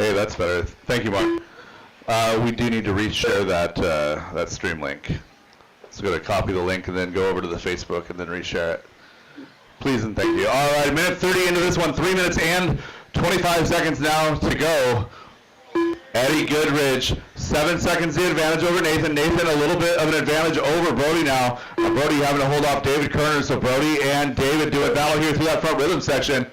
Hey, that's better. Thank you, Mark. We do need to reshare that stream link. So go to copy the link and then go over to the Facebook and then reshare it. Please and thank you. All right, minute 30 into this one. 3 minutes and 25 seconds now to go. Eddie Goodrich, 7 seconds the advantage over Nathan. Nathan a little bit of an advantage over Brody now. Brody having to hold off David Kerner, so Brody and David do a battle here through that front rhythm section.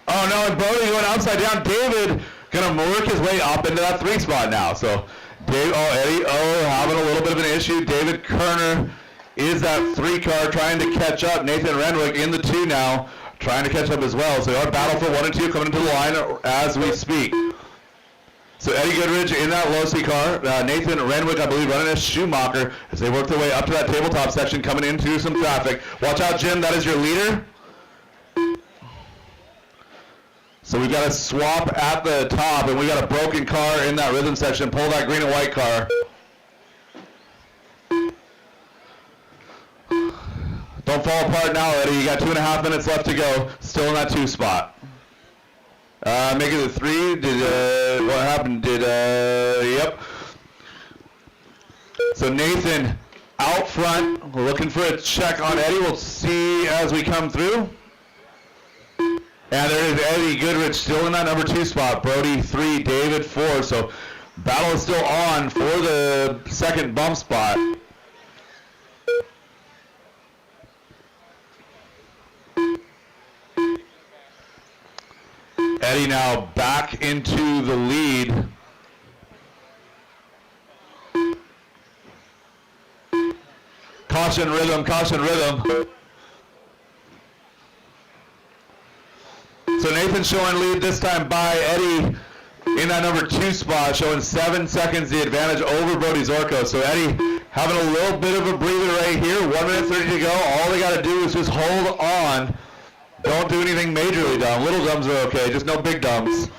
Oh no, and Brody going outside down. David gonna work his way up into that 3 spot now. So Eddie, having a little bit of an issue. David Kerner is that 3 car trying to catch up. Nathan Renwick in the 2 now, trying to catch up as well. So our battle for 1 and 2 coming into the line as we speak. So Eddie Goodrich in that low C car. Nathan Renwick, I believe, running as Schumacher as they work their way up to that tabletop section, coming into some traffic. Watch out, Jim. That is your leader. So we got a swap at the top, and we got a broken car in that rhythm section. Pull that green and white car. Don't fall apart now, Eddie. You got 2.5 minutes left to go. Still in that 2 spot. Making it 3. What happened? Yep. So Nathan out front. We're looking for a check on Eddie. We'll see as we come through. And there is Eddie Goodrich still in that number 2 spot. Brody 3, David 4. So battle is still on for the second bump spot. Eddie now back into the lead. Caution rhythm, caution rhythm. So Nathan showing lead this time by Eddie in that number 2 spot, showing 7 seconds the advantage over Brody Zorko. So Eddie having a little bit of a breather right here. 1 minute 30 to go. All they got to do is just hold on. Don't do anything majorly dumb. Little dumbs are okay, just no big dumbs.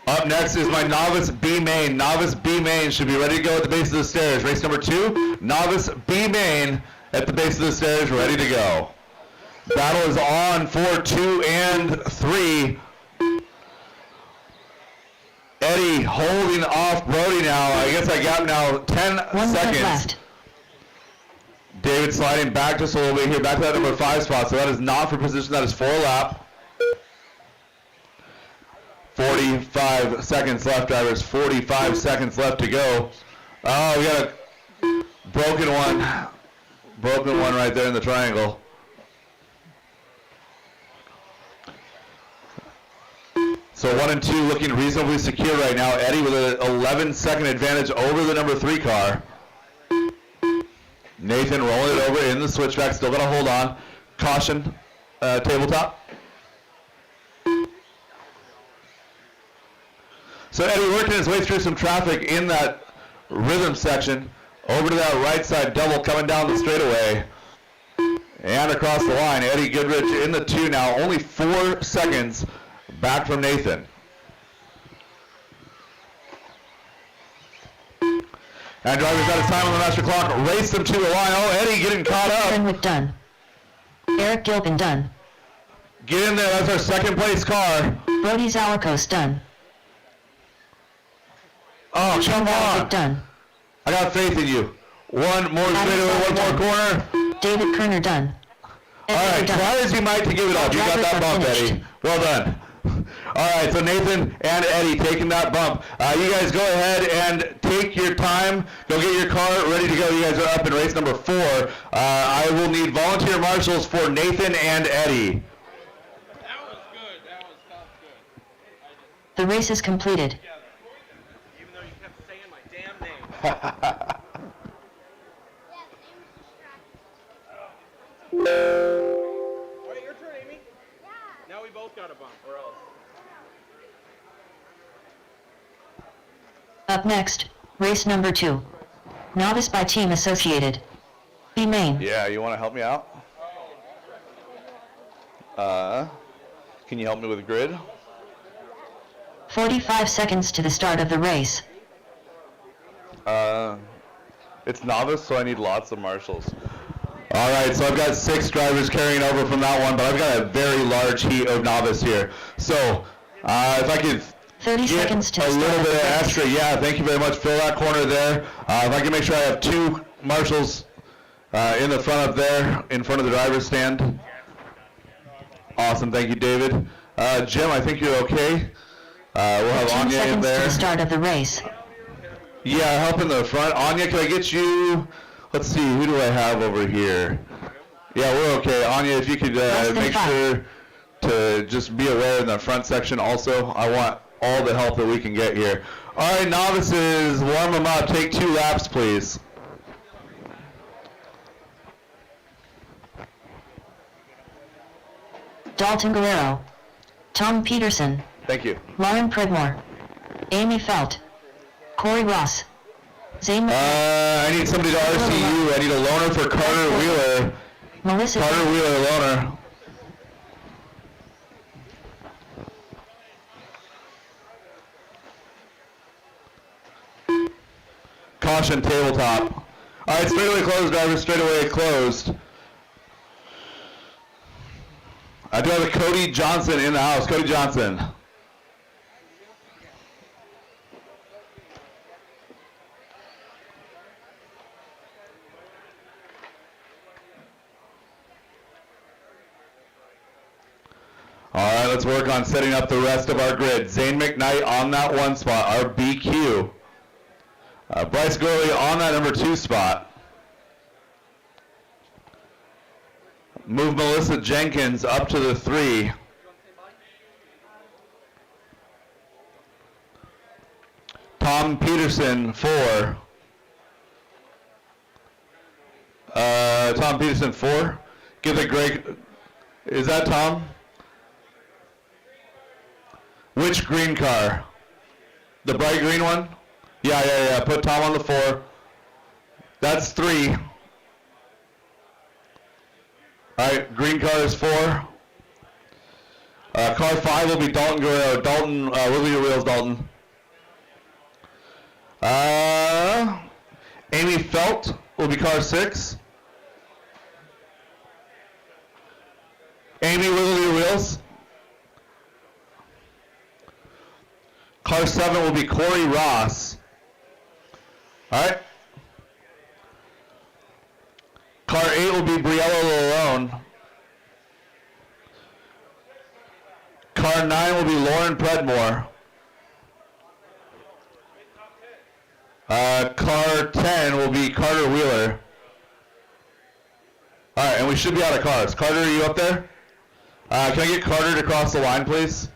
Up next is my Novice B main. Novice B main should be ready to go at the base of the stairs. Race number 2, Novice B main at the base of the stairs, ready to go. Battle is on for 2 and 3. Eddie holding off Brody now. I guess I got now 10 seconds. Left. David sliding back just a little bit here, back to that number 5 spot. So that is not for position, that is for a lap. 45 seconds left, drivers. 45 seconds left to go. Oh, we got a broken one. Broken one right there in the triangle. So 1 and 2 looking reasonably secure right now. Eddie with an 11-second advantage over the number 3 car. Nathan rolling it over in the switchback, still got to hold on. Caution, tabletop. So Eddie working his way through some traffic in that rhythm section. Over to that right side double coming down the straightaway. And across the line, Eddie Goodrich in the 2 now, only 4 seconds back from Nathan. And drivers out of time on the master clock. Race them to the line. Oh, Eddie getting caught up. Renwick done. Eric Gilpin done. Get in there. That's our 2nd place car. Brody Zawarkos done. Oh, come on. Done. I got faith in you. One more straightaway, one more corner. David Kerner done. All right, try as you might to give it up. You got that bump, Eddie. Well done. All right, so Nathan and Eddie taking that bump. You guys go ahead and take your time. Go get your car ready to go. You guys are up in race number 4. I will need volunteer marshals for Nathan and Eddie. That was good. That was tough good. The race is completed. Even though you kept saying my damn name. All right, your turn, Amy. Yeah. Now we both got a bump, or else. Up next, race number 2. Novice by Team Associated. B main. Yeah, you want to help me out? Can you help me with the grid? 45 seconds to the start of the race. It's novice, so I need lots of marshals. All right, so I've got 6 drivers carrying over from that one, but I've got a very large heat of novice here. So if I could 30 get seconds to a start little of bit the of race. extra, yeah, thank you very much. Fill that corner there. If I can make sure I have 2 marshals in the front up there, in front of the driver's stand. Awesome, thank you, David. Jim, I think you're okay. We'll have 10 Anya in seconds to there. the start of the race. Yeah, help in the front. Anya, can I get you? Let's see, who do I have over here? Yeah, we're okay. Anya, if you could Less than make 5. sure to just be aware in the front section also. I want all the help that we can get here. All right, novices, warm them up. Take 2 laps, please. Dalton Guerrero. Tom Peterson. Thank you. Lauren Predmore. Amy Felt. Corey Ross. Zane I need somebody to RCU. I need a loaner for Carter Wheeler. Melissa. Carter Wheeler, loaner. Caution, tabletop. All right, straightaway closed, drivers, straightaway closed. I do have a Cody Johnson in the house. Cody Johnson. All right, let's work on setting up the rest of our grid. Zane McKnight on that 1 spot, our BQ. Bryce Gurley on that number 2 spot. Move Melissa Jenkins up to the 3. Tom Peterson 4. Tom Peterson 4. Give it Greg. Is that Tom? Which green car? The bright green one? Yeah. Put Tom on the 4. That's 3. All right, green car is 4. Car 5 will be Dalton Guerrero. Dalton, wiggle your wheels, Dalton. Amy Felt will be car 6. Amy, wiggle your wheels. Car 7 will be Corey Ross. All right. Car 8 will be Briella Lalone. Car 9 will be Lauren Predmore. Car 10 will be Carter Wheeler. All right, and we should be out of cars. Carter, are you up there? Can I get Carter to cross the line, please?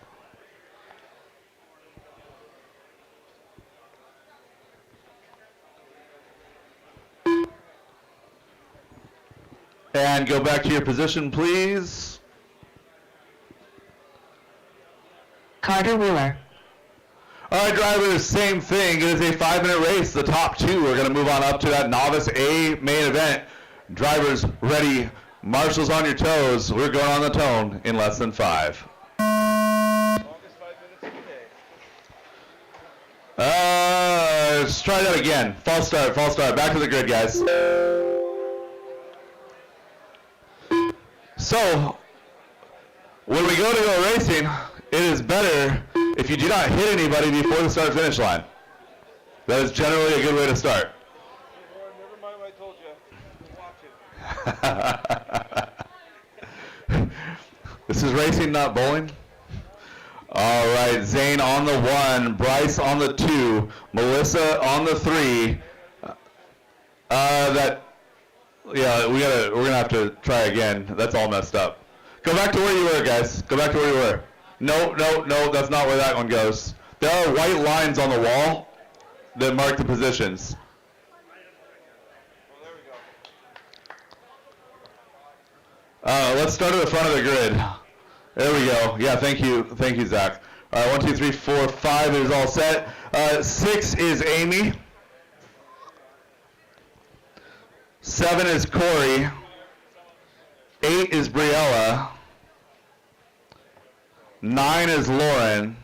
And go back to your position, please. Carter Wheeler. All right, drivers, same thing. It is a 5-minute race. The top 2 are going to move on up to that novice A main event. Drivers ready. Marshals on your toes. We're going on the tone in less than 5. Longest 5 minutes of the day. Let's try that again. False start. Back to the grid, guys. So, when we go racing, it is better if you do not hit anybody before the start-finish line. That is generally a good way to start. Never mind what I told you. Watch it. This is racing, not bowling. All right, Zane on the 1, Bryce on the 2, Melissa on the 3. We're gonna have to try again. That's all messed up. Go back to where you were, guys. Go back to where you were. No, that's not where that one goes. There are white lines on the wall that mark the positions. Oh, there we go. Let's start at the front of the grid. There we go. Yeah, thank you, Zach. All right, 1, 2, 3, 4, 5 is all set. 6 is Amy. 7 is Corey. 8 is Briella. 9 is Lauren.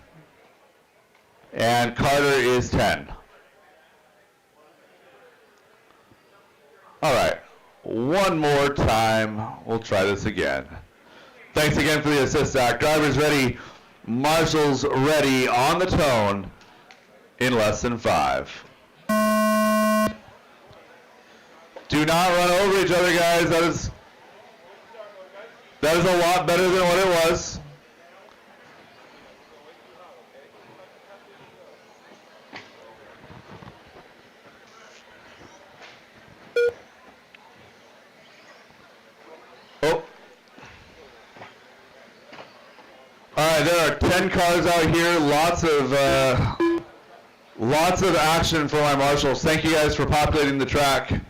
And Carter is 10. All right. one more time. We'll try this again. Thanks again for the assist, Zach. Drivers ready, marshals ready, on the tone in less than 5. Do not run over each other, guys. That is a lot better than what it was. Oh. All right, there are 10 cars out here. Lots of action for my marshals. Thank you guys for populating the track.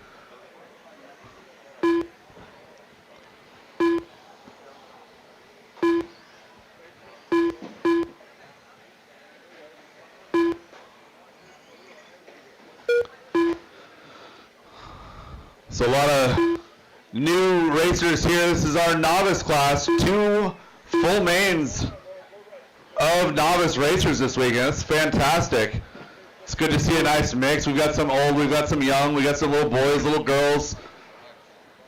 So a lot of new racers here. This is our novice class. 2 full mains of novice racers this weekend. That's fantastic. It's good to see a nice mix. We've got some old, we've got some young, we've got some little boys, little girls.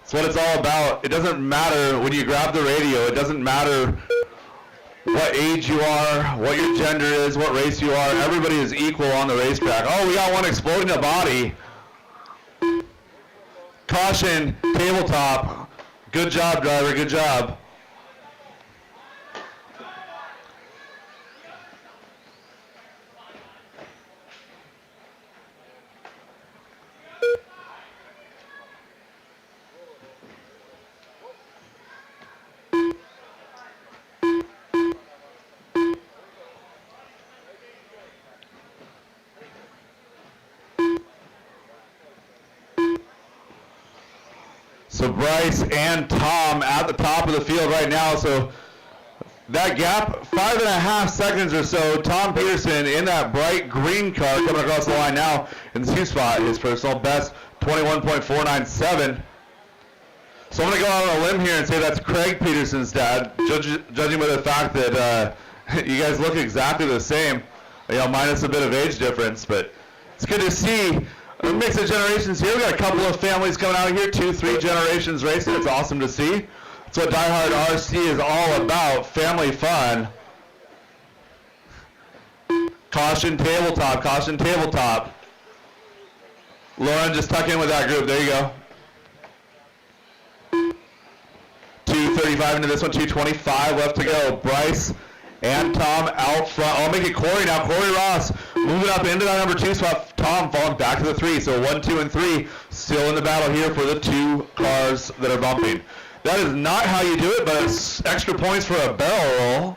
That's what it's all about. It doesn't matter when you grab the radio. It doesn't matter what age you are, what your gender is, what race you are. Everybody is equal on the racetrack. Oh, we got one exploding a body. Caution, tabletop. Good job, driver, good job. So Bryce and Tom at the top of the field right now. So that gap, 5.5 seconds or so. Tom Peterson in that bright green car coming across the line now in the 2 spot. His personal best, 21.497. So I'm going to go out on a limb here and say that's Craig Peterson's dad, judging by the fact that you guys look exactly the same, minus a bit of age difference. But it's good to see a mix of generations here. We got a couple of families coming out here, 2-3 generations racing. It's awesome to see. That's what DieHard RC is all about, family fun. Caution tabletop, caution tabletop. Lauren, just tuck in with that group. There you go. 2:35 into this one, 2:25 left to go. Bryce and Tom out front. I'll make it Corey now. Corey Ross moving up into that number 2 spot. Tom falling back to the 3. So 1, 2, and 3 still in the battle here for the 2 cars that are bumping. That is not how you do it, but it's extra points for a barrel roll.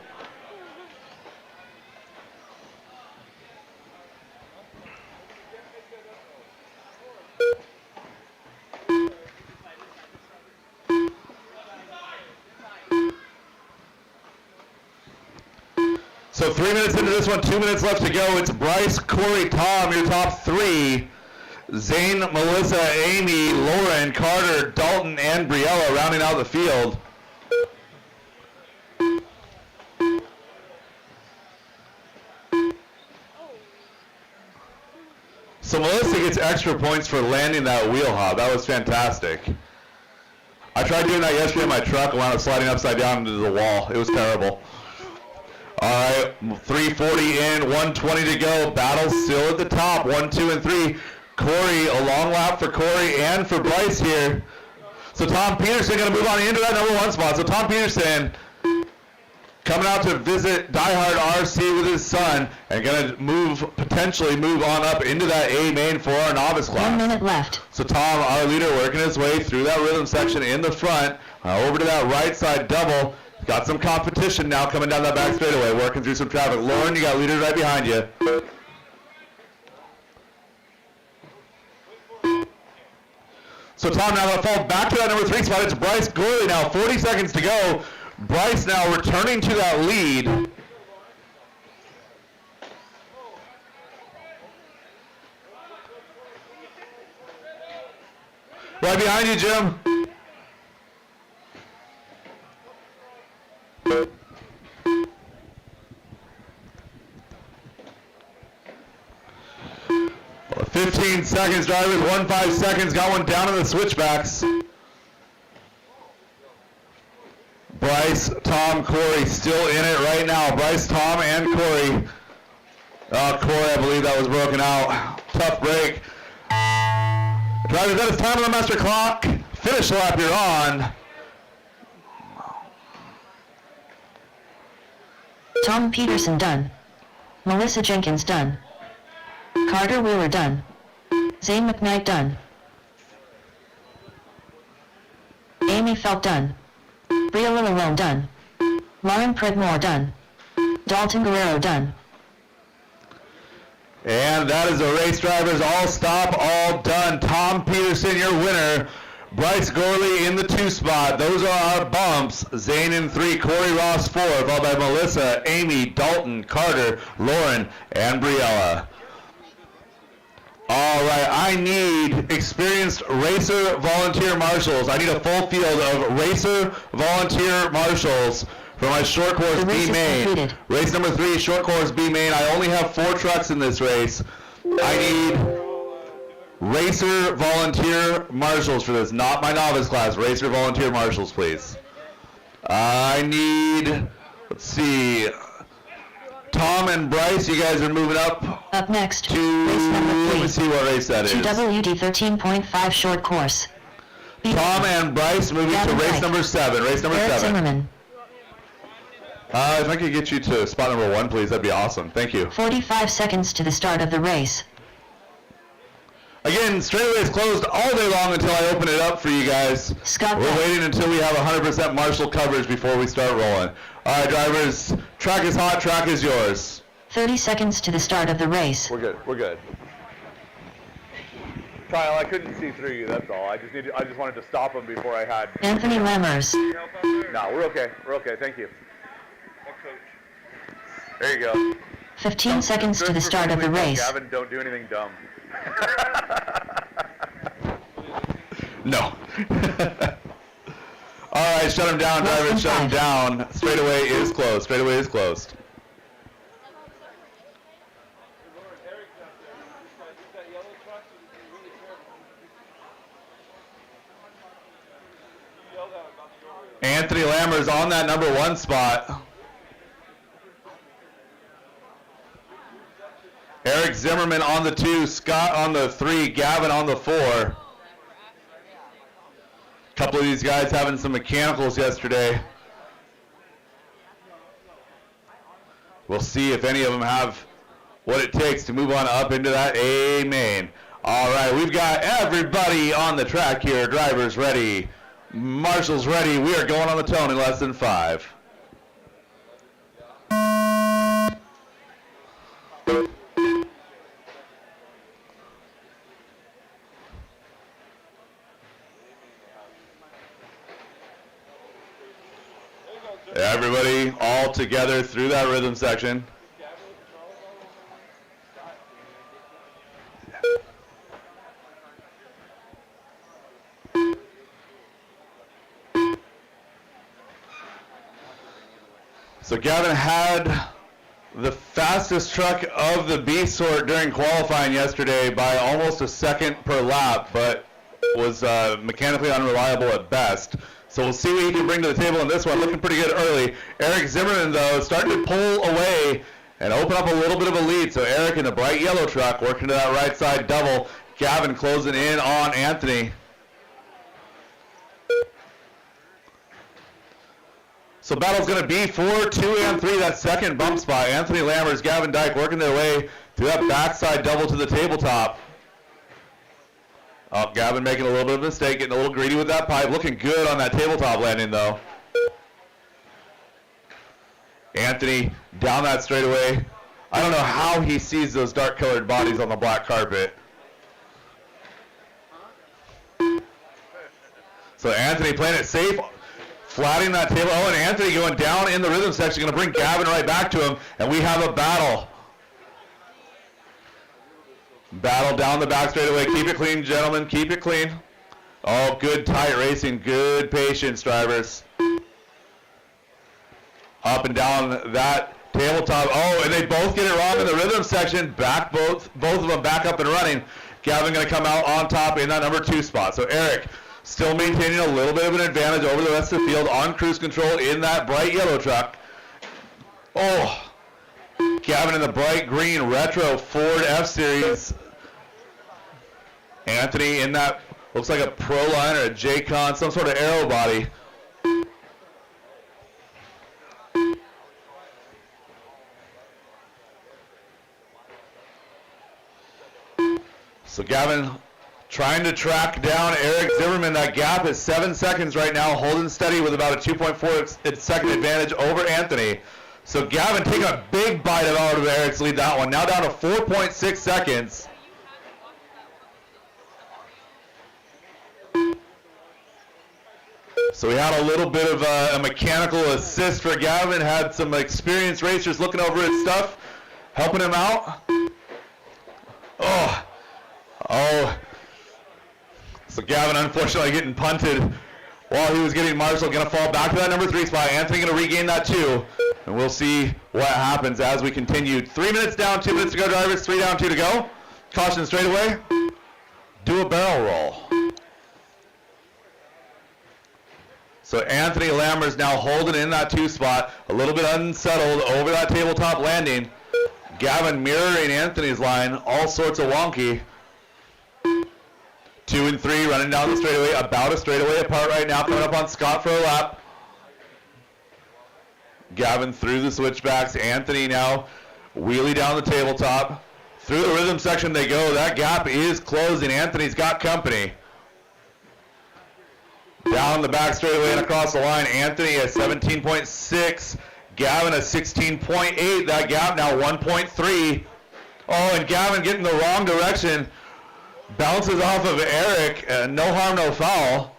So 3 minutes into this one, 2 minutes left to go. It's Bryce, Corey, Tom, your top 3. Zane, Melissa, Amy, Lauren, Carter, Dalton, and Briella rounding out the field. So Melissa gets extra points for landing that wheel hop. That was fantastic. I tried doing that yesterday in my truck and wound up sliding upside down into the wall. It was terrible. All right, 3:40 in, 1:20 to go. Battle still at the top, 1, 2, and 3. Corey, a long lap for Corey and for Bryce here. So Tom Peterson going to move on into that number 1 spot. So Tom Peterson coming out to visit DieHard RC with his son and going to potentially move on up into that A main for our novice class. 1 minute left. So Tom, our leader, working his way through that rhythm section in the front, over to that right side double. Got some competition now coming down that back straightaway, working through some traffic. Lauren, you got leaders right behind you. So Tom now going to fall back to that number 3 spot. It's Bryce Gorley now, 40 seconds to go. Bryce now returning to that lead. Right behind you, Jim. Well, 15 seconds, drivers, 15 seconds, got one down in the switchbacks. Bryce, Tom, Corey still in it right now. Bryce, Tom, and Corey. Corey, I believe that was broken out. Tough break. Drivers, that is time on the master clock. Finish lap you're on. Tom Peterson done. Melissa Jenkins done. Carter Wheeler done. Zane McKnight done. Amy Felt done. Bria Lillarone done. Lauren Predmore done. Dalton Guerrero done. And that is the race drivers all stop, all done. Tom Peterson, your winner. Bryce Gorley in the 2 spot. Those are our bumps. Zane in 3, Corey Ross 4, followed by Melissa, Amy, Dalton, Carter, Lauren, and Briella. All right, I need experienced racer volunteer marshals. I need a full field of racer volunteer marshals for my short course The race B is main. completed. Race number 3, short course B main. I only have 4 trucks in this race. I need racer volunteer marshals for this, not my novice class. Racer volunteer marshals, please. I need, let's see, Tom and Bryce, you guys are moving up Up next, to, race number let 3. me see what race that is. To WD 13.5 short course. Tom and Bryce moving to Gavin race Dyke. number 7. Race number Eric 7. Zimmerman. If I could get you to spot number 1, please, that'd be awesome. Thank you. 45 seconds to the start of the race. Again, straightaway is closed all day long until I open it up for you guys. Scott We're Beck. waiting until we have 100% marshal coverage before we start rolling. All right, drivers, track is hot, track is yours. 30 seconds to the start of the race. We're good, we're good. Kyle, I couldn't see through you, that's all. I just wanted to stop him before I had... Anthony Lammers. No, we're okay, thank you. There you go. 15 seconds to the Just start of the quickly tell race. Gavin, don't do anything dumb. No. All right, shut him down, Less drivers, than shut him 5. down. Straightaway is closed, straightaway is closed. Anthony Lammers on that number 1 spot. Eric Zimmerman on the 2, Scott on the 3, Gavin on the 4. Couple of these guys having some mechanicals yesterday. We'll see if any of them have what it takes to move on up into that A main. All right, we've got everybody on the track here. Drivers ready, marshals ready. We are going on the tone in less than 5. Everybody all together through that rhythm section. So Gavin had the fastest truck of the B sort during qualifying yesterday by almost a second per lap, but was mechanically unreliable at best. So we'll see what he can bring to the table in this one. Looking pretty good early. Eric Zimmerman, though, starting to pull away and open up a little bit of a lead. So Eric in the bright yellow truck working to that right side double. Gavin closing in on Anthony. So battle's going to be for 2 and 3, that second bump spot. Anthony Lammers, Gavin Dyke working their way to that backside double to the tabletop. Oh, Gavin making a little bit of a mistake, getting a little greedy with that pipe. Looking good on that tabletop landing, though. Anthony down that straightaway. I don't know how he sees those dark-colored bodies on the black carpet. So Anthony playing it safe, flattening that table. Oh, and Anthony going down in the rhythm section, going to bring Gavin right back to him, and we have a battle. Battle down the back straightaway. Keep it clean, gentlemen. Keep it clean. Oh, good tight racing. Good patience, drivers. Up and down that tabletop. Oh, and they both get it wrong in the rhythm section. Back both of them back up and running. Gavin going to come out on top in that number 2 spot. So Eric Still maintaining a little bit of an advantage over the rest of the field on cruise control in that bright yellow truck. Oh, Gavin in the bright green retro Ford F-Series. Anthony in that, looks like a Proline or a J-Con, some sort of aero body. So Gavin trying to track down Eric Zimmerman. That gap is 7 seconds right now, holding steady with about a 2.4 second advantage over Anthony. So Gavin taking a big bite out of Eric's lead that one. Now down to 4.6 seconds. So we had a little bit of a mechanical assist for Gavin. Had some experienced racers looking over his stuff, helping him out. Oh. So Gavin unfortunately getting punted while he was getting marshaled. Going to fall back to that number 3 spot. Anthony going to regain that 2. And we'll see what happens as we continue. 3 minutes down, 2 minutes to go, drivers. 3 down, 2 to go. Caution straight away. Do a barrel roll. So Anthony Lammers now holding in that 2 spot. A little bit unsettled over that tabletop landing. Gavin mirroring Anthony's line. All sorts of wonky. 2 and 3 running down the straightaway. About a straightaway apart right now. Coming up on Scott for a lap. Gavin through the switchbacks. Anthony now wheelie down the tabletop. Through the rhythm section they go. That gap is closing. Anthony's got company. Down the back straightaway and across the line. Anthony at 17.6. Gavin at 16.8. That gap now 1.3. Oh, and Gavin getting the wrong direction. Bounces off of Eric. No harm, no foul.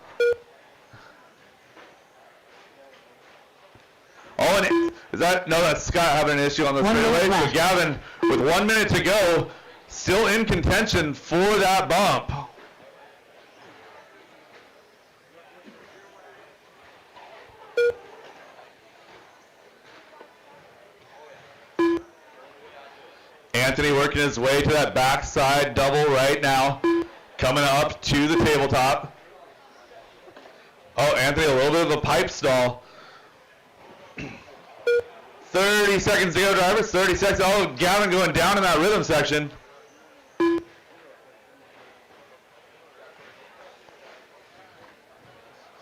Oh, and is that, no, that's Scott having an issue on the straightaway. So Gavin, with 1 minute to go, still in contention for that bump. Anthony working his way to that backside double right now. Coming up to the tabletop. Oh, Anthony, a little bit of a pipe stall. 30 seconds to go, drivers. 30 seconds. Oh, Gavin going down in that rhythm section. See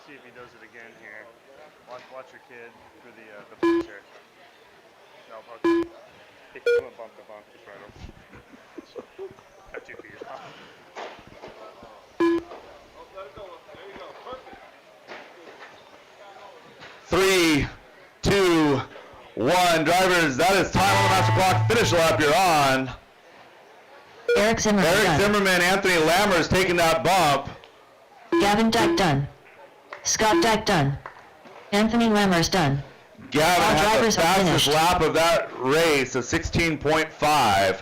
if he does it again here. Watch your kid through the picture. No, okay. Hey, I'm gonna bump the bump just right over. Got 2 feet. Let it go. There you go. Perfect. 3, 2, 1. Drivers, that is time on the master clock. Finish lap, you're on. Eric Zimmerman Eric done. Zimmerman, Anthony Lammers taking that bump. Gavin Dyke done. Scott Dyke done. Anthony Lammers done. Gavin All had the drivers are fastest finished. lap of that race, a 16.5.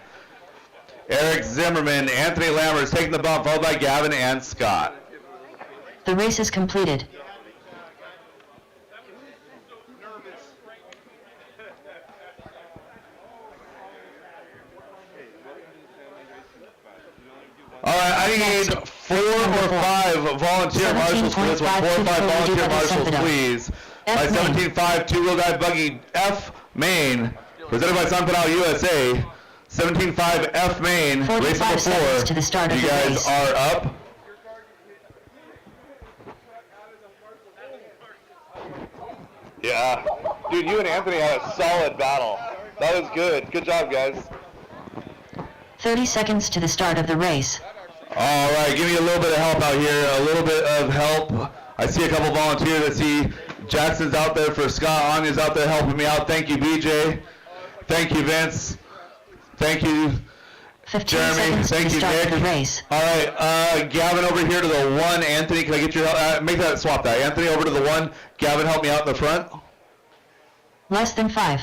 Eric Zimmerman, Anthony Lammers taking the bump, followed by Gavin and Scott. The race is completed. All right, I need 4 or 5 volunteer marshals for this one. 4 or 5 volunteer marshals, please. By 17.5, 2-wheel drive buggy F main, presented by Sun Pedal USA. 17.5 F main, race 45 number seconds 4. to the start of You the guys race. are up. Yeah, dude, you and Anthony had a solid battle. That was good. Good job, guys. 30 seconds to the start of the race. All right, give me a little bit of help out here. A little bit of help. I see a couple volunteers. I see Jackson's out there for Scott. Anya's out there helping me out. Thank you, BJ. Thank you, Vince. Thank you, 15 Jeremy. seconds to Thank the you, start Nick. of the race. All right, Gavin over here to the 1. Anthony, can I get your help? Make that, swap that. Anthony over to the 1. Gavin, help me out in the front. Less than 5.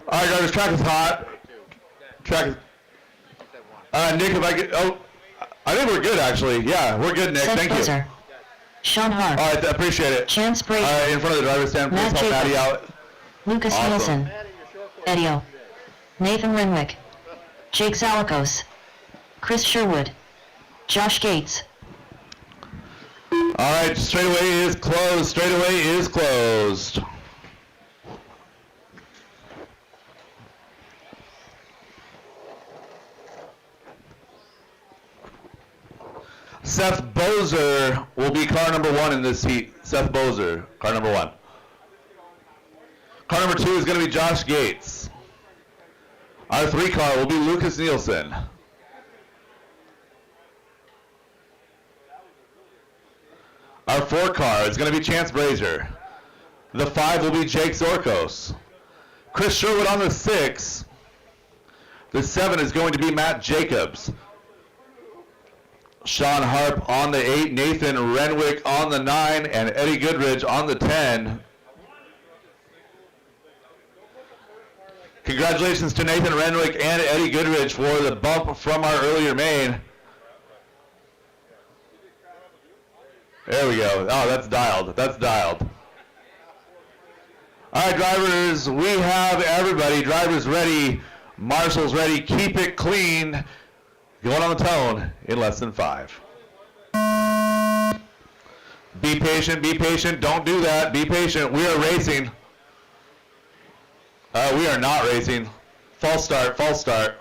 All right, drivers, track is hot. Track is... Nick, if I get... Oh, I think we're good, actually. Yeah, we're good, Nick. Seth Thank you. Buzzer. Sean Hart. All right, I appreciate it. Chance Brady. All right, in front of the driver's stand, please Matt help Maddie Jacobs. out. Lucas Awesome. Nielsen. Edio. Nathan Renwick. Jake Zalikos. Chris Sherwood. Josh Gates. All right, straightaway is closed. Straightaway is closed. Seth Bozer will be car number 1 in this heat. Seth Bozer, car number 1. Car number 2 is going to be Josh Gates. Our 3 car will be Lucas Nielsen. Our 4 car is going to be Chance Brazier. The 5 will be Jake Zorkos. Chris Sherwood on the 6. The 7 is going to be Matt Jacobs. Sean Harp on the 8, Nathan Renwick on the 9, and Eddie Goodridge on the 10. Congratulations to Nathan Renwick and Eddie Goodridge for the bump from our earlier main. There we go. Oh, that's dialed. That's dialed. All right, drivers, we have everybody. Drivers ready. Marshals ready. Keep it clean. Going on the tone in less than 5. Be patient. Be patient. Don't do that. Be patient. We are racing. We are not racing. False start. False start.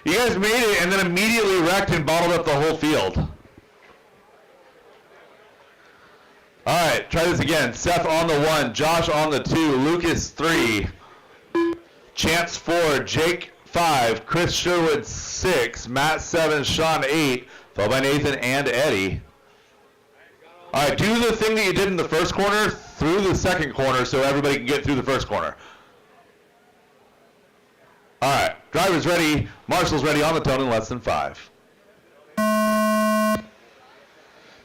You guys made it and then immediately wrecked and bottled up the whole field. All right, try this again. Seth on the 1, Josh on the 2, Lucas 3, Chance 4, Jake 5, Chris Sherwood 6, Matt 7, Sean 8, followed by Nathan and Eddie. All right, do the thing that you did in the first corner through the second corner so everybody can get through the first corner. All right, drivers ready, marshals ready, on the tone in less than 5.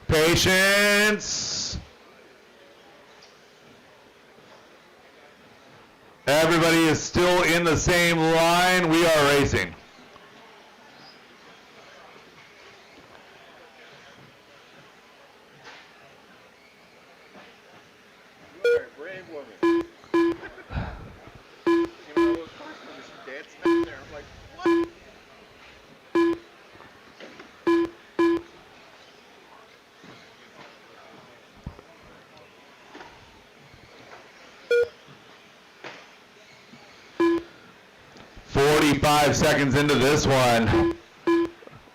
Patience. Everybody is still in the same line. We are racing. You are a brave woman. You know, those first ones, she dancing up there. I'm like, what? Seconds into this one,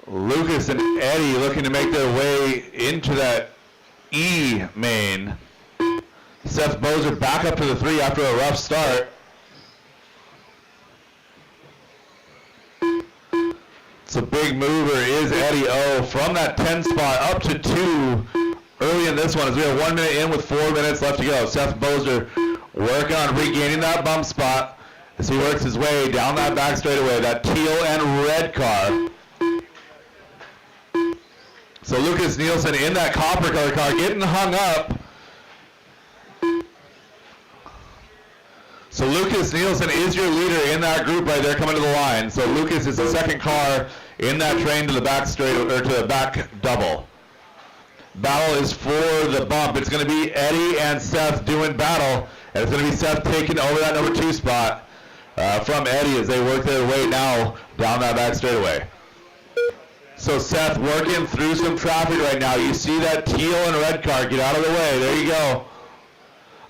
Lucas and Eddie looking to make their way into that E main. Seth Bozer back up to the 3 after a rough start. So big mover is Eddie O from that 10 spot up to 2 early in this one as we have 1 minute in with 4 minutes left to go. Seth Bozer working on regaining that bump spot as he works his way down that back straightaway, that teal and red car. So Lucas Nielsen in that copper color car getting hung up. So Lucas Nielsen is your leader in that group right there coming to the line. So Lucas is the second car in that train to the back straight, or to the back double. Battle is for the bump. It's going to be Eddie and Seth doing battle, and it's going to be Seth taking over that number 2 spot from Eddie as they work their way now down that back straightaway. So Seth working through some traffic right now. You see that teal and red car. Get out of the way. There you go.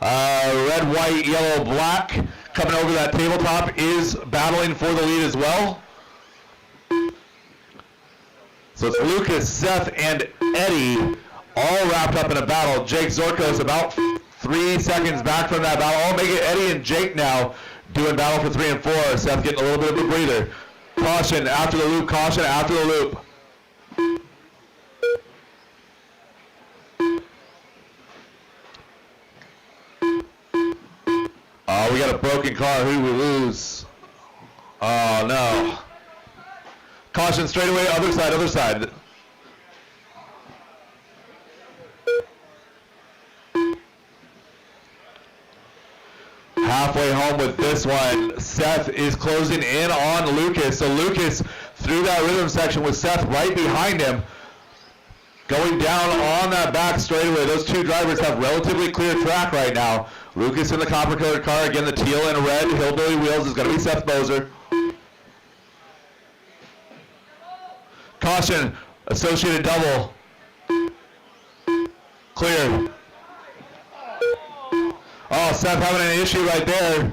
Red, white, yellow, black coming over that tabletop is battling for the lead as well. So it's Lucas, Seth, and Eddie all wrapped up in a battle. Jake Zorkos about 3 seconds back from that battle. I'll make it Eddie and Jake now doing battle for 3 and 4. Seth getting a little bit of a breather. Caution after the loop, caution after the loop. Oh, we got a broken car. Who we lose? Oh, no. Caution straight away, other side, other side. Halfway home with this one. Seth is closing in on Lucas. So Lucas through that rhythm section with Seth right behind him. Going down on that back straightaway. Those 2 drivers have relatively clear track right now. Lucas in the copper colored car. Again, the teal and red hillbilly wheels is going to be Seth Bozer. Caution Associated double. Clear. Oh, Seth having an issue right there.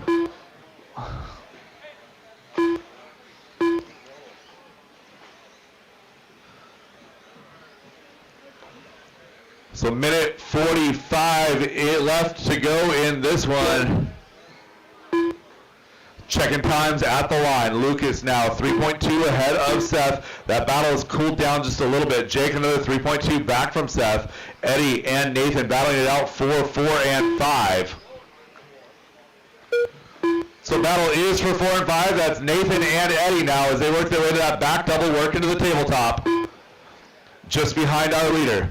So minute 45 left to go in this one. Checking times at the line. Lucas now 3.2 ahead of Seth. That battle has cooled down just a little bit. Jake another 3.2 back from Seth. Eddie and Nathan battling it out 4, 4, and 5. So battle is for 4 and 5. That's Nathan and Eddie now as they work their way to that back double work into the tabletop. Just behind our leader.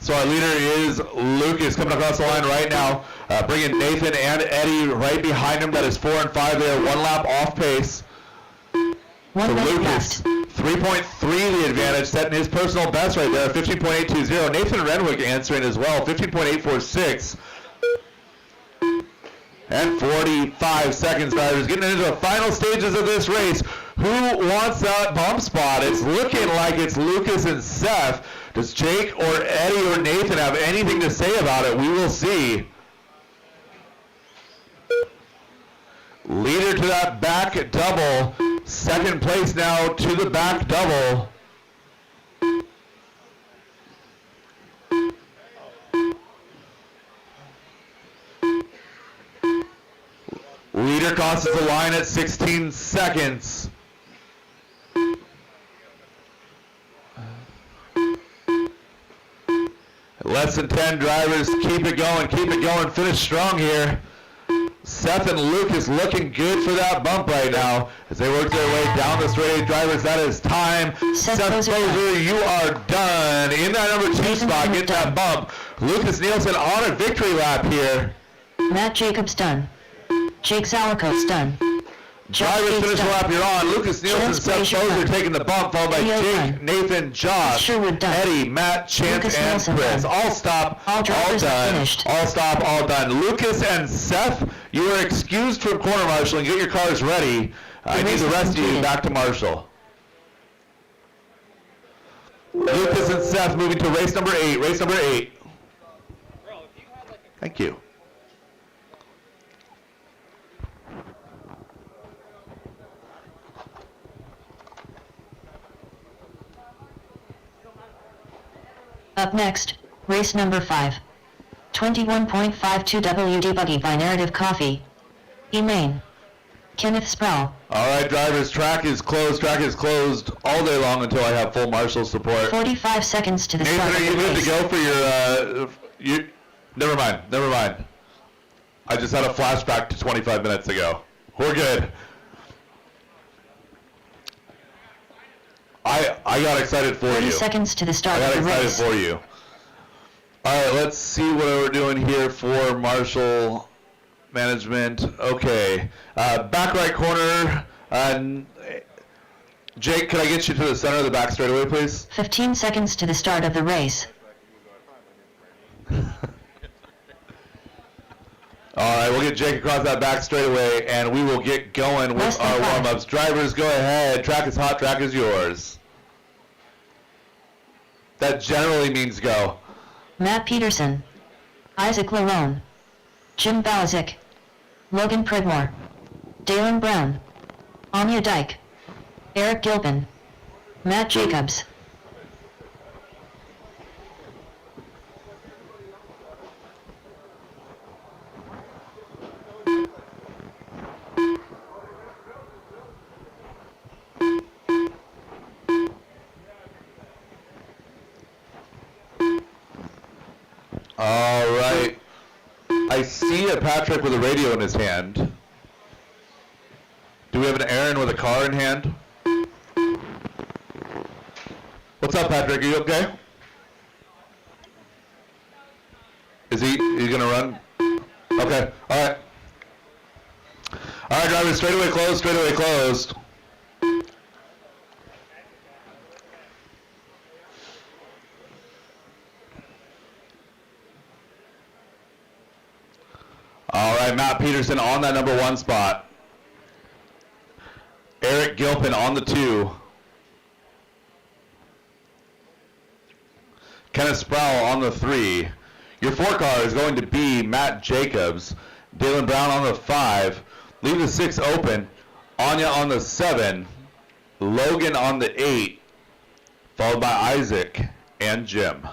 So our leader is Lucas coming across the line right now, bringing Nathan and Eddie right behind him. That is 4 and 5 there, 1 lap off pace. One So minute Lucas, left. 3.3 the advantage, setting his personal best right there, 15.820. Nathan Renwick answering as well, 15.846. And 45 seconds, drivers, getting into the final stages of this race. Who wants that bump spot? It's looking like it's Lucas and Seth. Does Jake or Eddie or Nathan have anything to say about it? We will see. Leader to that back double. Second place now to the back double. Leader crosses the line at 16 seconds. Less than 10 drivers. Keep it going, finish strong here. Seth and Lucas looking good for that bump right now as they work their way down the straight. Drivers, that is time. Seth Bozer, you are done. In that number 2 spot, getting that bump. Lucas Nielsen on a victory lap here. Matt Jacobs done. Jake Zaliko's done. Drivers finish lap, you're on. Lucas Nielsen, Seth Bozer taking the bump, followed by Jake, Nathan, Josh, Sherwood done. Eddie, Matt, Chance, Lucas and Nielsen Chris. done. All stop, All all drivers are done. finished. All stop, all done. Lucas and Seth, you are excused from corner marshaling. Get your cars ready. I need race the is rest of you completed. back to marshal. Lucas and Seth moving to race number 8. Race number 8. Thank you. Up next, race number 5. 21.52 WD Buggy by Narrative Coffee. E-Main. Kenneth Sproul. All right, drivers, track is closed. Track is closed all day long until I have full marshal support. 45 seconds to the start Nathan, of are you the good race. to go for your, never mind. I just had a flashback to 25 minutes ago. We're good. I got excited for 30 you. seconds to the I start got of the excited race. for you. All right, let's see what we're doing here for marshal management. Okay, back right corner. Jake, can I get you to the center of the back straightaway, please? 15 seconds to the start of the race. All right, we'll get Jake across that back straightaway, and we will get going with Less than our 5. warm-ups. Drivers, go ahead. Track is hot. Track is yours. That generally means go. Matt Peterson. Isaac Larone. Jim Balazic. Logan Pridmore. Dalen Brown. Anya Dyke. Eric Gilpin. Matt Jacobs. All right. I see a Patrick with a radio in his hand. Do we have an Aaron with a car in hand? What's up, Patrick? Are you okay? Is he gonna run? Okay. All right. All right, drivers, straightaway closed, straightaway closed. All right, Matt Peterson on that number 1 spot. Eric Gilpin on the 2. Kenneth Sproul on the 3. Your 4 car is going to be Matt Jacobs. Dalen Brown on the 5. Leave the 6 open. Anya on the 7. Logan on the 8. Followed by Isaac and Jim.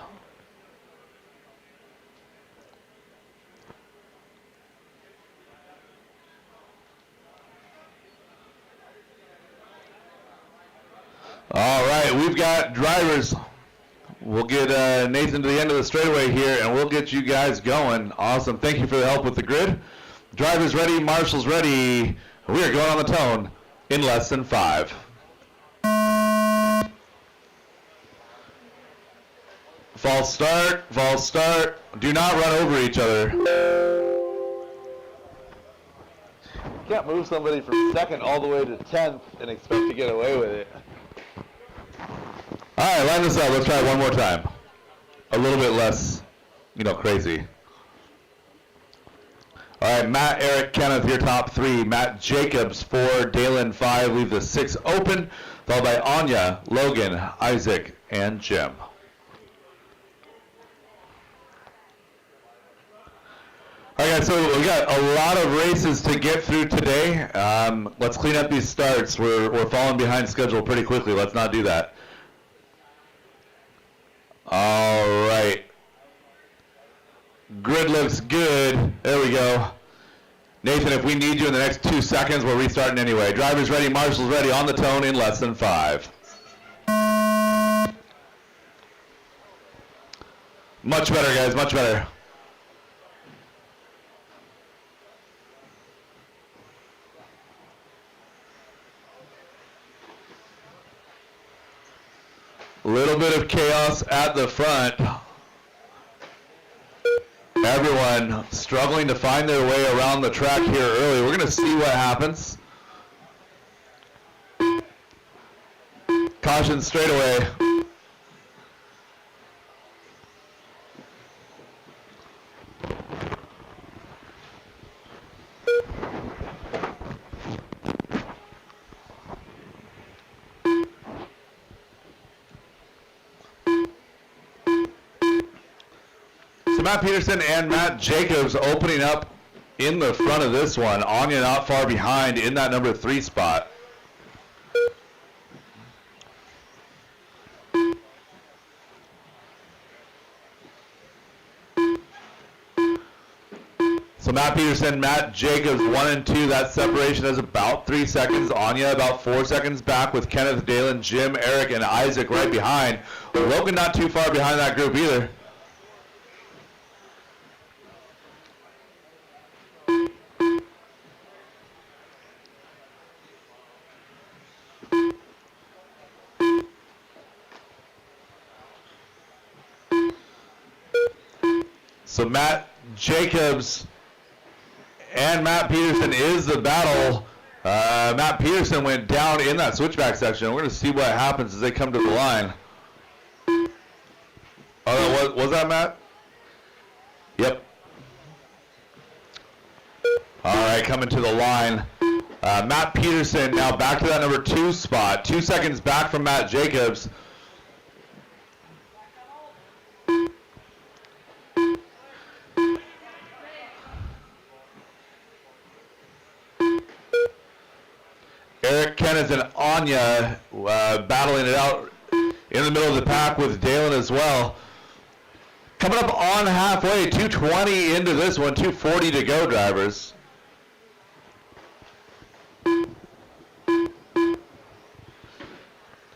All right, we've got drivers. We'll get Nathan to the end of the straightaway here, and we'll get you guys going. Awesome. Thank you for the help with the grid. Drivers ready, marshals ready. We are going on the tone in less than 5. False start, false start. Do not run over each other. You can't move somebody from 2nd all the way to 10th and expect to get away with it. All right, line this up. Let's try it one more time. A little bit less, crazy. All right, Matt, Eric, Kenneth, your top 3. Matt Jacobs, 4. Dalen, 5. Leave the 6 open. Followed by Anya, Logan, Isaac, and Jim. All right, guys, so we got a lot of races to get through today. Let's clean up these starts. We're falling behind schedule pretty quickly. Let's not do that. All right. Grid looks good. There we go. Nathan, if we need you in the next 2 seconds, we're restarting anyway. Drivers ready, marshals ready, on the tone in less than 5. Much better, guys, much better. A little bit of chaos at the front. Everyone struggling to find their way around the track here early. We're going to see what happens. Caution straight away. Matt Peterson and Matt Jacobs opening up in the front of this one. Anya not far behind in that number 3 spot. So Matt Peterson, Matt Jacobs, 1 and 2. That separation is about 3 seconds. Anya about 4 seconds back with Kenneth, Dalen, Jim, Eric, and Isaac right behind. Logan not too far behind that group either. So Matt Jacobs and Matt Peterson is the battle. Matt Peterson went down in that switchback section. We're going to see what happens as they come to the line. Oh, was that Matt? Yep. All right, coming to the line. Matt Peterson now back to that number 2 spot. 2 seconds back from Matt Jacobs. Eric, Kenneth, and Anya battling it out in the middle of the pack with Dalen as well. Coming up on halfway, 2:20 into this one, 2:40 to go, drivers.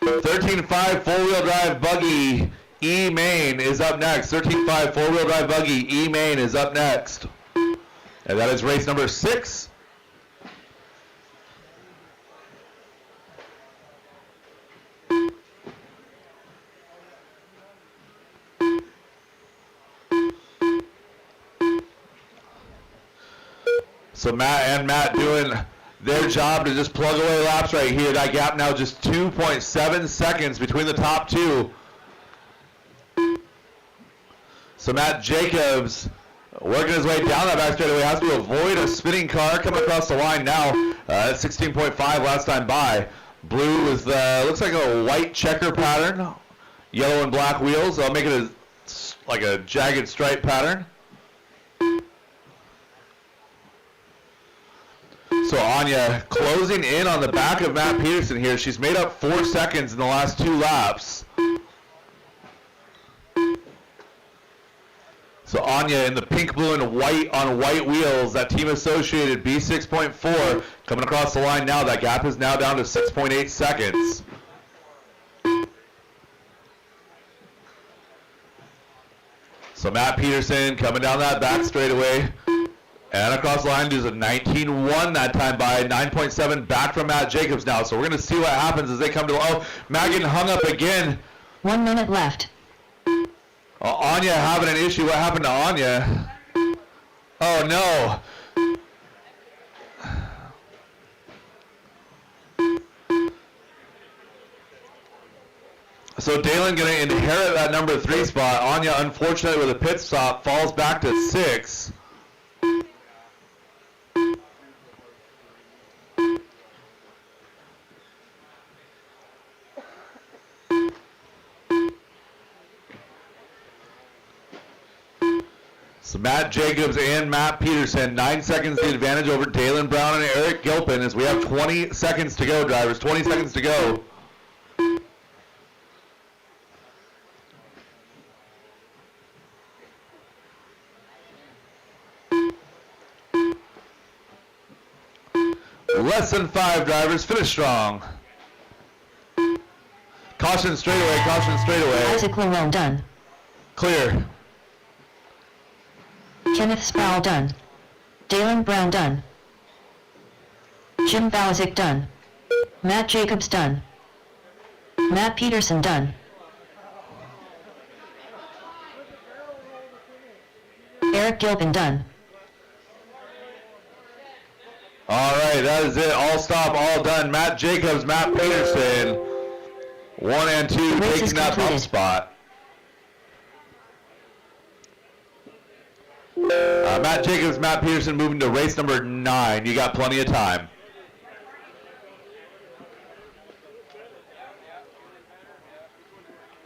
$13.5 four-wheel drive buggy E-Main is up next. $13.5 four-wheel drive buggy E-Main is up next. And that is race number 6. So Matt doing their job to just plug away laps right here. That gap now just 2.7 seconds between the top 2. So Matt Jacobs working his way down that back straightaway, has to avoid a spinning car coming across the line now. That's 16.5 last time by. Blue is looks like a white checker pattern. Yellow and black wheels. I'll make it like a jagged stripe pattern. So Anya closing in on the back of Matt Peterson here. She's made up 4 seconds in the last 2 laps. So Anya in the pink, blue, and white on white wheels, that team associated B6.4 coming across the line now. That gap is now down to 6.8 seconds. So Matt Peterson coming down that back straightaway. And across the line, does a 19.1 that time by 9.7 back from Matt Jacobs now. So we're going to see what happens as they come to, oh, Matt getting hung up again. 1 minute left. Anya having an issue. What happened to Anya? Oh, no. So Dalen going to inherit that number 3 spot. Anya, unfortunately, with a pit stop, falls back to 6. So Matt Jacobs and Matt Peterson, 9 seconds the advantage over Dalen Brown and Eric Gilpin as we have 20 seconds to go, drivers. 20 seconds to go. Less than 5 drivers, finish strong. Caution straightaway, caution straightaway. Isaac Lerone done. Clear. Kenneth Sproul done. Dalen Brown done. Jim Balazic done. Matt Jacobs done. Matt Peterson done. Eric Gilpin done. All right, that is it. All stop, all done. Matt Jacobs, Matt Peterson, 1 and 2 The race taking is that completed. top spot. Matt Jacobs, Matt Peterson moving to race number 9. You got plenty of time.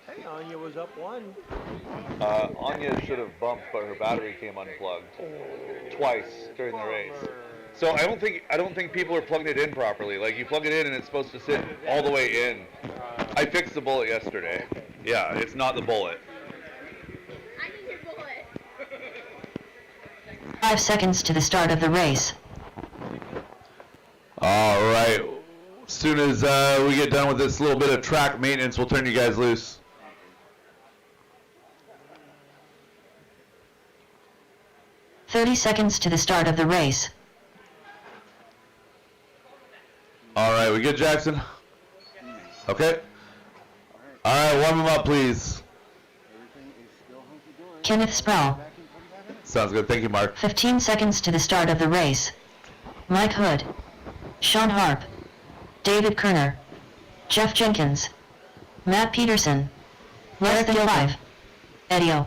Hey, Anya was up 1. Anya should have bumped, but her battery came unplugged twice during the race. So I don't think people are plugging it in properly. Like you plug it in and it's supposed to sit all the way in. I fixed the bullet yesterday. Yeah, it's not the bullet. I need your bullet. 5 seconds to the start of the race. All right. As soon as we get done with this little bit of track maintenance, we'll turn you guys loose. "30 seconds to the start of the race. All right, we good, Jackson? Okay. All right, warm them up, please. Kenneth Sproul. Sounds good. Thank you, Mark. 15 seconds to the start of the race. Mike Hood. Sean Harp. David Kerner. Jeff Jenkins. Matt Peterson. Less than 5. Edio.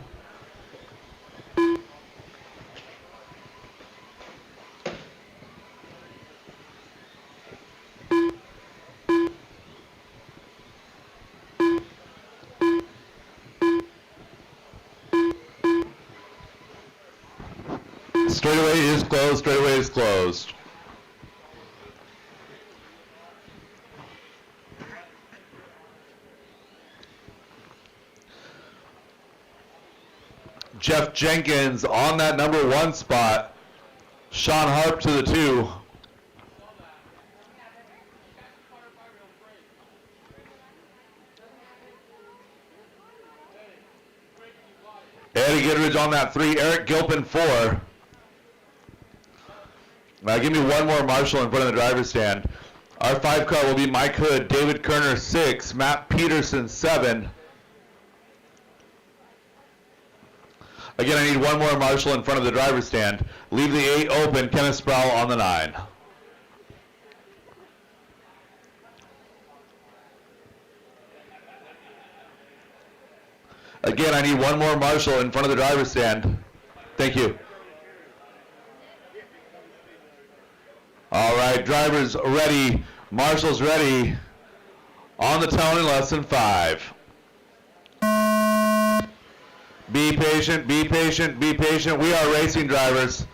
Straightaway is closed. Straightaway is closed. Jeff Jenkins on that number 1 spot. Sean Harp to the 2. Eddie Goodridge on that 3. Eric Gilpin 4. Give me one more Marshall in front of the driver's stand. Our 5 car will be Mike Hood, David Kerner 6, Matt Peterson 7. Again, I need one more Marshall in front of the driver's stand. Leave the 8 open, Kenneth Sproul on the 9. Again, I need one more Marshall in front of the driver's stand. Thank you. All right, drivers ready, marshals ready. On the tone in less than 5. Be patient, be patient, be patient. We are racing drivers.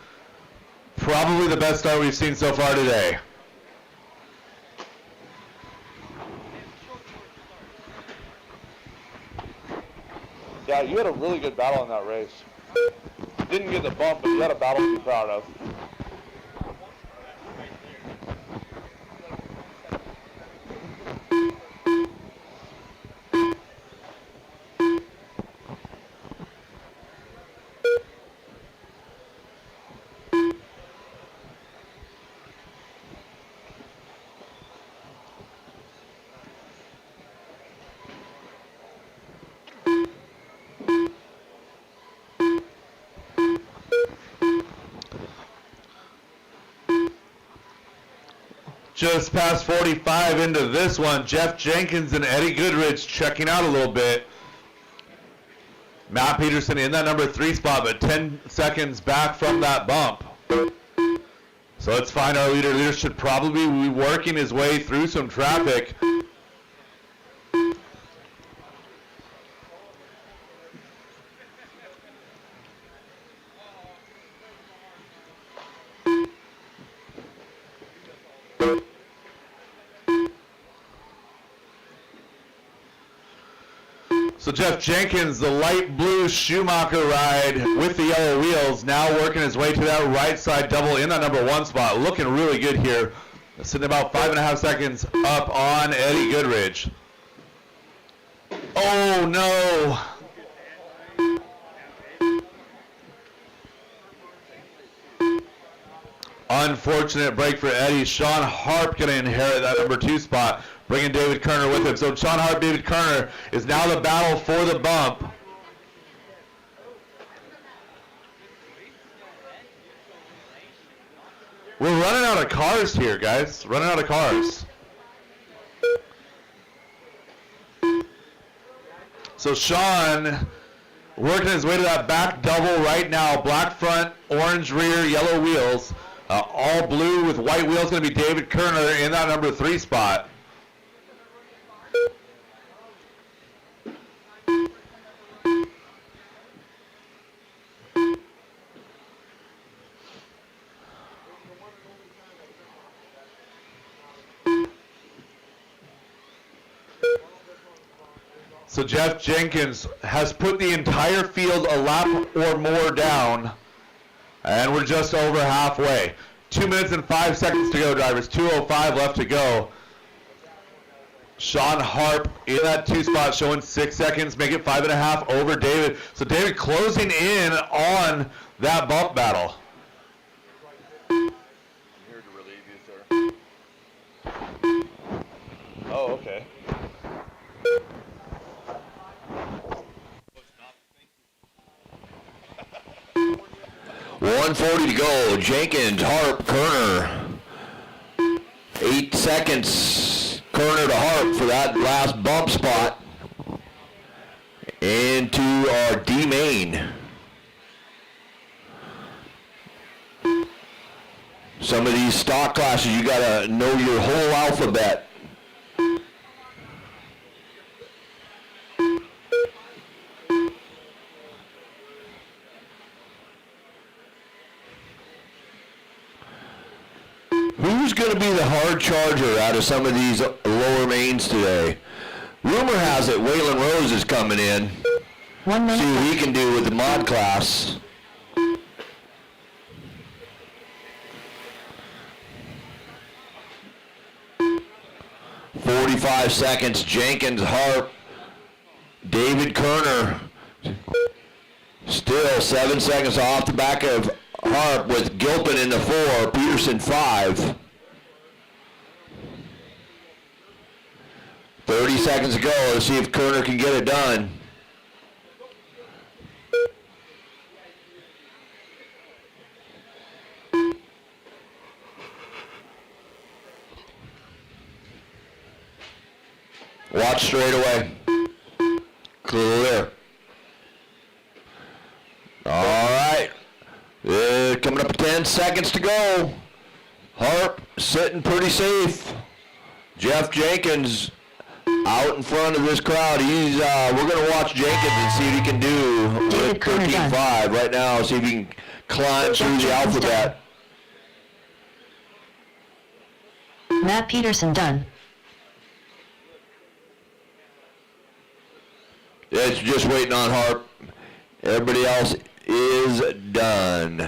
Probably the best start we've seen so far today. Yeah, you had a really good battle in that race. Didn't get the bump, but you had a battle to be proud of. Just past 45 into this one, Jeff Jenkins and Eddie Goodrich checking out a little bit. Matt Peterson in that number 3 spot, but 10 seconds back from that bump. So let's find our leader. Leader should probably be working his way through some traffic. So Jeff Jenkins, the light blue Schumacher ride with the yellow wheels, now working his way to that right side double in that number 1 spot. Looking really good here. Sitting about 5.5 seconds up on Eddie Goodrich. Oh no. Unfortunate break for Eddie. Sean Harp going to inherit that number 2 spot, bringing David Kerner with him. So Sean Harp, David Kerner is now the battle for the bump. We're running out of cars here, guys. Running out of cars. So Sean working his way to that back double right now. Black front, orange rear, yellow wheels. All blue with white wheels going to be David Kerner in that number 3 spot. So Jeff Jenkins has put the entire field a lap or more down, and we're just over halfway. 2 minutes and 5 seconds to go, drivers. 2:05 left to go. Sean Harp in that 2 spot, showing 6 seconds, make it 5.5 over David. So David closing in on that bump battle. I'm here to relieve you, sir. Oh, okay. 1:40 to go. Jenkins, Harp, Kerner. 8 seconds. Kerner to Harp for that last bump spot. Into our D main. Some of these stock classes, you gotta know your whole alphabet. Who's going to be the hard charger out of some of these lower mains today? Rumor has it Waylon Rose is coming in. 1 minute. See what he can do with the mod class. "45 seconds, Jenkins, Harp, David Kerner. Still 7 seconds off the back of Harp with Gilpin in the 4, Peterson 5. 30 seconds to go. Let's see if Kerner can get it done. Watch straight away. Clear. All right. Coming up 10 seconds to go. Harp sitting pretty safe. Jeff Jenkins out in front of this crowd. He's we're going to watch Jenkins and see what he can do with 13.5 right now. See if he can climb through the alphabet. Matt Peterson done. It's just waiting on Harp. Everybody else is done.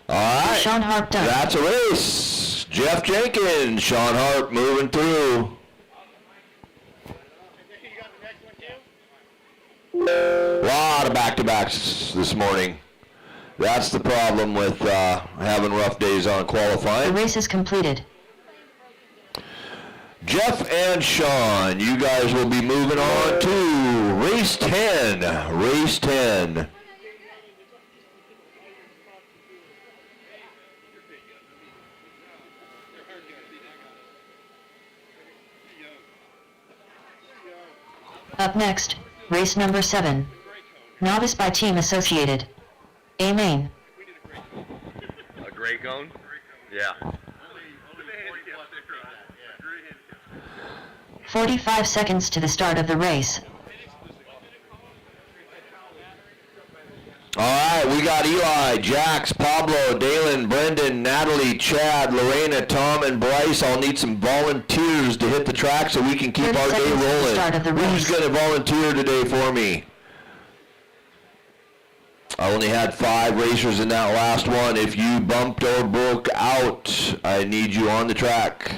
All right. Sean Harp done. That's a race. Jeff Jenkins, Sean Harp moving through. A lot of back-to-backs this morning. That's the problem with having rough days on The qualifying. race is completed. Jeff and Sean, you guys will be moving on to race 10. Race 10. Up next, race number 7. Novice by Team Associated. A main. A gray cone? Yeah. 45 seconds to the start of the race. All right, we got Eli, Jax, Pablo, Dalen, Brendan, Natalie, Chad, Lorena, Tom, and Bryce all need some volunteers to hit the track so we can keep 30 our day seconds to the rolling. start of the Who's race. going to volunteer today for me? I only had 5 racers in that last one. If you bumped or broke out, I need you on the track.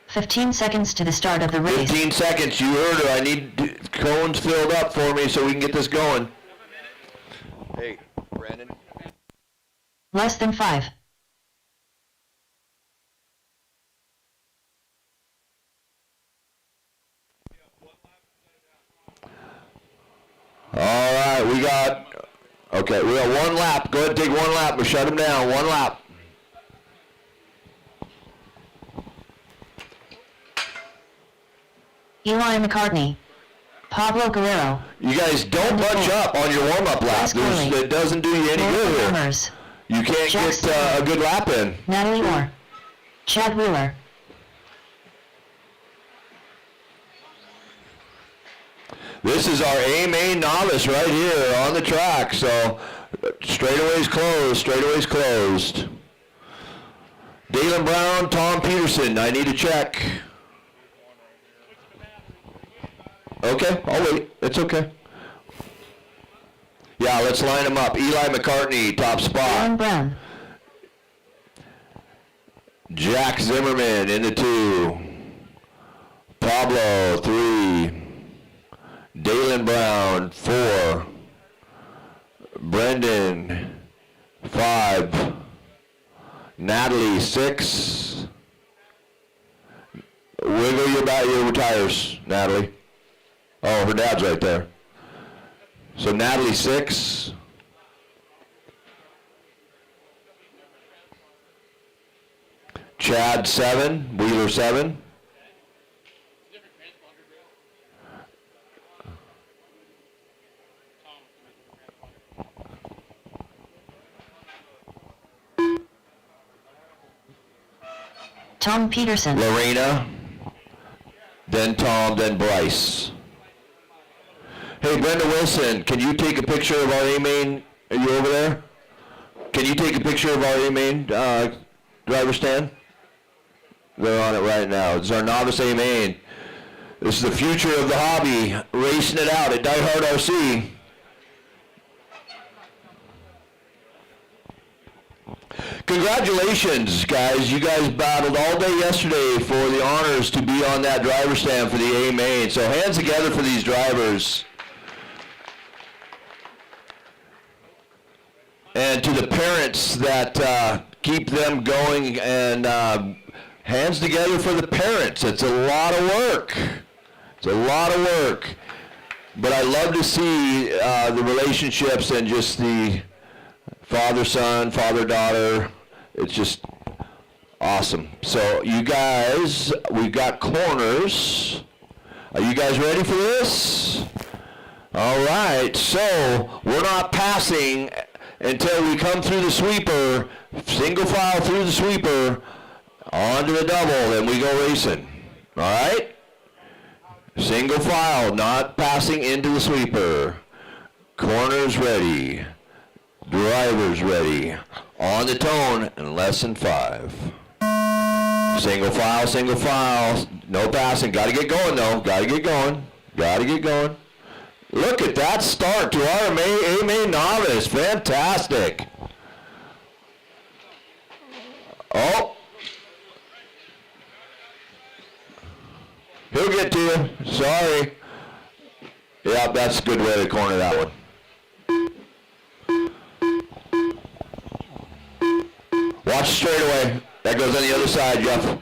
15 seconds to the start of the race. 15 seconds, you heard her. I need cones filled up for me so we can get this going. Hey, Brandon. Less than 5. All right, we got 1 lap. Go ahead and take 1 lap. We'll shut him down. 1 lap. Eli McCartney. Pablo Guerrero. You guys don't bunch up on your warm-up lap. Wes Curley. It doesn't do you any Morgan good here. Summers. You can't Jackson. get a good lap in. Natalie Orr. Chad Wheeler. This is our A-main novice right here on the track. So straightaway's closed. Straightaway's closed. Dalen Brown, Tom Peterson. I need to check. Okay, I'll wait. It's okay. Yeah, let's line them up. Eli McCartney, top Aaron spot. Brown. Jack Zimmerman in the 2. Pablo, 3. Dalen Brown, 4. Brendan, 5. Natalie, 6. Wiggle your tires, Natalie. Oh, her dad's right there. So Natalie, 6. Chad, 7. Wheeler, 7. Tom Peterson. Lorena, then Tom, then Bryce. Hey, Brenda Wilson, can you take a picture of our A-main? Are you over there? Can you take a picture of our A-main driver stand? They're on it right now. It's our novice A-main. This is the future of the hobby, racing it out at DieHard RC. Congratulations, guys. You guys battled all day yesterday for the honors to be on that driver stand for the A-main. So hands together for these drivers. And to the parents that keep them going, and hands together for the parents. It's a lot of work. It's a lot of work. But I love to see the relationships and just the father-son, father-daughter. It's just awesome. So you guys, we've got corners. Are you guys ready for this? All right. So we're not passing until we come through the sweeper, single file through the sweeper, onto the double, and we go racing. All right? Single file, not passing into the sweeper. Corners ready. Drivers ready. On the tone in less than 5. Single file, no passing. Got to get going though. Got to get going. Got to get going. Look at that start to our A-main novice. Fantastic. Oh. He'll get to you. Sorry. Yeah, that's a good way to corner that one. Watch straightaway. That goes on the other side, Jeff.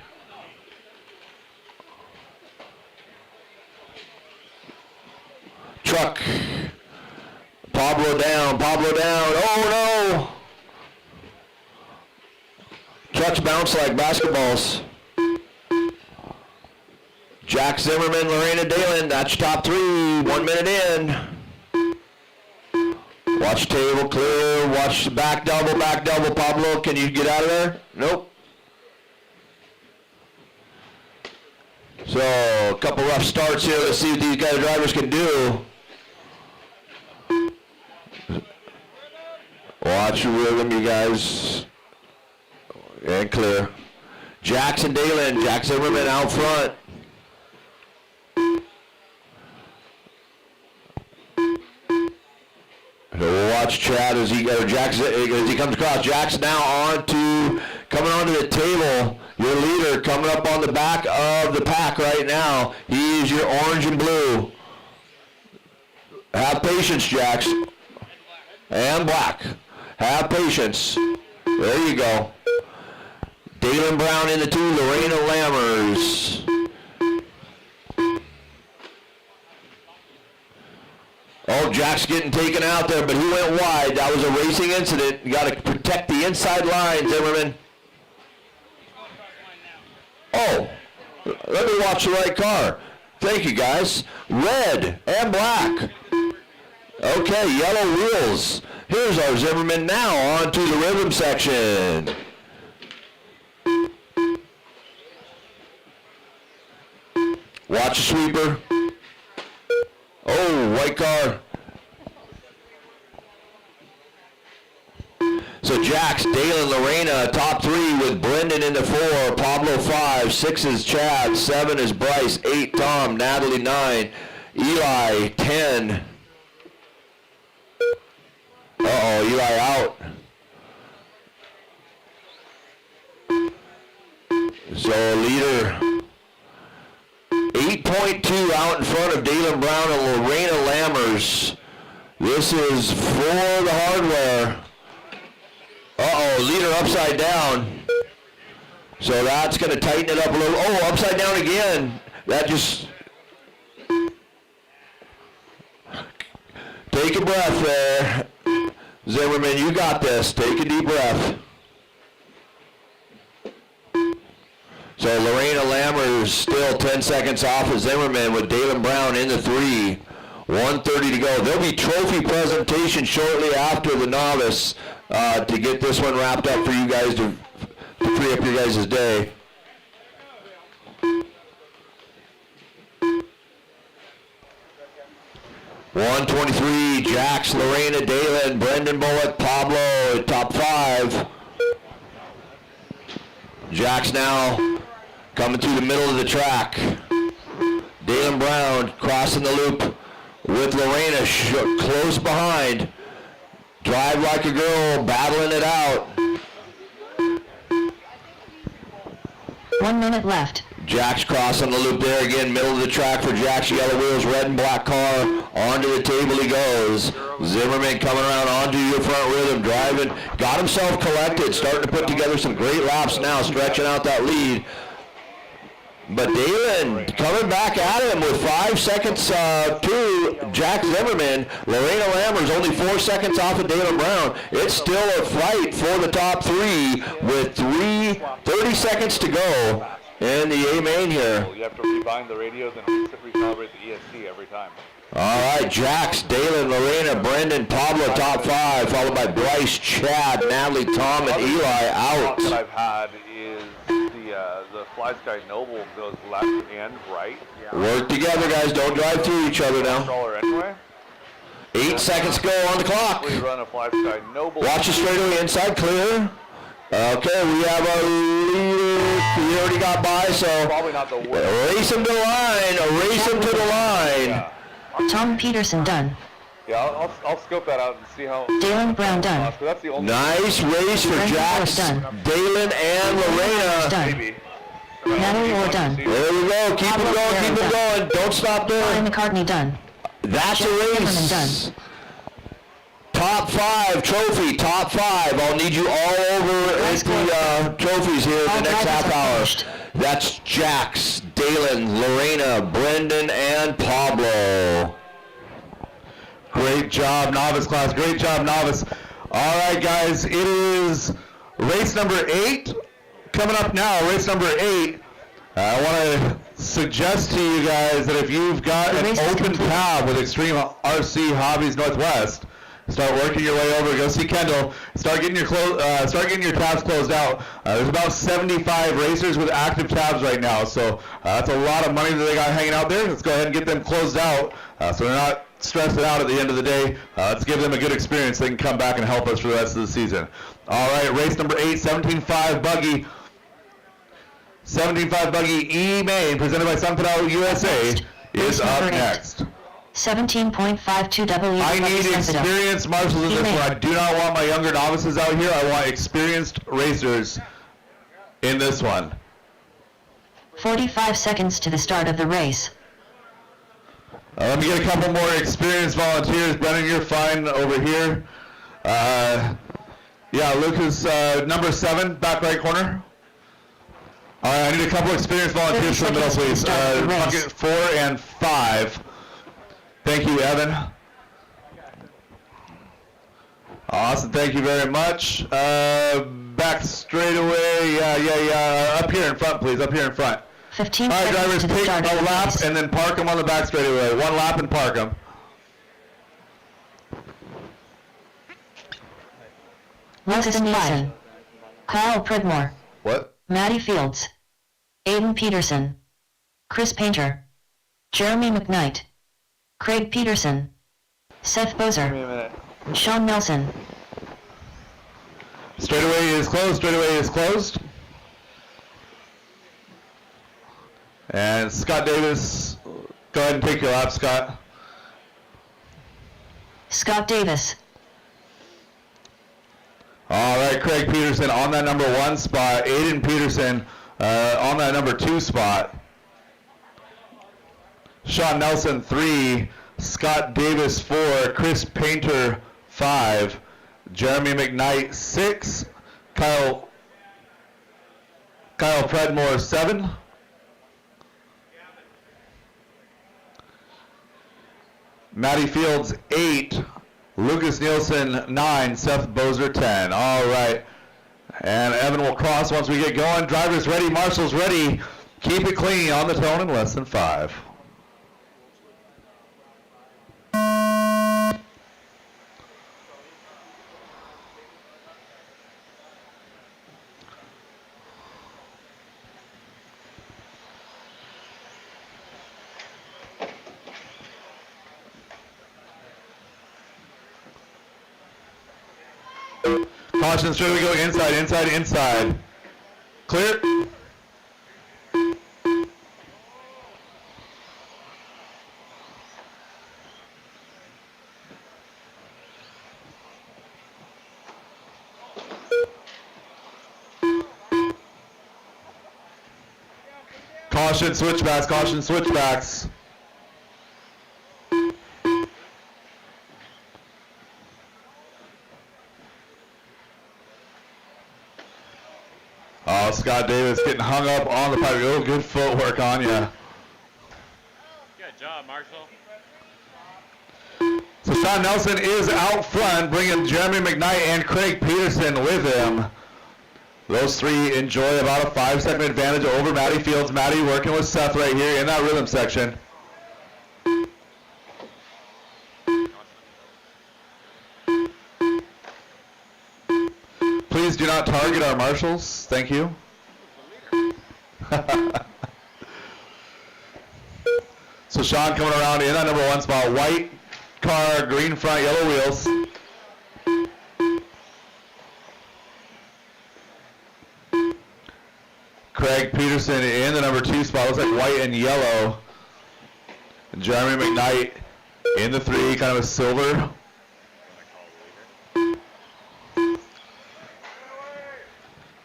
Truck. Pablo down. Oh, no. Trucks bounce like basketballs. Jack Zimmerman, Lorena Dalen, that's your top 3. 1 minute in. Watch table clear. Watch the back double. Pablo, can you get out of there? Nope. So, a couple rough starts here. Let's see what these guys drivers can do. Watch your rhythm, you guys. And clear. Jackson Dalen, Jack Zimmerman out front. So watch Chad as he comes across. Jack's now coming onto the table. Your leader coming up on the back of the pack right now. He's your orange and blue. Have patience, Jax. And black. Have patience. There you go. Dalen Brown in the 2, Lorena Lammers. Oh, Jack's getting taken out there, but he went wide. That was a racing incident. You got to protect the inside line, Zimmerman. Oh, let me watch the right car. Thank you, guys. Red and black. Okay, yellow wheels. Here's our Zimmerman now onto the rhythm section. Watch the sweeper. Oh, white car. So Jax, Dalen, Lorena, top 3 with Brendan in the 4, Pablo 5, 6 is Chad, 7 is Bryce, 8 Tom, Natalie 9, Eli 10. Uh-oh, Eli out. So leader 8.2 out in front of Dalen Brown and Lorena Lammers. This is for the hardware. Uh-oh, leader upside down. So that's going to tighten it up a little. Oh, upside down again. That just... Take a breath there. Zimmerman, you got this. Take a deep breath. So Lorena Lammers still 10 seconds off of Zimmerman with Dalen Brown in the 3. 1:30 to go. There'll be trophy presentation shortly after the novice to get this one wrapped up for you guys to free up your guys' day. .123, Jax, Lorena, Dalen, Brendan Bullock, Pablo, top 5. Jax now coming through the middle of the track. Dalen Brown crossing the loop with Lorena close behind. Drive like a girl, battling it out. 1 minute left. Jax crossing the loop there again, middle of the track for Jax, yellow wheels, red and black car. Onto the table he goes. Zimmerman coming around onto your front rhythm, driving. Got himself collected, starting to put together some great laps now, stretching out that lead. But Dalen coming back at him with 5 seconds to Jack Zimmerman. Lorena Lammers only 4 seconds off of Dalen Brown. It's still a fight for the top 3 with 30 seconds to go in the A main here. You have to rebind the radios and recalibrate the ESC every time. All right, Jax, Dalen, Lorena, Brendan, Pablo, top 5, followed by Bryce, Chad, Natalie, Tom, and Eli out. That I've had is the Fly Sky Noble goes left and right. Work together, guys. Don't drive through each other now. Controller anyway. 8 seconds to go on the clock. We run a Fly Sky Noble. Watch the straightaway inside, clear. Okay, we have a leader. He already got by, so Probably not the worst. race him to the line. Race him to the line. Yeah. Tom Peterson done. Yeah, I'll scope that out and see how. Dalen Brown done. That's the only. Nice race for Brandon Jax, Done. Dalen, and Lorena. Done. Maybe. Natalie Orr done. There we go. Keep it going. Keep it going. Don't stop Ryan there. McCartney done. That's a Zimmerman race. done. Top 5 trophy. Top 5. I'll need you all over at the trophies here in the All next drivers half are hour. finished. That's Jax, Dalen, Lorena, Brendan, and Pablo. Great job, novice class. Great job, novice. All right, guys, it is race number 8 coming up now. Race number 8. I want to suggest to you guys that if you've got The an race is open complete. tab with Extreme RC Hobbies Northwest, start working your way over. Go see Kendall. Start getting your tabs closed out. There's about 75 racers with active tabs right now, so that's a lot of money that they got hanging out there. Let's go ahead and get them closed out, so they're not stressing out at the end of the day. Let's give them a good experience. They can come back and help us for the rest of the season. All right, race number 8, 17.5 buggy. 17.5 buggy E-Main, presented by Sunpedal USA, is Race up number 8. next. 17.52 W. I need experienced marshals in this one. I do not want my younger novices out here. I want experienced racers in this one. 45 seconds to the start of the race. Let me get a couple more experienced volunteers. Brennan, you're fine over here. Yeah, Lucas, number 7, back right corner. All right, I need a couple experienced volunteers from the middle, please. Bucket 4 and 5. Thank you, Evan. Awesome, thank you very much. Back straight away. Yeah. Up here in front, please. Up here in front. 15 All right, seconds drivers, to the take start of a the lap race. and then park them on the back straightaway. 1 lap and park them. Lucas Nielsen. Kyle Pridmore. What? Maddie Fields. Aiden Peterson. Chris Painter. Jeremy McKnight. Craig Peterson. Seth Give me Bozer. a minute. Sean Nelson. Straightaway is closed. Straightaway is closed. And Scott Davis, go ahead and take your lap, Scott. Scott Davis. All right, Craig Peterson on that number 1 spot. Aiden Peterson on that number 2 spot. Sean Nelson 3. Scott Davis 4. Chris Painter 5. Jeremy McKnight 6. Kyle Predmore 7. Matty Fields 8. Lucas Nielsen 9. Seth Bozer 10. All right. And Evan will cross once we get going. Drivers ready. Marshals ready. Keep it clean on the tone in less than 5. Caution, straight we go inside. Clear. Caution, switchbacks. Oh, Scott Davis getting hung up on the pipe. Oh, good footwork on you. Good job, Marshall. So Sean Nelson is out front, bringing Jeremy McKnight and Craig Peterson with him. Those 3 enjoy about a 5-second advantage over Matty Fields. Matty working with Seth right here in that rhythm section. not target our marshals. Thank you. So Sean coming around in that number 1 spot. White car, green front, yellow wheels. Craig Peterson in the number 2 spot. Looks like white and yellow. And Jeremy McKnight in the 3, kind of a silver.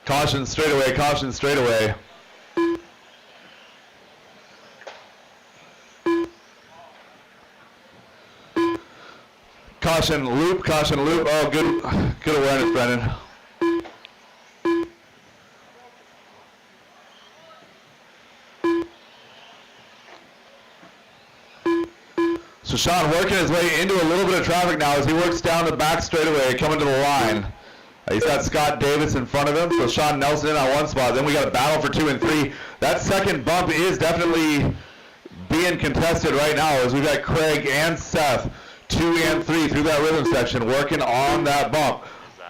Caution straight away, caution straight away. Caution loop, caution loop. Oh, good awareness, Brennan. So Sean working his way into a little bit of traffic now as he works down the back straightaway, coming to the line. He's got Scott Davis in front of him, so Sean Nelson in on 1 spot. Then we got a battle for 2 and 3. That second bump is definitely being contested right now as we've got Craig and Seth, 2 and 3 through that rhythm section, working on that bump.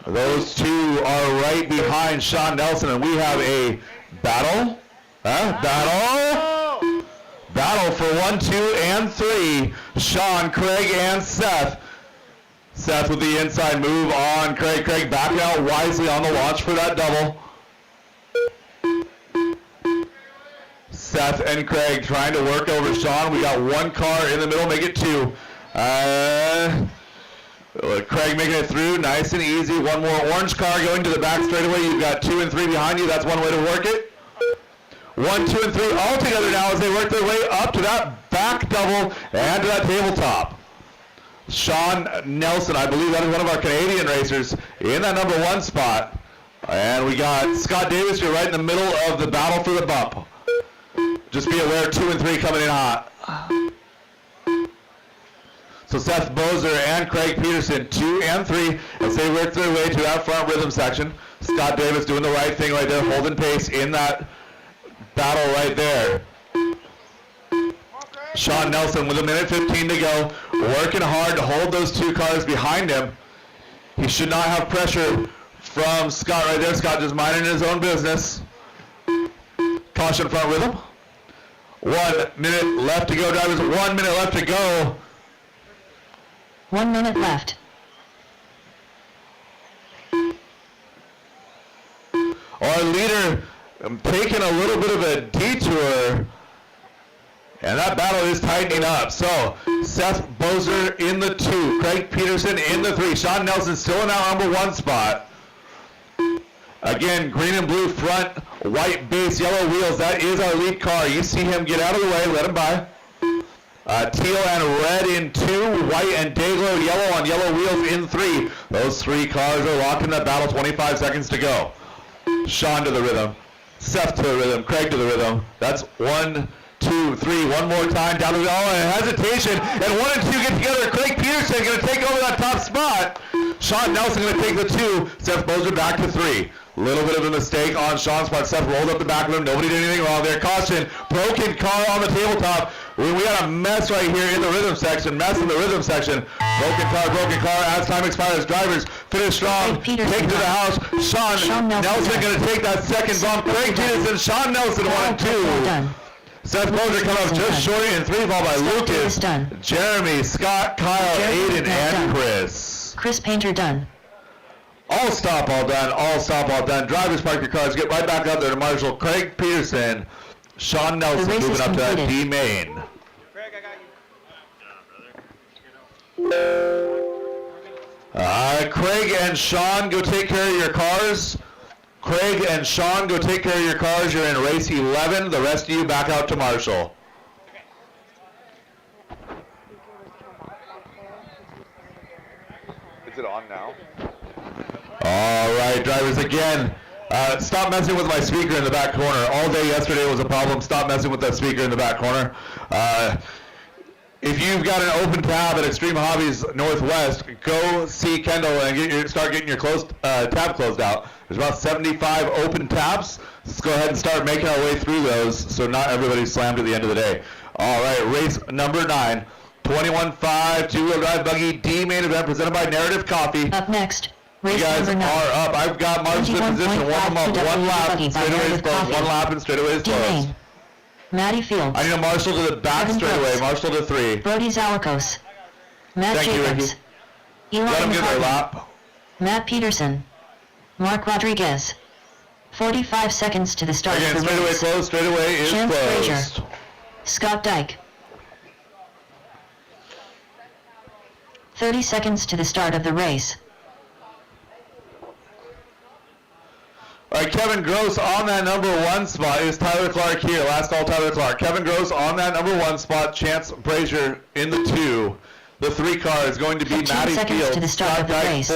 Those 2 are right behind Sean Nelson, and we have a battle. Battle for 1, 2, and 3. Sean, Craig, and Seth. Seth with the inside move on Craig. Craig backing out wisely on the launch for that double. Seth and Craig trying to work over Sean. We got 1 car in the middle, make it 2. Craig making it through, nice and easy. 1 more orange car going to the back straightaway. You've got 2 and 3 behind you. That's one way to work it. 1, 2, and 3 all together now as they work their way up to that back double and to that tabletop. Sean Nelson, I believe that is one of our Canadian racers, in that number 1 spot. And we got Scott Davis, you're right in the middle of the battle for the bump. Just be aware, 2 and 3 coming in hot. So Seth Bozer and Craig Peterson, 2 and 3, as they work their way to that front rhythm section. Scott Davis doing the right thing right there, holding pace in that battle right there. Sean Nelson with 1:15 to go, working hard to hold those 2 cars behind him. He should not have pressure from Scott right there. Scott just minding his own business. Caution front rhythm. 1 minute left to go, drivers. 1 minute left to go. 1 minute left. Our leader taking a little bit of a detour, and that battle is tightening up. So Seth Bozer in the 2, Craig Peterson in the 3, Sean Nelson still in that number 1 spot. Again, green and blue front, white base, yellow wheels. That is our lead car. You see him get out of the way, let him by. Teal and red in 2, white and day-glow yellow on yellow wheels in 3. Those 3 cars are locked in that battle, 25 seconds to go. Sean to the rhythm, Seth to the rhythm, Craig to the rhythm. That's 1, 2, 3, 1 more time down to the, and hesitation, and 1 and 2 get together. Craig Peterson going to take over that top spot. Sean Nelson going to take the 2, Seth Bozer back to 3. Little bit of a mistake on Sean's part. Seth rolled up the back of him. Nobody did anything wrong there. Caution. Broken car on the tabletop. We got a mess right here in the rhythm section. Mess in the rhythm section. Broken car. As time expires, drivers finish strong. Take to the house. Sean Nelson going to take that second bump. Craig Peterson, Sean Nelson 1 and 2. Seth Bozer come up just short in 3, followed by Lucas, Jeremy, Scott, Kyle, Aiden, and Chris. Chris Painter done. All stop, all done. All stop, all done. Drivers, park your cars. Get right back out there to Marshall. Craig Peterson, Sean Nelson moving up to that D main. Craig, I got you. Craig and Sean, go take care of your cars. Craig and Sean, go take care of your cars. You're in race 11. The rest of you back out to Marshall. Is it on now? All right, drivers, again, stop messing with my speaker in the back corner. All day yesterday was a problem. Stop messing with that speaker in the back corner. If you've got an open tab at Extreme Hobbies Northwest, go see Kendall and start getting your tab closed out. There's about 75 open tabs. Let's go ahead and start making our way through those so not everybody's slammed at the end of the day. All right, race number 9, 21.5 two-wheel drive buggy D main event presented by Narrative Coffee. Up next, You Race guys number 9. are up. I've got Marshall's in position. Warm them up. 21.5 One lap. buggy by Straightaway is Meredith closed. Coffey. One lap and straightaway is D. closed. Lane. Maddie Fields. I need a Marshall to the back Kevin straightaway. Brooks. Marshall to 3. Brody Zalakos. Matt Thank you, Jacobs. Eli Let them get their McCartney. lap. Matt Peterson. Mark Rodriguez. 45 seconds to the start Again, of the straightaway race. closed. Straightaway is Chance closed. Frazier. Scott Dyke. 30 seconds to the start of the race. All right, Kevin Gross on that number 1 spot. Is Tyler Clark here? Last call, Tyler Clark. Kevin Gross on that number 1 spot. Chance Brazier in the 2. The 3 car is going to be 15 Matty seconds Fields. to the start Scott of the Dyke, race.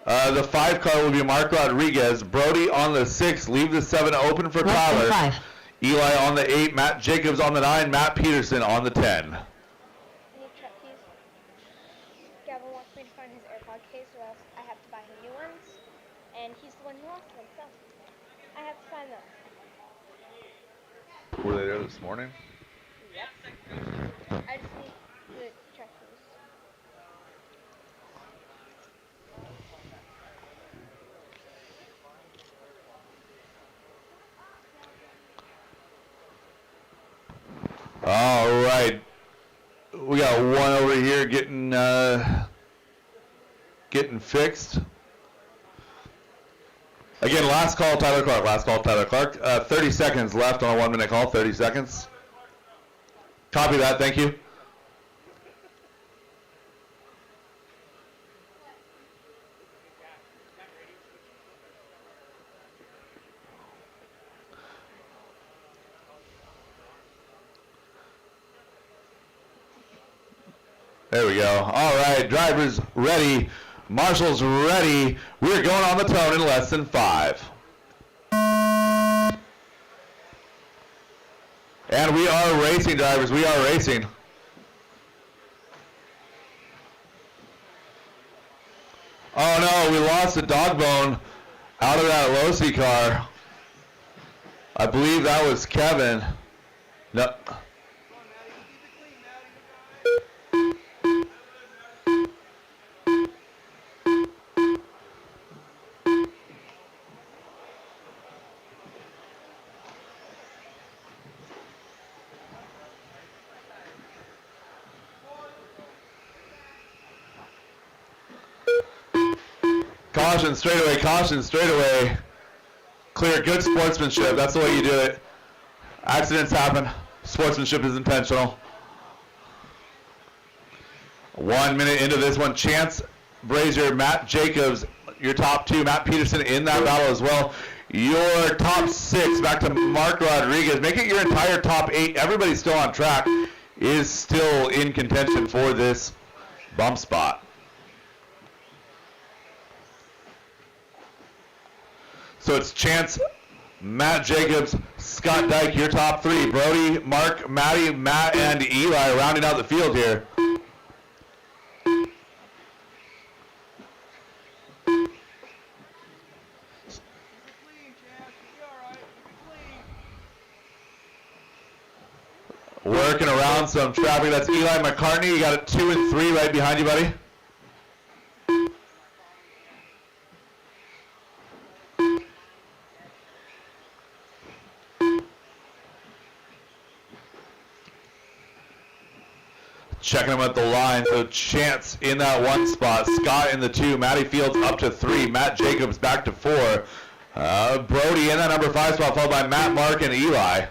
4. The 5 car will be Mark Rodriguez. Brody on the 6. Leave the 7 open for Less than Tyler. 5. Eli on the 8. Matt Jacobs on the 9. Matt Peterson on the 10. I need truck keys. Gavin wants me to find his AirPod case, or else I have to buy him new ones. And he's the one who lost them, so I have to find them. Were they there this morning? Yep. I just need the truck keys. All right. We got one over here getting fixed. Again, last call, Tyler Clark. Last call, Tyler Clark. 30 seconds left on a 1-minute call. 30 seconds. Copy that. Thank you. There we go. All right, drivers ready. Marshall's ready. We're going on the tone in less than 5. And we are racing, drivers. We are racing. Oh no, we lost the dog bone out of that Losi car. I believe that was Kevin. No. Caution, straightaway, caution, straightaway. Clear, good sportsmanship. That's the way you do it. Accidents happen. Sportsmanship is intentional. 1 minute into this one. Chance Brazier, Matt Jacobs, your top 2. Matt Peterson in that battle as well. Your top 6, back to Mark Rodriguez. Make it your entire top 8. Everybody's still on track. Is still in contention for this bump spot. So it's Chance, Matt Jacobs, Scott Dyke, your top 3. Brody, Mark, Matty, Matt, and Eli rounding out the field here. Working around some traffic. That's Eli McCartney. You got a 2 and 3 right behind you, buddy. Checking them at the line. So Chance in that 1 spot. Scott in the 2. Matty Fields up to 3. Matt Jacobs back to 4. Brody in that number 5 spot, followed by Matt, Mark, and Eli.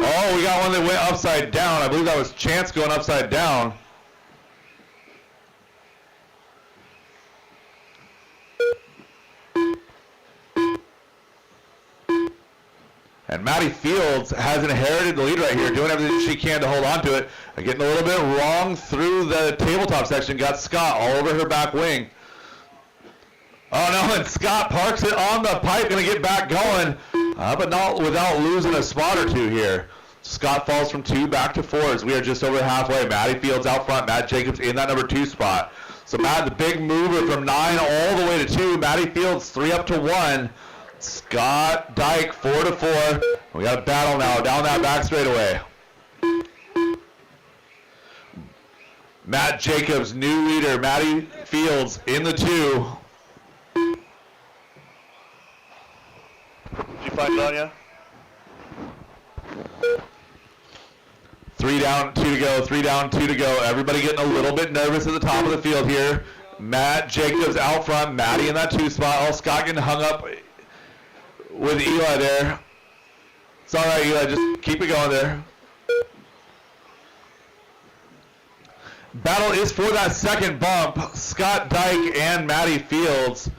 Oh, we got one that went upside down. I believe that was Chance going upside down. And Matty Fields has inherited the lead right here, doing everything she can to hold on to it. Getting a little bit wrong through the tabletop section. Got Scott all over her back wing. Oh no, and Scott parks it on the pipe, going to get back going, but not without losing a spot or 2 here. Scott falls from 2 back to 4 as we are just over halfway. Matty Fields out front, Matt Jacobs in that number 2 spot. So Matt, the big mover from 9 all the way to 2. Matty Fields 3 up to 1. Scott Dyke 4 to 4. We got a battle now down that back straightaway. Matt Jacobs, new leader. Matty Fields in the 2. Did you find it, Anya? 3 down, 2 to go. 3 down, 2 to go. Everybody getting a little bit nervous at the top of the field here. Matt Jacobs out front. Matty in that 2 spot. Oh, Scott getting hung up with Eli there. It's all right, Eli. Just keep it going there. Battle is for that second bump. Scott Dyke and Matty Fields.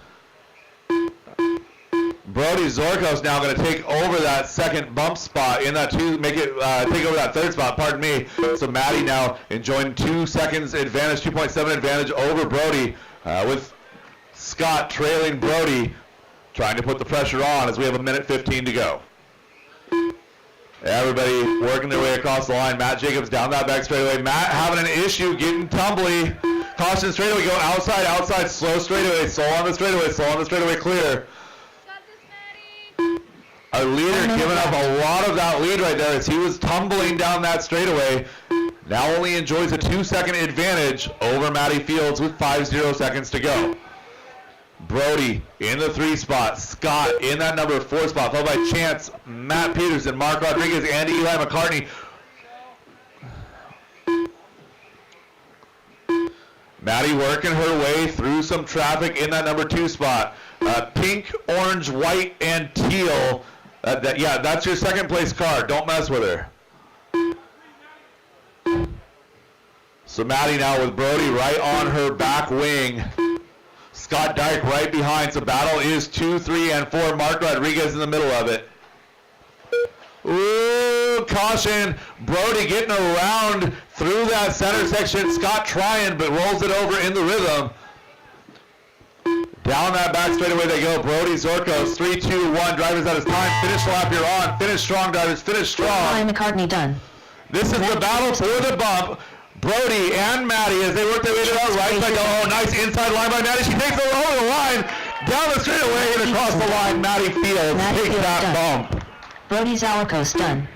Brody Zorkos now going to take over that second bump spot in that 2, take over that 3rd spot, pardon me. So Matty now enjoying 2 seconds advantage, 2.7 advantage over Brody, with Scott trailing Brody, trying to put the pressure on as we have 1:15 to go. Everybody working their way across the line. Matt Jacobs down that back straightaway. Matt having an issue getting tumbly. Caution straightaway, go outside, outside, slow straightaway, slow on the straightaway, clear. Our leader giving up a lot of that lead right there as he was tumbling down that straightaway. Now only enjoys a 2-second advantage over Matty Fields with 5 seconds to go. Brody in the 3 spot. Scott in that number 4 spot, followed by Chance, Matt Peterson, Mark Rodriguez, and Eli McCartney. Maddie working her way through some traffic in that number 2 spot. Pink, orange, white, and teal. That's your second place car. Don't mess with her. So Maddie now with Brody right on her back wing. Scott Dyke right behind. So battle is 2, 3, and 4. Mark Rodriguez in the middle of it. Ooh, caution. Brody getting around through that center section. Scott trying, but rolls it over in the rhythm. Down that back straightaway they go. Brody Zorkos, 3, 2, 1. Drivers at his time. Finish the lap you're on. Finish strong, drivers. Finish strong. Eli McCartney done. This is the battle for the bump. Brody and Maddie as they work their way to the right side. Oh, nice inside line by Maddie. She takes it over the line. Down the straightaway and across the line. Maddie Fields takes that bump. Brody Zalakos done.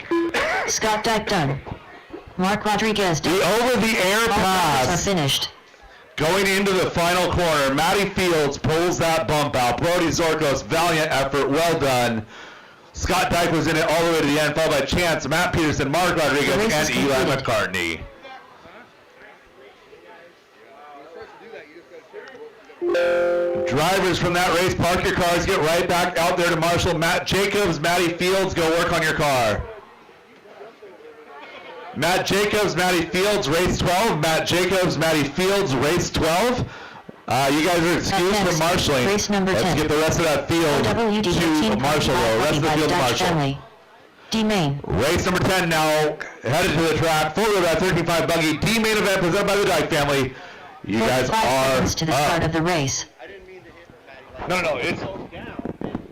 Scott Dyke done. Mark Rodriguez done. The over-the-air All drivers pass. are finished. Going into the final corner, Matty Fields pulls that bump out. Brody Zorkos, valiant effort, well done. Scott Dyke was in it all the way to the end, followed by Chance, Matt Peterson, Mark Rodriguez, and Eli McCartney. Drivers from that race, park your cars, get right back out there to marshal. Matt Jacobs, Matty Fields, go work on your car. Matt Jacobs, Matty Fields, race 12. Matt Jacobs, Matty Fields, race 12. You guys are excused from marshaling. Race number 10. Let's get the rest of that field to marshal, though. Rest of the field to marshal. D-Main. Race number 10 now headed to the track. Full of that 13.5 buggy. D-Main event presented by the Dyke family. You guys 45 are seconds to the start of the race. No, it's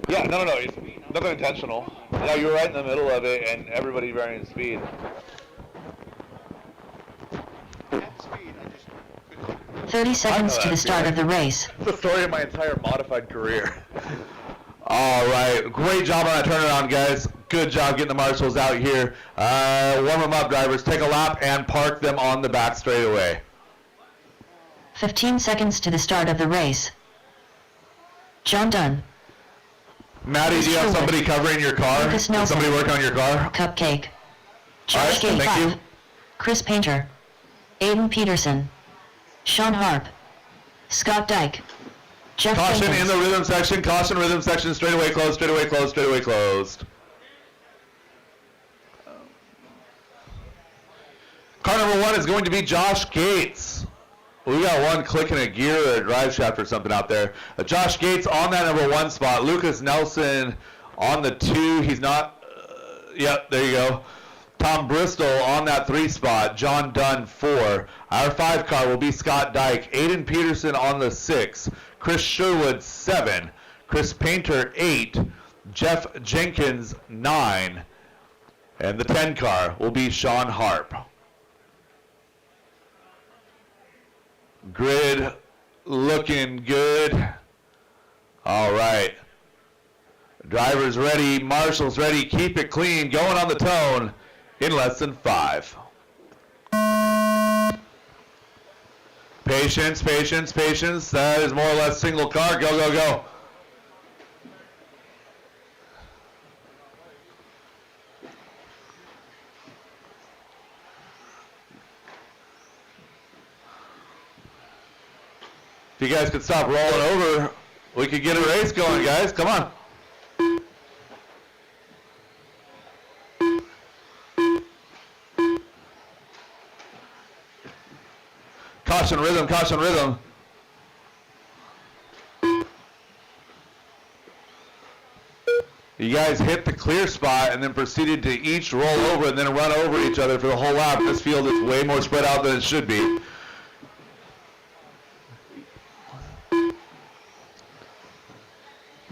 it's nothing intentional. Yeah, you were right in the middle of it, and everybody varying speed. 30 seconds to the start of the race. It's the story of my entire modified career. All right, great job on that turnaround, guys. Good job getting the marshals out here. Warm them up, drivers. Take a lap and park them on the back straightaway. 15 seconds to the start of the race. John Dunn. Maddie, do you have somebody covering your car? Lucas Did Nelson. somebody work on your car? Cupcake. All right, Josh Gay thank 5. you. Chris Painter. Aiden Peterson. Sean Harp. Scott Dyke. Jeff Caution Jenkins. in the rhythm section. Caution rhythm section. Straightaway closed. Straightaway closed. Straightaway closed. Car number 1 is going to be Josh Gates. We got one clicking a gear or a drive shaft or something out there. Josh Gates on that number 1 spot. Lucas Nelson on the 2. He's not. Yep, there you go. Tom Bristol on that 3 spot. John Dunn 4. Our 5 car will be Scott Dyke. Aiden Peterson on the 6. Chris Sherwood 7. Chris Painter 8. Jeff Jenkins 9. And the 10 car will be Sean Harp. Grid looking good. All right. Drivers ready, marshals ready, keep it clean, going on the tone in less than 5. Patience, patience, patience. That is more or less single car. Go, go, go. If you guys could stop rolling over, we could get a race going, guys. Come on. Caution rhythm, caution rhythm. You guys hit the clear spot and then proceeded to each roll over and then run over each other for the whole lap. This field is way more spread out than it should be.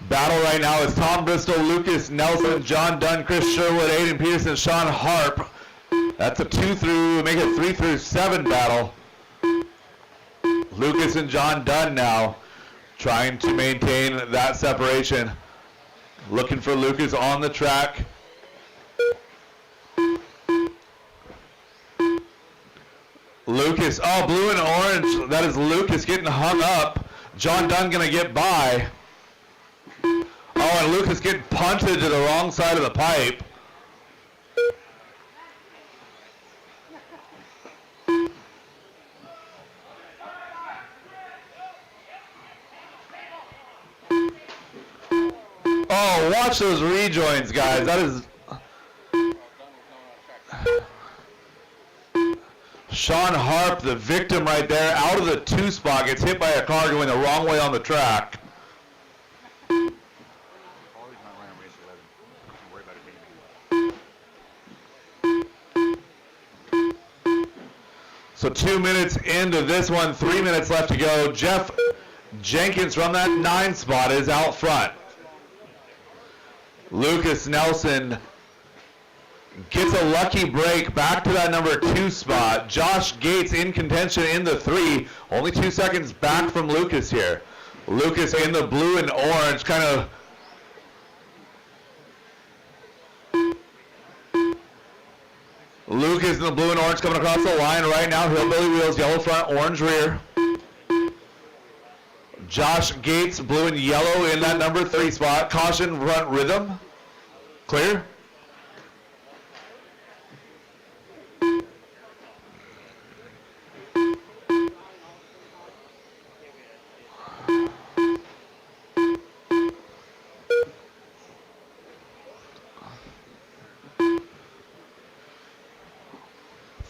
Battle right now is Tom Bristol, Lucas Nelson, John Dunn, Chris Sherwood, Aiden Peterson, Sean Harp. That's a 2 through, make it 3 through 7 battle. Lucas and John Dunn now trying to maintain that separation. Looking for Lucas on the track. Lucas, oh, blue and orange. That is Lucas getting hung up. John Dunn gonna get by. Oh, and Lucas getting punted to the wrong side of the pipe. Oh, watch those rejoins, guys. That is... Sean Harp, the victim right there, out of the 2 spot, gets hit by a car going the wrong way on the track. So 2 minutes into this one, 3 minutes left to go. Jeff Jenkins from that 9 spot is out front. Lucas Nelson gets a lucky break back to that number 2 spot. Josh Gates in contention in the 3. Only 2 seconds back from Lucas here. Lucas in the blue and orange, kind of... Lucas in the blue and orange coming across the line right now. Hillbilly wheels, yellow front, orange rear. Josh Gates, blue and yellow in that number 3 spot. Caution, front rhythm. Clear.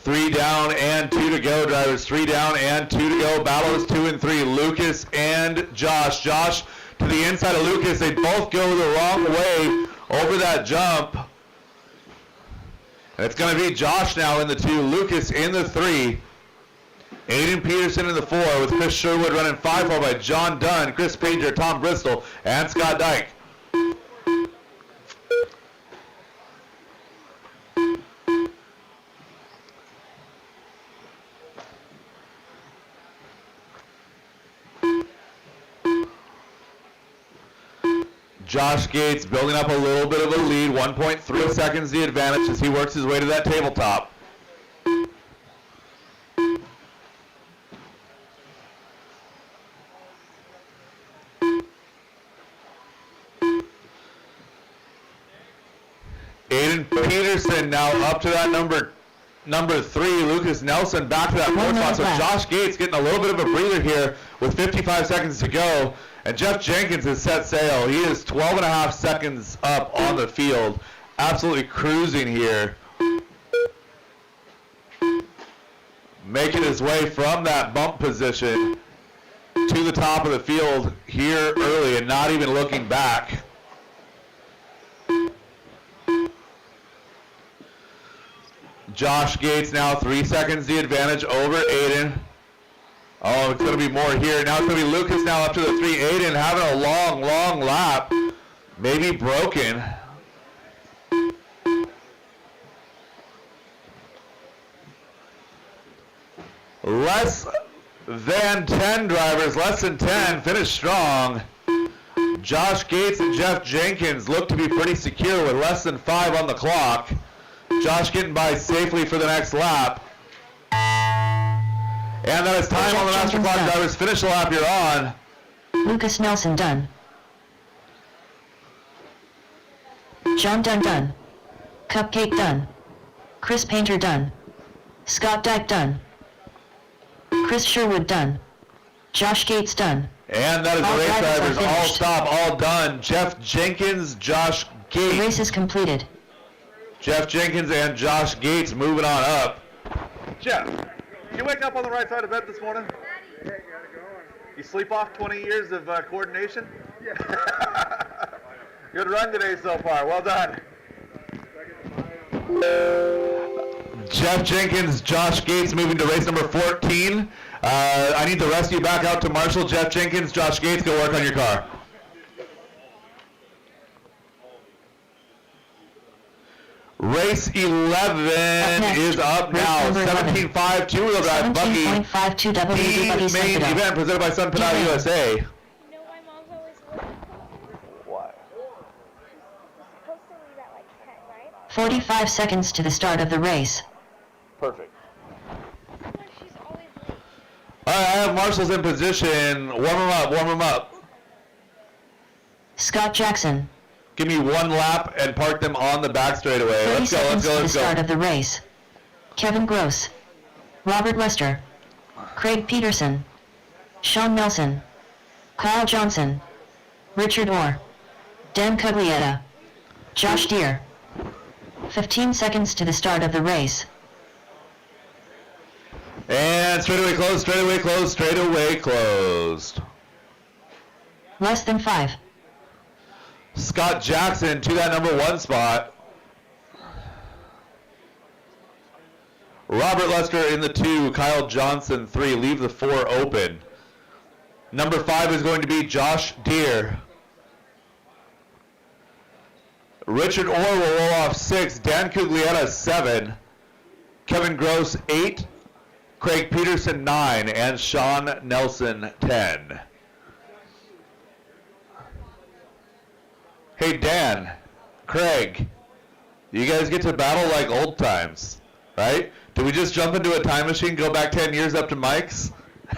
Three down and 2 to go, drivers. 3 down and 2 to go. Battle is 2 and 3. Lucas and Josh. Josh to the inside of Lucas. They both go the wrong way over that jump. And it's going to be Josh now in the 2. Lucas in the 3. Aiden Peterson in the 4 with Chris Sherwood running 5, followed by John Dunn, Chris Painter, Tom Bristol, and Scott Dyke. Josh Gates building up a little bit of a lead, 1.3 seconds the advantage as he works his way to that tabletop. Aiden Peterson now up to that number 3. Lucas Nelson back to that 4th spot. So Josh Gates getting a little bit of a breather here with 55 seconds to go. And Jeff Jenkins has set sail. He is 12 and a half seconds up on the field. Absolutely cruising here. Making his way from that bump position to the top of the field here early and not even looking back. Josh Gates now 3 seconds the advantage over Aiden. Oh, it's going to be more here. Now it's going to be Lucas now up to the 3. Aiden having a long, long lap. Maybe broken. Less than 10 drivers, less than 10, finish strong. Josh Gates and Jeff Jenkins look to be pretty secure with less than 5 on the clock. Josh getting by safely for the next lap. And that is time on the master Jenkins clock, done. drivers. Finish the lap, you're on. Lucas Nelson done. John Dunn done. Cupcake done. Chris Painter done. Scott Dyke done. Chris Sherwood done. Josh Gates done. And that is All the race drivers are drivers. All finished. stop, all done. Jeff Jenkins, Josh The Gates. race is completed. Jeff Jenkins and Josh Gates moving on up. Jeff, you wake up on the right side of bed this morning? Yeah, got it going. You sleep off 20 years of coordination? Yeah. Good run today so far. Well done. Jeff Jenkins, Josh Gates moving to race number 14. I need the rest of you back out to Marshall. Jeff Jenkins, Josh Gates, go work on your car. Race 11 next, is up race now. number 11. 17.5 two-wheel drive buggy. 17.52 WD The Buggy main Sunpedo. event presented by Sun Pinal Get in. USA. You know why mom's always late? Why? She's supposed to leave at like 10, right? 45 seconds to the start of the race. Perfect. No, she's always late. All right, I have marshals in position. Warm them up, warm them up. Scott Jackson. Give me one lap and park them on the back straightaway. 30 Let's go, let's seconds go, to the let's start go. of the race. Kevin Gross. Robert Lester. Craig Peterson. Sean Nelson. Kyle Johnson. Richard Orr. Dan Cuglietta. Josh Deere. 15 seconds to the start of the race. And straightaway closed, straightaway closed, straightaway closed. Less than 5. Scott Jackson to that number 1 spot. Robert Lester in the 2, Kyle Johnson 3, leave the 4 open. Number 5 is going to be Josh Deere. Richard Orr will roll off 6, Dan Cuglietta 7, Kevin Gross 8, Craig Peterson 9, and Sean Nelson 10. Hey Dan, Craig, you guys get to battle like old times, right? Did we just jump into a time machine, go back 10 years up to Mike's?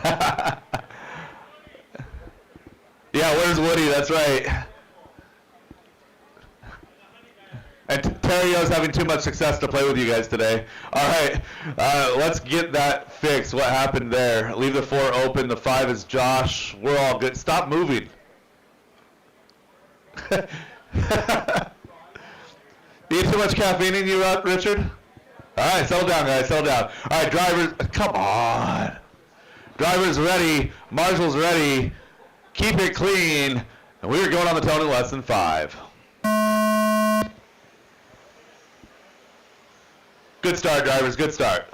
Yeah, where's Woody? That's right. And Terrio's having too much success to play with you guys today. All right, let's get that fixed. What happened there? Leave the 4 open. The 5 is Josh. We're all good. Stop moving. You get too much caffeine in you, Richard? All right, settle down, guys. Settle down. All right, drivers, come on. Drivers ready. Marshals ready. Keep it clean. And we are going on the tone in less than 5. Good start, drivers. Good start.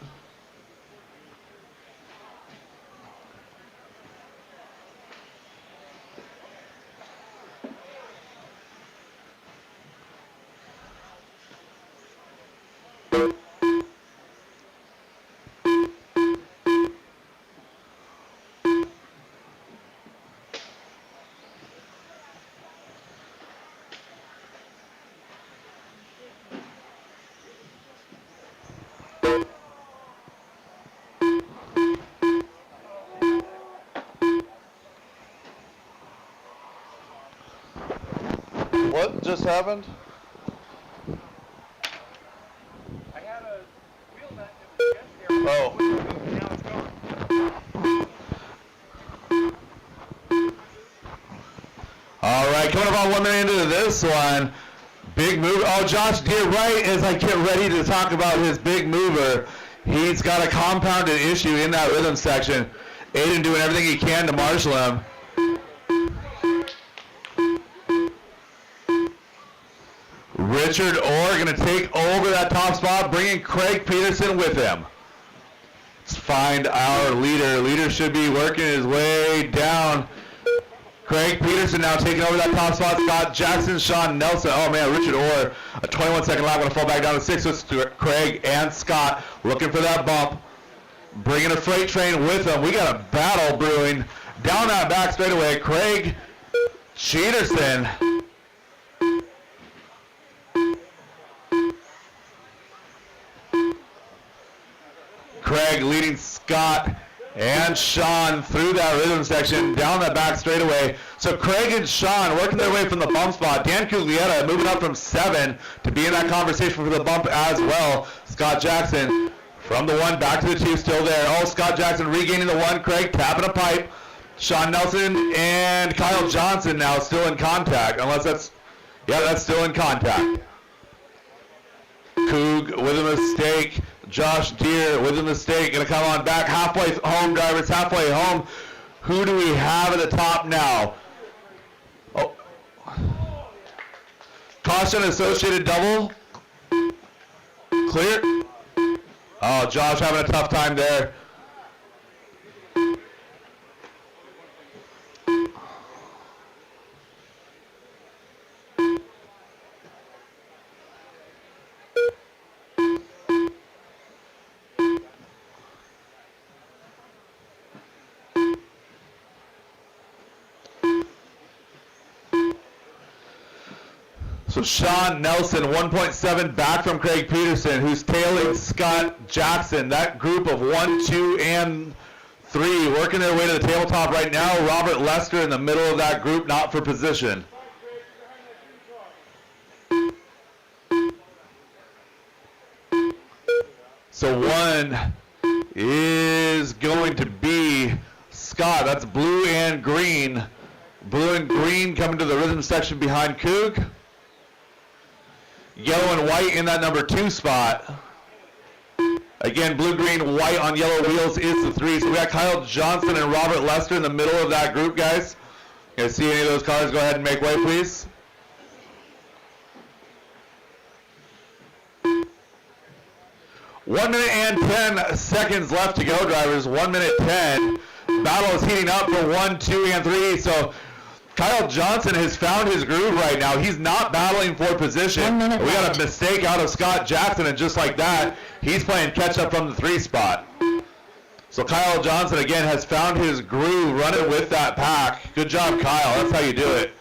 What just happened? I had a wheel nut in the chest here. Oh. Now it's gone. All right, coming up on 1 minute into this one. Big move. Oh, Josh Deere, right as I get ready to talk about his big mover, he's got a compounded issue in that rhythm section. Aiden doing everything he can to marshal him. Richard Orr going to take over that top spot, bringing Craig Peterson with him. Let's find our leader. Leader should be working his way down. Craig Peterson now taking over that top spot. Scott Jackson, Sean Nelson. Oh man, Richard Orr, a 21-second lap, going to fall back down to 6. It's Craig and Scott looking for that bump. Bringing a freight train with them. We got a battle brewing down that back straightaway. Craig Peterson. Craig leading Scott And Sean through that rhythm section, down that back straightaway. So Craig and Sean working their way from the bump spot. Dan Cuglietta moving up from 7 to be in that conversation for the bump as well. Scott Jackson from the 1 back to the 2, still there. Oh, Scott Jackson regaining the 1. Craig tapping a pipe. Sean Nelson and Kyle Johnson now still in contact, unless that's, yeah, that's still in contact. Coog with a mistake. Josh Deere with a mistake. Going to come on back. Halfway home, drivers. Halfway home. Who do we have at the top now? Oh. Caution, associated double. Clear. Oh, Josh having a tough time there. So Sean Nelson, 1.7 back from Craig Peterson, who's tailing Scott Jackson. That group of 1, 2, and 3 working their way to the tabletop right now. Robert Lester in the middle of that group, not for position. So 1 is going to be Scott. That's blue and green. Blue and green coming to the rhythm section behind Coog. Yellow and white in that number 2 spot. Again, blue, green, white on yellow wheels is the 3. So we got Kyle Johnson and Robert Lester in the middle of that group, guys. You guys see any of those cars? Go ahead and make way, please. One minute and 10 seconds left to go, drivers. 1 minute 10. Battle is heating up for 1, 2, and 3. So Kyle Johnson has found his groove right now. He's not battling for position. 1 minute We got left. a mistake out of Scott Jackson, and just like that, he's playing catch up from the 3 spot. So Kyle Johnson again has found his groove running with that pack. Good job, Kyle. That's how you do it.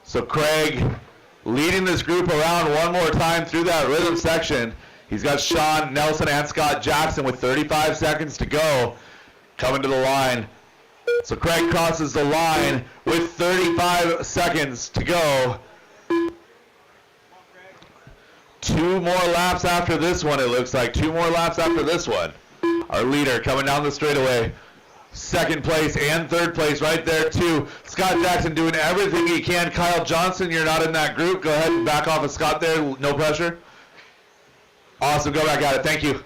So Craig leading this group around one more time through that rhythm section. He's got Sean Nelson and Scott Jackson with 35 seconds to go coming to the line. So Craig crosses the line with 35 seconds to go. 2 more laps after this one, it looks like. 2 more laps after this one. Our leader coming down the straightaway. 2nd place and 3rd place right there too. Scott Jackson doing everything he can. Kyle Johnson, you're not in that group. Go ahead and back off of Scott there. No pressure. Awesome. Go back at it. Thank you.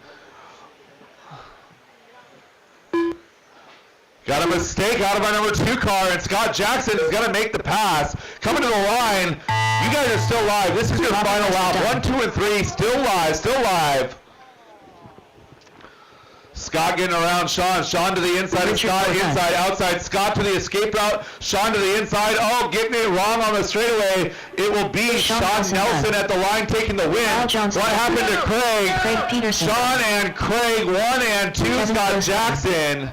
Got a mistake out of our number 2 car, and Scott Jackson is going to make the pass. Coming to the line. You guys are still live. This is your final lap. 1, 2, and 3. Still live. Still live. Scott getting around Sean. Sean to the inside of Scott. Inside, outside. Scott to the escape route. Sean to the inside. Oh, getting it wrong on the straightaway. It will be Sean Nelson at the line taking the win. What happened to Craig? Craig Peterson. Sean and Craig, 1 and 2. Scott Jackson.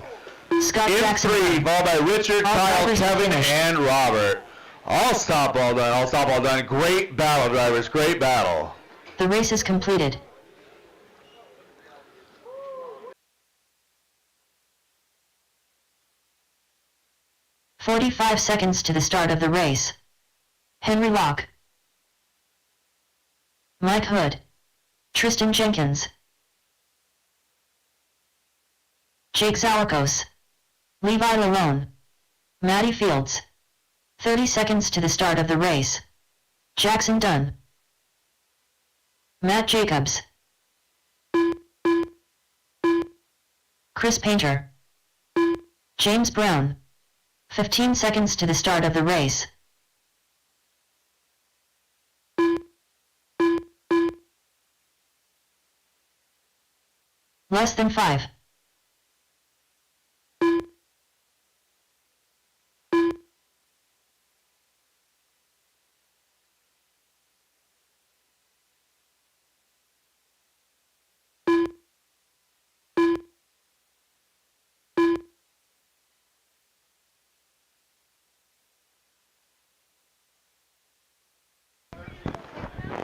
Scott In Jackson. 3, ball by Richard, All Kyle, drivers have Kevin, finished. and Robert. All stop, all done. All stop, all done. Great battle, drivers. Great battle. The race is completed. "45 seconds to the start of the race. Henry Locke, Mike Hood, Tristan Jenkins, Jake Zalakos, Levi Lalone, Matty Fields. 30 seconds to the start of the race. Jackson Dunn, Matt Jacobs, Chris Painter, James Brown. 15 seconds to the start of the race. Less than 5.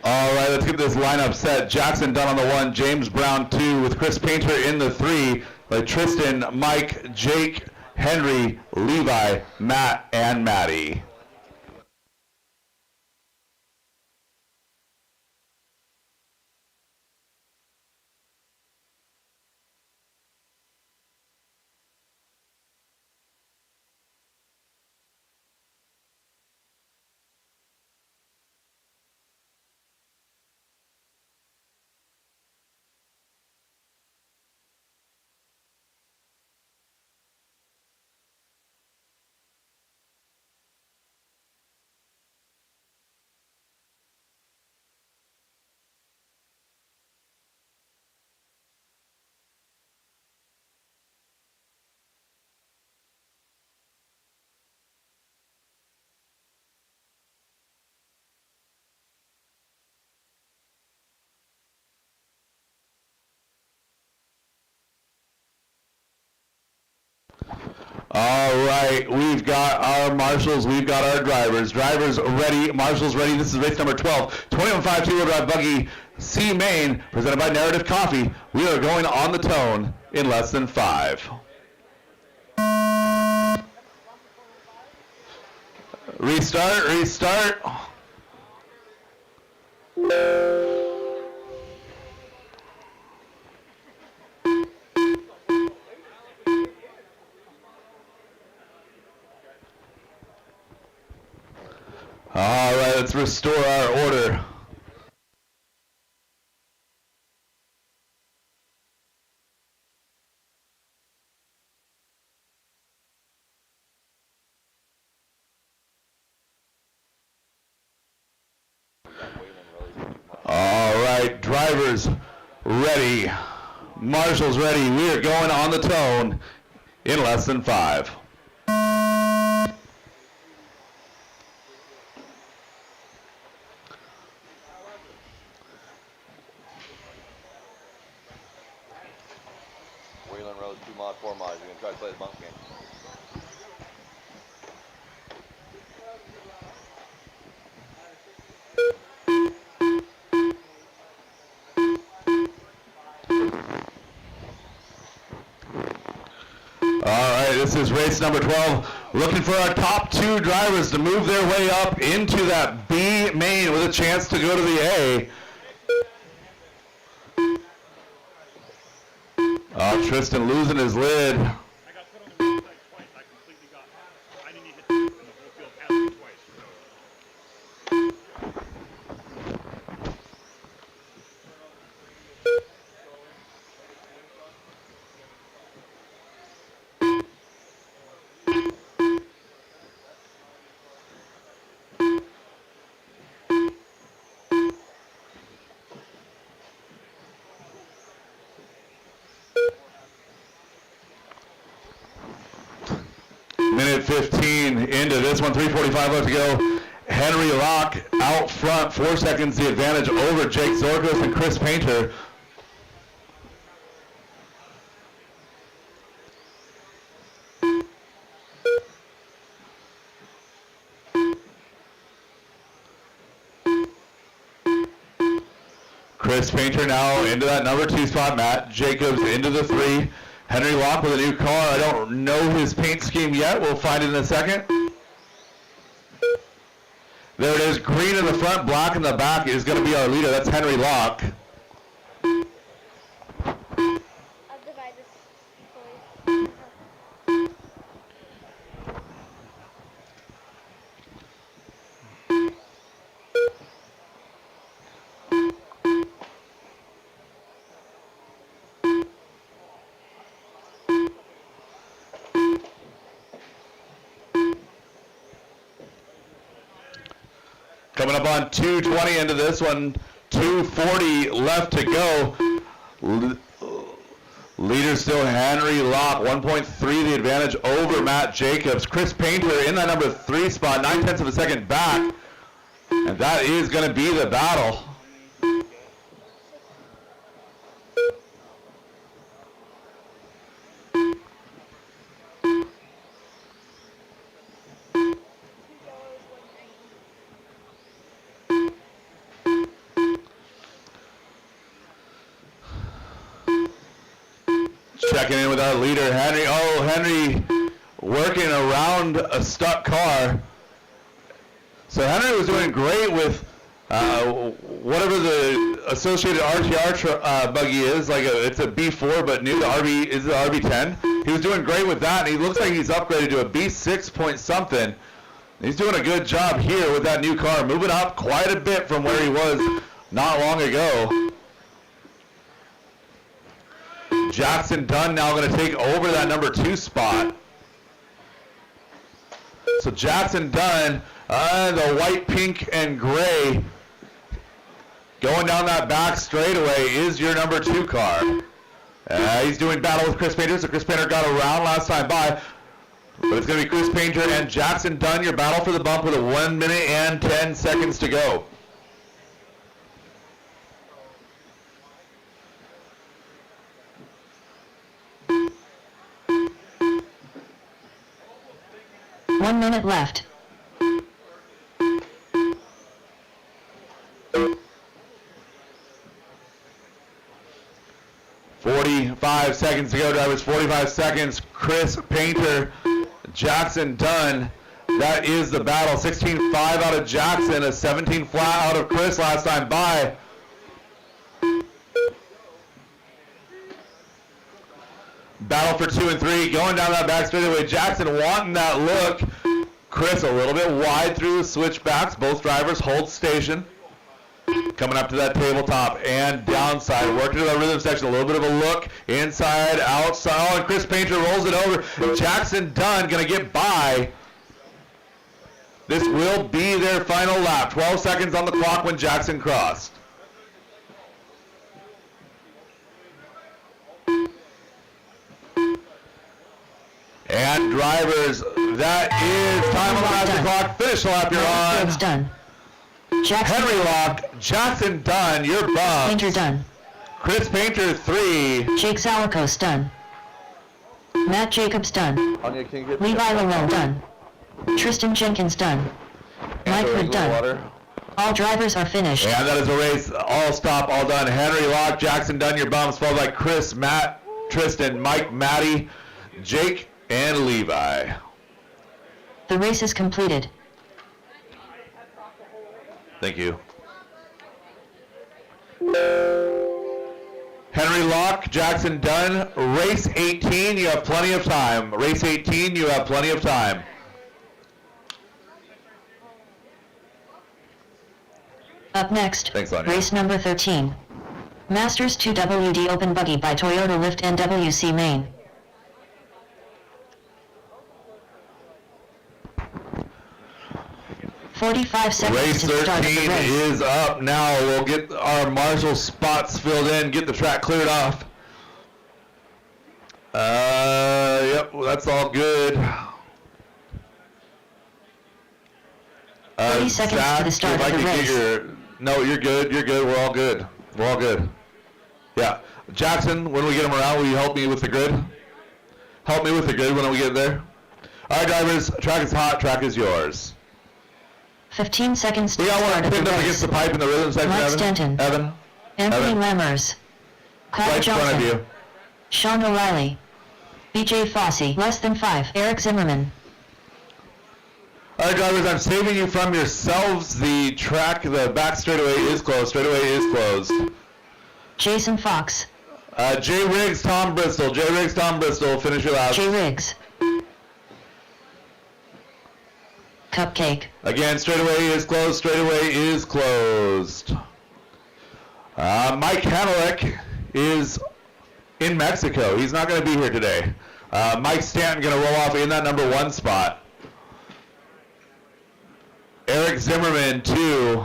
All right, let's get this lineup set. Jackson Dunn on the 1, James Brown 2, with Chris Painter in the 3, like Tristan, Mike, Jake, Henry, Levi, Matt, and Maddie. All right, we've got our marshals, we've got our drivers. Drivers ready, marshals ready. This is race number 12. 21.5 two-wheel drive buggy C Main, presented by Narrative Coffee. We are going on the tone in less than 5. Restart, restart. All right, let's restore our order. All right, drivers ready, marshals ready. We are going on the tone in less than 5. Wayland Road, 2 mod, 4 mod. You're gonna try to play the bump game. All right, this is race number 12. Looking for our top 2 drivers to move their way up into that B main with a chance to go to the A. Oh, Tristan losing his lid. I got put on the wrong side twice. I completely got. I didn't hit the whole field past me twice. Minute 15 into this one, 3:45 left to go. Henry Locke out front, 4 seconds the advantage over Jake Zorkos and Chris Painter. Chris Painter now into that number 2 spot. Matt Jacobs into the 3. Henry Locke with a new car. I don't know his paint scheme yet. We'll find it in a second. There it is. Green in the front, black in the back is going to be our leader. That's Henry Locke. I'll divide this fully. Coming up on 2:20 into this one, 2:40 left to go. Leader still Henry Locke, 1.3 the advantage over Matt Jacobs. Chris Painter in that number 3 spot, 9/10 of a second back. And that is going to be the battle. Checking in with our leader, Henry. Oh, Henry working around a stuck car. So Henry was doing great with whatever the associated RTR buggy is. Like it's a B4, but new. The RB is the RB10. He was doing great with that, and he looks like he's upgraded to a B6 point something. He's doing a good job here with that new car, moving up quite a bit from where he was not long ago. Jackson Dunn now going to take over that number 2 spot. So Jackson Dunn, the white, pink, and gray, going down that back straightaway is your number 2 car. He's doing battle with Chris Painter, so Chris Painter got around last time by. But it's going to be Chris Painter and Jackson Dunn, your battle for the bump with a 1 minute and 10 seconds to go. One minute left. .45 seconds to go, drivers. 45 seconds. Chris Painter, Jackson Dunn. That is the battle. 16.5 out of Jackson, a 17 flat out of Chris last time by. Battle for 2 and 3, going down that back straightaway. Jackson wanting that look. Chris a little bit wide through the switchbacks. Both drivers hold station. Coming up to that tabletop and downside. Working to that rhythm section. A little bit of a look. Inside, outside. Oh, and Chris Painter rolls it over. Jackson Dunn going to get by. This will be their final lap. 12 seconds on the clock when Jackson crossed. And drivers, that is time on the last clock. Finish the lap you're on. It's done. Jackson. Henry Lock, Jackson Dunn, your bump. Painter done. Chris Painter 3. Jake Salikos done. Matt Jacobs done. Anya, can you get Levi Lerone done. Tristan Jenkins done. Mike Hood done. water? All drivers are finished. And that is a race. All stop, all done. Henry Lock, Jackson Dunn, your bumps, followed by Chris, Matt, Tristan, Mike, Matty, Jake, and Levi. The race is completed. Thank you. Henry Lock, Jackson Dunn, race 18, you have plenty of time. Race 18, you have plenty of time. Up next, Thanks, Anya. race number 13. Masters 2WD Open Buggy by Toyota Lift NWC Maine. .45 seconds Race to the start of the 13 race. is up now. We'll get our marshal spots filled in, get the track cleared off. Yep, well, that's all good. 30 seconds to the start if I of the could get race. no, you're good, we're all good. We're all good. Yeah. Jackson, when we get him around, will you help me with the grid? Help me with the grid when we get there. All right, drivers, track is hot, track is yours. 15 seconds to We the got start one of the pinned up race. against the pipe in the rhythm section, Mike Evan. Stanton. Evan, Anthony Evan. Lammers. Kyle right in front of Johnson. you. Sean O'Reilly. BJ Fossey. Less than 5. Eric Zimmerman. All right, drivers, I'm saving you from yourselves. The track, the back straightaway is closed. Straightaway is closed. Jason Fox. Jay Riggs, Tom Bristol. Jay Riggs, Tom Bristol. Finish your lap. Jay Riggs. Cupcake. Again, straightaway is closed. Straightaway is closed. Mike Hanelick is in Mexico. He's not going to be here today. Mike Stanton going to roll off in that number 1 spot. Eric Zimmerman 2.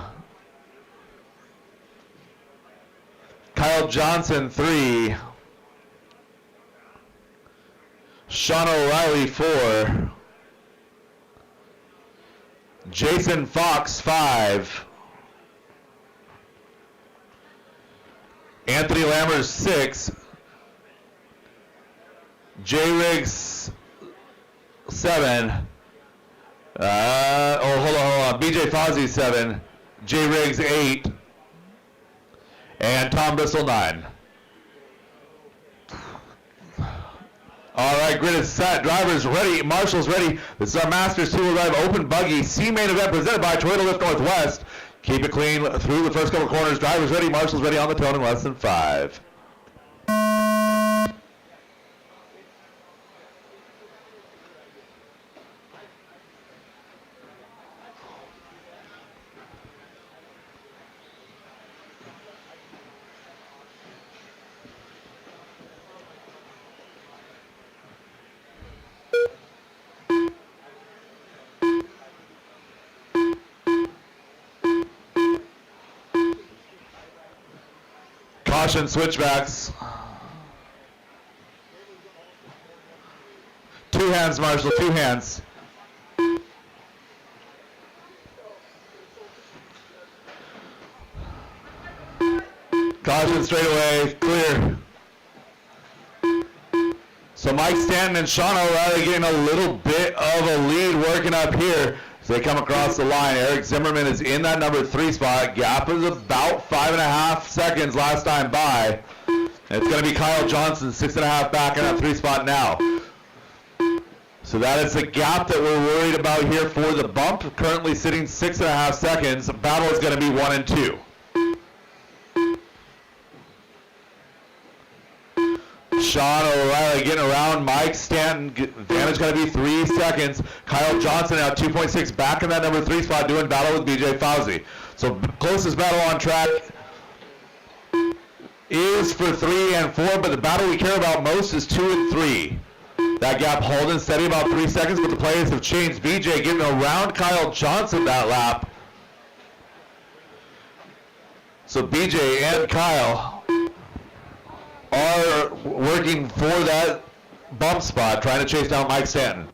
Kyle Johnson 3. Sean O'Reilly 4. Jason Fox 5. Anthony Lammers 6. Jay Riggs 7. Hold on. BJ Fozzie 7. Jay Riggs 8. And Tom Bristol 9. All right, grid is set. Drivers ready. Marshall's ready. This is our Masters two-wheel drive open buggy C main event presented by Toyota Lift Northwest. Keep it clean through the first couple corners. Drivers ready. Marshall's ready on the tone in less than 5. Caution switchbacks. 2 hands, Marshall, 2 hands. Caution straight away, clear. So Mike Stanton and Sean O'Reilly getting a little bit of a lead working up here. So they come across the line. Eric Zimmerman is in that number 3 spot. Gap is about 5.5 seconds last time by. And it's going to be Kyle Johnson, 6.5 back in that 3 spot now. So that is the gap that we're worried about here for the bump. Currently sitting 6.5 seconds. Battle is going to be 1 and 2. Sean O'Reilly getting around Mike Stanton. Advantage going to be 3 seconds. Kyle Johnson now 2.6 back in that number 3 spot doing battle with BJ Fauzi. So closest battle on track is for 3 and 4, but the battle we care about most is 2 and 3. That gap holding steady about 3 seconds, but the players have changed. BJ getting around Kyle Johnson that lap. So BJ and Kyle are working for that bump spot, trying to chase down Mike Stanton.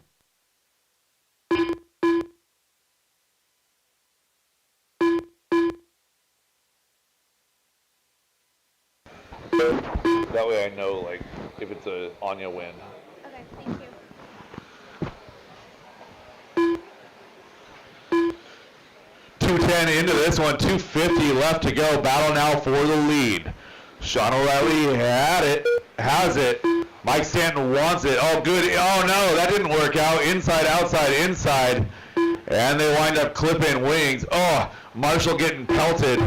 That way I know, like, if it's a Anya win. Okay, thank you. 210 into this one, 250 left to go. Battle now for the lead. Sean O'Reilly has it. Mike Stanton wants it. Oh, good. Oh, no, that didn't work out. Inside, outside, inside. And they wind up clipping wings. Oh, Marshall getting pelted.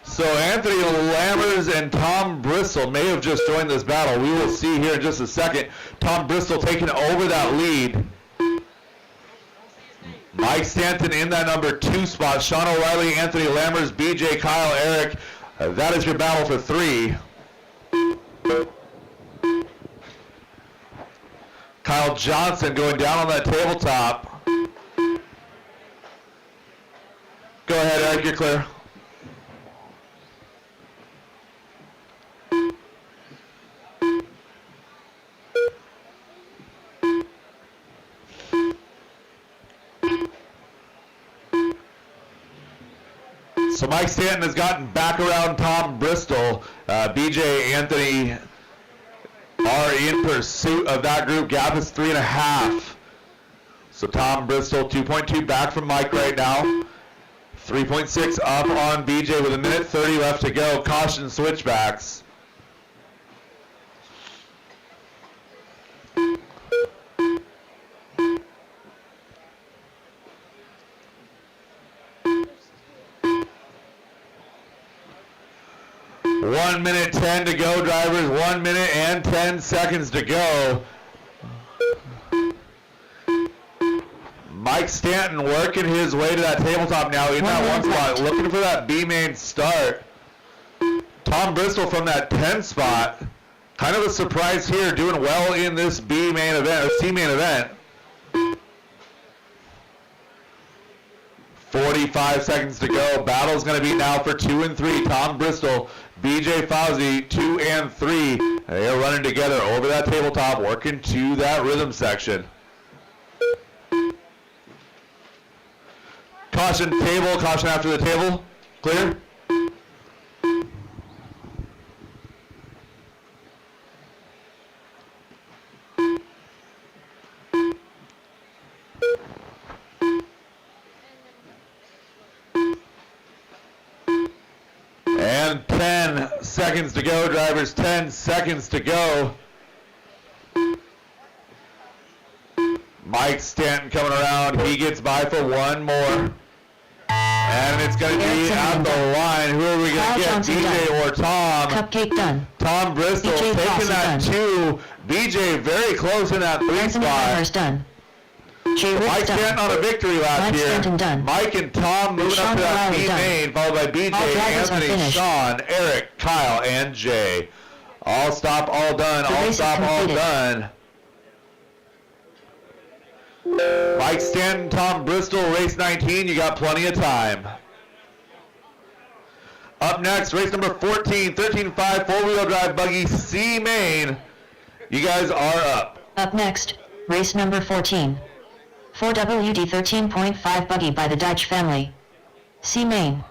So Anthony Lammers and Tom Bristol may have just joined this battle. We will see here in just a second. Tom Bristol taking over that lead. Mike Stanton in that number 2 spot. Sean O'Reilly, Anthony Lammers, BJ, Kyle, Eric. That is your battle for 3. Kyle Johnson going down on that tabletop. Go ahead, Eric, you're clear. So Mike Stanton has gotten back around Tom Bristol. BJ, Anthony are in pursuit of that group. Gap is 3.5. So Tom Bristol 2.2 back from Mike right now. 3.6 up on BJ with 1:30 left to go. Caution switchbacks. One minute 10 to go, drivers. 1 minute and 10 seconds to go. Mike Stanton working his way to that tabletop now in that 1 spot, looking for that B main start. Tom Bristol from that 10 spot. Kind of a surprise here, doing well in this B main event, or C main event. 45 seconds to go. Battle's going to be now for 2 and 3. Tom Bristol, BJ Fauzi, 2 and 3. They are running together over that tabletop, working to that rhythm section. Caution table, caution after the table. Clear? on, 10 seconds to go, drivers, 10 seconds to go. Mike Stanton coming around, he gets by for one more. And it's going to be at the line. Who are we going to get, Johnson BJ done. or Tom? Cupcake done. Tom Bristol BJ taking Fossey that done. 2. BJ very close in that 3 Anthony Myers spot. done. Jay Mike Ritz Stanton done. on a victory lap Mike here. Stanton done. Mike and Tom moving up Sean to that O'Reilly team done. main, followed by BJ, All drivers are Anthony, finished. Sean, Eric, Kyle, and Jay. All stop, all done. The All race is stop, all completed. done. Mike Stanton, Tom Bristol, race 19. You got plenty of time. Up next, race number 14, 13.5 four-wheel drive buggy C main. You guys are up. Up next, race number 14. 4WD 13.5 buggy by the Deitch family. C main.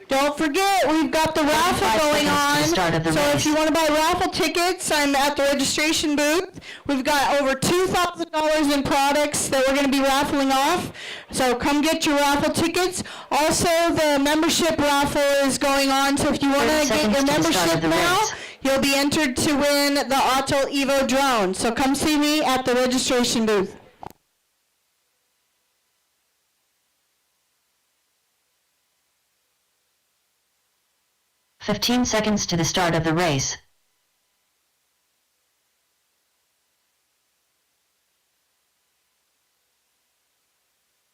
Don't forget, we've got the raffle 5 going seconds to on. the start of the So race. if you want to buy raffle tickets, I'm at the registration booth. We've got over $2,000 in products that we're going to be raffling off. So come get your raffle tickets. Also, the membership raffle is going on. So if you want 30 to get seconds your to the start of membership the now, race. you'll be entered to win the Auto Evo drone. So come see me at the registration booth. 15 seconds to the start of the race.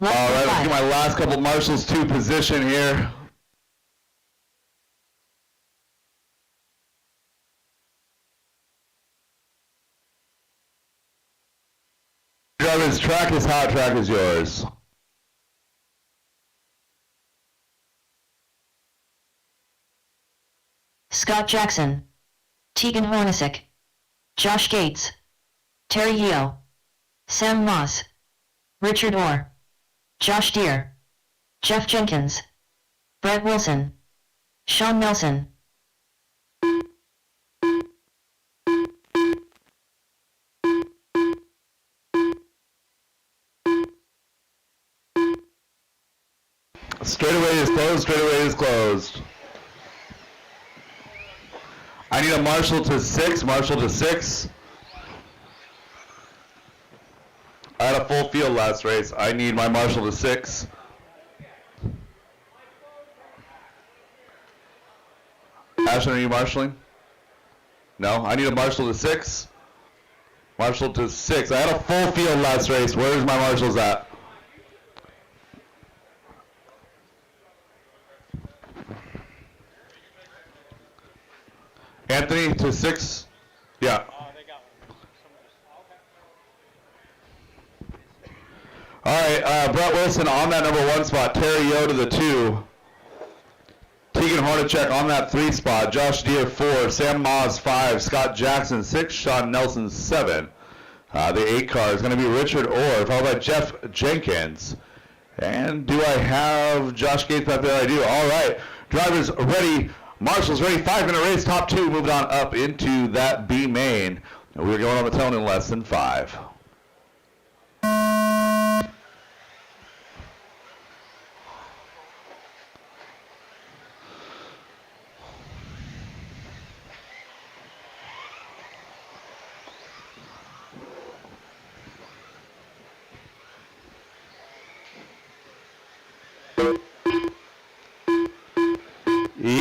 All Less right, than let's 5. get my last couple marshals to position here. Drivers, track is hot, track is yours. Scott Jackson, Tegan Hornacek, Josh Gates, Terry Yeo, Sam Moss, Richard Orr, Josh Deere, Jeff Jenkins, Brett Wilson, Sean Nelson. Straightaway is closed, straightaway is closed. I need a marshal to 6, marshal to 6. I had a full field last race. I need my marshal to 6. Ashton, are you marshaling? No, I need a marshal to 6. Marshal to 6. I had a full field last race. Where's my marshals at? Anthony to 6. Yeah. All right, Brett Wilson on that number 1 spot. Terry Yo to the 2. Tegan Hornacek on that 3 spot. Josh Deere 4. Sam Moss 5. Scott Jackson 6. Sean Nelson 7. The 8 car is going to be Richard Orr, followed by Jeff Jenkins. And do I have Josh Gates out there? I do. All right. Drivers ready. Marshals ready. 5-minute race. Top 2 moving on up into that B main. And we're going on the tone in less than 5.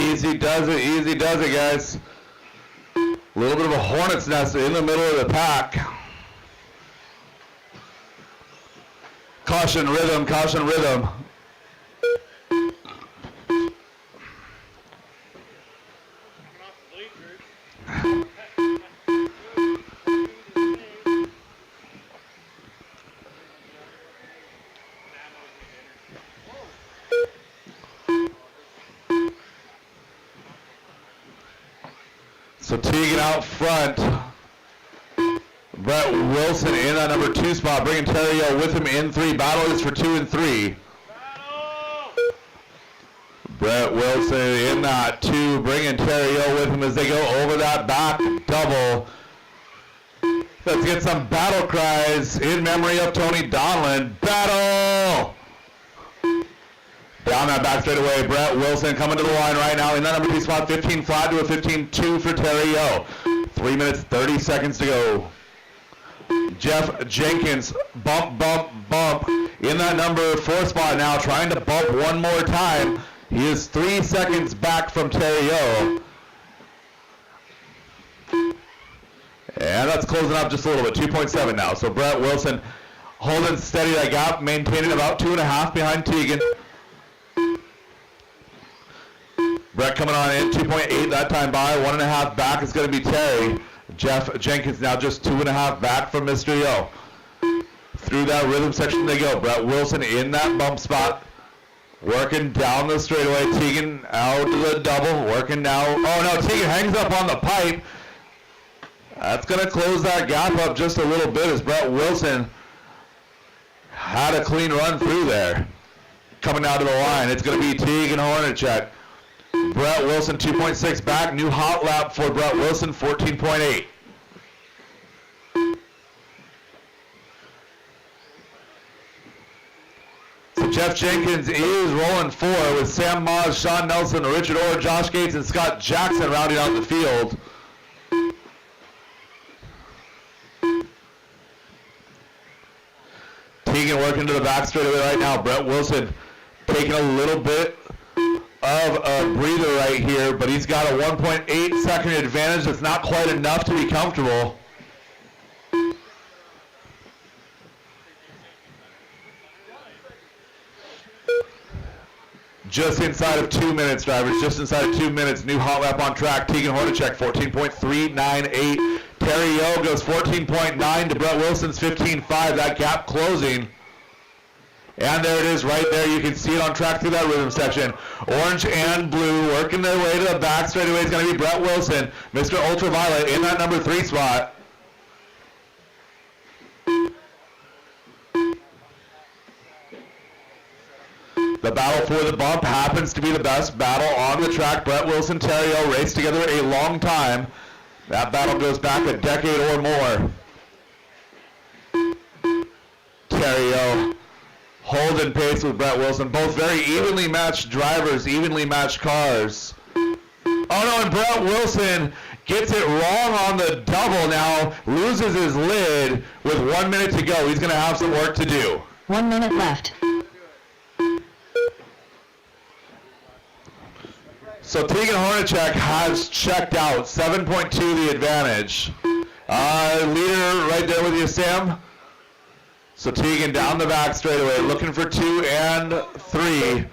Easy does it, guys. A little bit of a hornet's nest in the middle of the pack. Caution rhythm, caution rhythm. So Tegan out front. Brett Wilson in that number 2 spot, bringing Terrio with him in 3. Battle is for 2 and 3. Brett Wilson in that 2, bringing Terrio with him as they go over that back double. Let's get some battle cries in memory of Tony Donlan. Battle! Down that back straightaway, Brett Wilson coming to the line right now in that number 2 spot, 15 flat to a 15-2 for Terry Yo. 3 minutes, 30 seconds to go. Jeff Jenkins, bump, bump, bump in that number 4 spot now, trying to bump one more time. He is 3 seconds back from Terry Yo. And that's closing up just a little bit, 2.7 now. So Brett Wilson holding steady that gap, maintaining about 2.5 behind Tegan. Brett coming on in, 2.8 that time by, 1.5 back is going to be Terry. Jeff Jenkins now just 2.5 back from Mr. Yo. Through that rhythm section they go. Brett Wilson in that bump spot, working down the straightaway. Tegan out to the double, working now. Oh no, Tegan hangs up on the pipe. That's going to close that gap up just a little bit as Brett Wilson had a clean run through there. Coming out to the line, it's going to be Tegan Hornacek. Brett Wilson 2.6 back, new hot lap for Brett Wilson, 14.8. So Jeff Jenkins is rolling 4 with Sam Moss, Sean Nelson, Richard Orr, Josh Gates, and Scott Jackson rounding out the field. Tegan working to the back straightaway right now. Brett Wilson taking a little bit of a breather right here, but he's got a 1.8 second advantage. That's not quite enough to be comfortable. Just inside of 2 minutes, drivers. Just inside of 2 minutes. New hot lap on track. Tegan Hornacek, 14.398. Terry Yo goes 14.9 to Brett Wilson's 15.5. That gap closing. And there it is right there. You can see it on track through that rhythm section. Orange and blue working their way to the back straightaway is going to be Brett Wilson. Mr. Ultraviolet in that number 3 spot. The battle for the bump happens to be the best battle on the track. Brett Wilson, Terry O raced together a long time. That battle goes back a decade or more. Terry O holding pace with Brett Wilson. Both very evenly matched drivers, evenly matched cars. Oh no, and Brett Wilson gets it wrong on the double now, loses his lid with 1 minute to go. He's going to have some work to do. 1 minute left. So Tegan Hornacek has checked out, 7.2 the advantage. Leader right there with you, Sam. So Tegan down the back straightaway, looking for 2 and 3.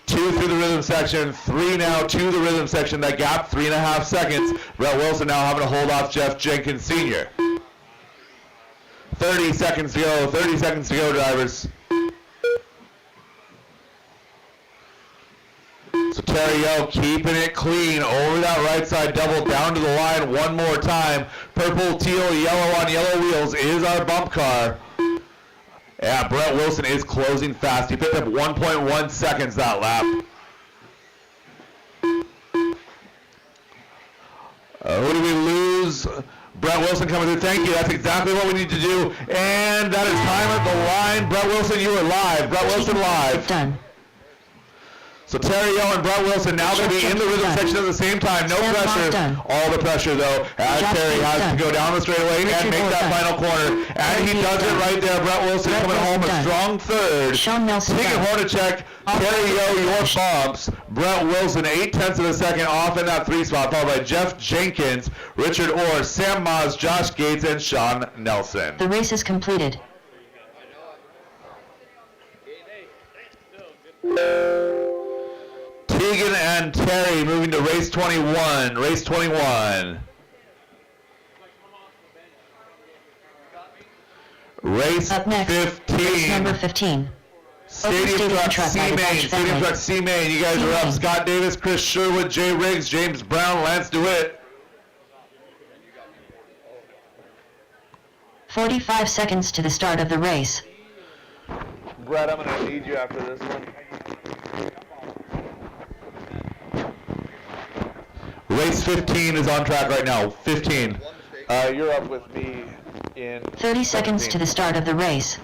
2 through the rhythm section, 3 now to the rhythm section. That gap, 3.5 seconds. Brett Wilson now having to hold off Jeff Jenkins Sr. 30 seconds to go, 30 seconds to go, drivers. So Terry Yo keeping it clean over that right side double down to the line one more time. Purple, teal, yellow on yellow wheels is our bump car. Yeah, Brett Wilson is closing fast. He picked up 1.1 seconds that lap. Who do we lose? Brett Wilson coming through. Thank you. That's exactly what we need to do. And that is time at the line. Brett Wilson, you are live. Brett Wilson live. Done. So Terry Yo and Brett Wilson now going to be in the rhythm section at the same time. No pressure. All the pressure, though, as Terry has to go down the straightaway and make that final corner. And he does it right there. Brett Wilson coming home a strong third. Tegan Hornacek, Terry Yo, your bumps. Brett Wilson, 0.8 of a second off in that 3 spot, followed by Jeff Jenkins, Richard Orr, Sam Moss, Josh Gates, and Sean Nelson. The race is completed. Tegan and Terry moving to race 21. Race 21. Race Up next, 15. race number 15. Stadium Truck C-Main. Stadium Truck C-Main. You guys are up. Scott Davis, Chris Sherwood, Jay Riggs, James Brown, Lance DeWitt. 45 seconds to the start of the race. Brett, I'm going to need you after this one. Race 15 is on track right now. 15. You're up with me in 30 seconds to the start of the race.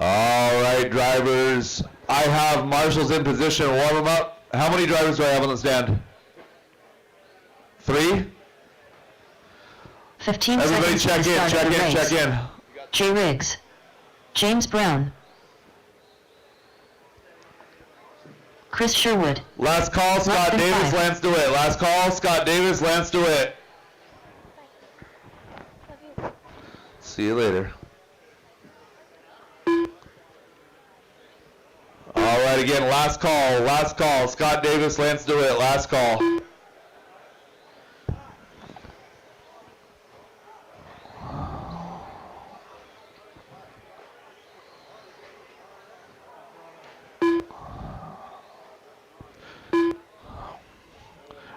All right, drivers. I have marshals in position. Warm them up. How many drivers do I have on the stand? 3? 15 Everybody seconds check to the in, start check of the in, race. check in. Jay Riggs, James Brown, Chris Sherwood, Last call, Scott than Davis, 5. Lance DeWitt. Last call, Scott Davis, Lance DeWitt. Love you. See you later. All right, again, last call, Scott Davis, Lance DeWitt, last call.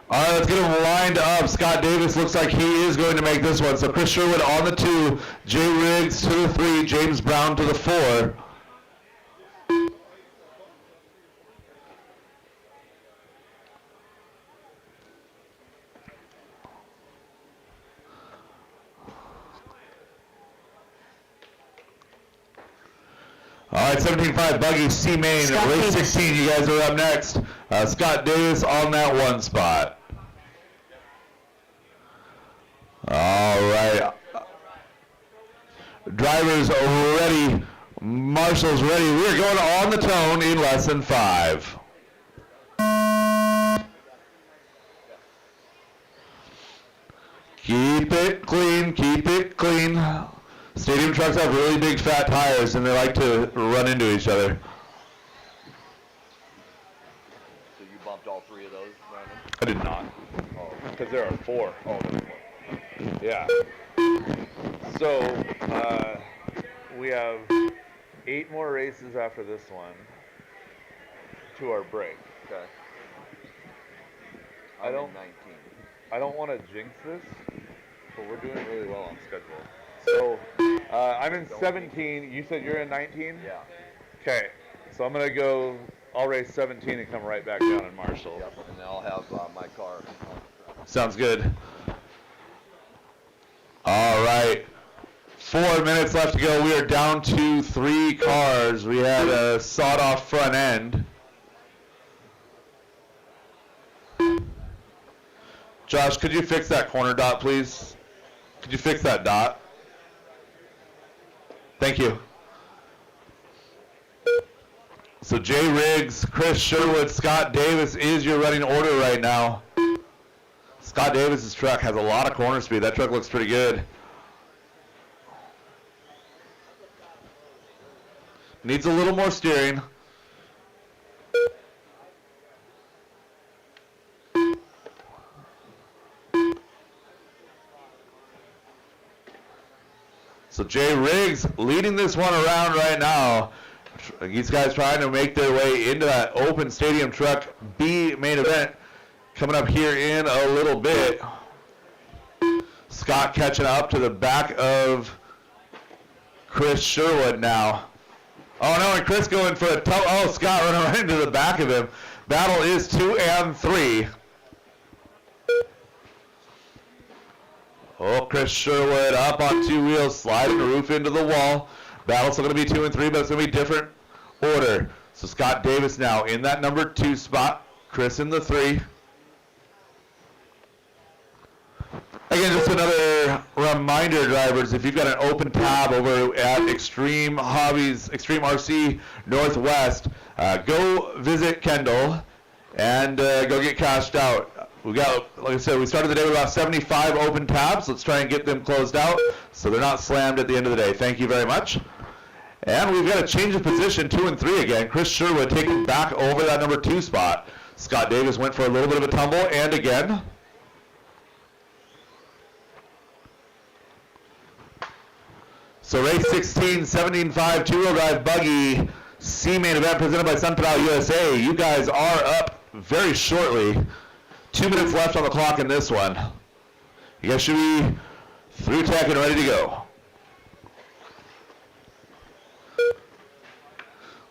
All right, let's get them lined up. Scott Davis looks like he is going to make this one. So Chris Sherwood on the 2, Jay Riggs to the 3, James Brown to the 4. All right, 17.5 Buggy C Main, Scott race Davis. 16. You guys are up next. Scott Davis on that 1 spot. All right. Drivers ready. Marshals ready. We're going on the tone in less than 5. Keep it clean, keep it clean. Stadium trucks have really big fat tires and they like to run into each other. So you bumped all 3 of those, Brandon? I did not. Oh, because there are 4. Oh, there's 4. Yeah. So, we have 8 more races after this one to our break. Okay. I I'm don't- in 19. I don't want to jinx this, but we're doing really well on schedule. So, I'm in 17. You said you're in 19? Yeah. Okay. So I'm going to go, I'll race 17 and come right back down in Marshall. Yep. And then I'll have my car. Sounds good. All right. 4 minutes left to go. We are down to 3 cars. We had a sawed-off front end. Josh, could you fix that corner dot, please? Could you fix that dot? Thank you. So Jay Riggs, Chris Sherwood, Scott Davis is your running order right now. Scott Davis's truck has a lot of corner speed. That truck looks pretty good. Needs a little more steering. So Jay Riggs leading this one around right now. These guys trying to make their way into that open stadium truck B main event coming up here in a little bit. Scott catching up to the back of Chris Sherwood now. Oh no, and Chris going for a oh, Scott running right into the back of him. Battle is 2 and 3. Oh, Chris Sherwood up on 2 wheels, sliding the roof into the wall. Battle's still going to be 2 and 3, but it's going to be different order. So Scott Davis now in that number 2 spot. Chris in the 3. Again, just another reminder, drivers, if you've got an open tab over at Extreme Hobbies, Extreme RC Northwest, go visit Kendall and go get cashed out. We got, like I said, we started the day with about 75 open tabs. Let's try and get them closed out so they're not slammed at the end of the day. Thank you very much. And we've got a change of position, 2 and 3 again. Chris Sherwood taking back over that number 2 spot. Scott Davis went for a little bit of a tumble, and again. So race 16, 17.5, 2-wheel drive buggy, C main event presented by Sun Pedal USA. You guys are up very shortly. 2 minutes left on the clock in this one. You guys should be through tech and ready to go.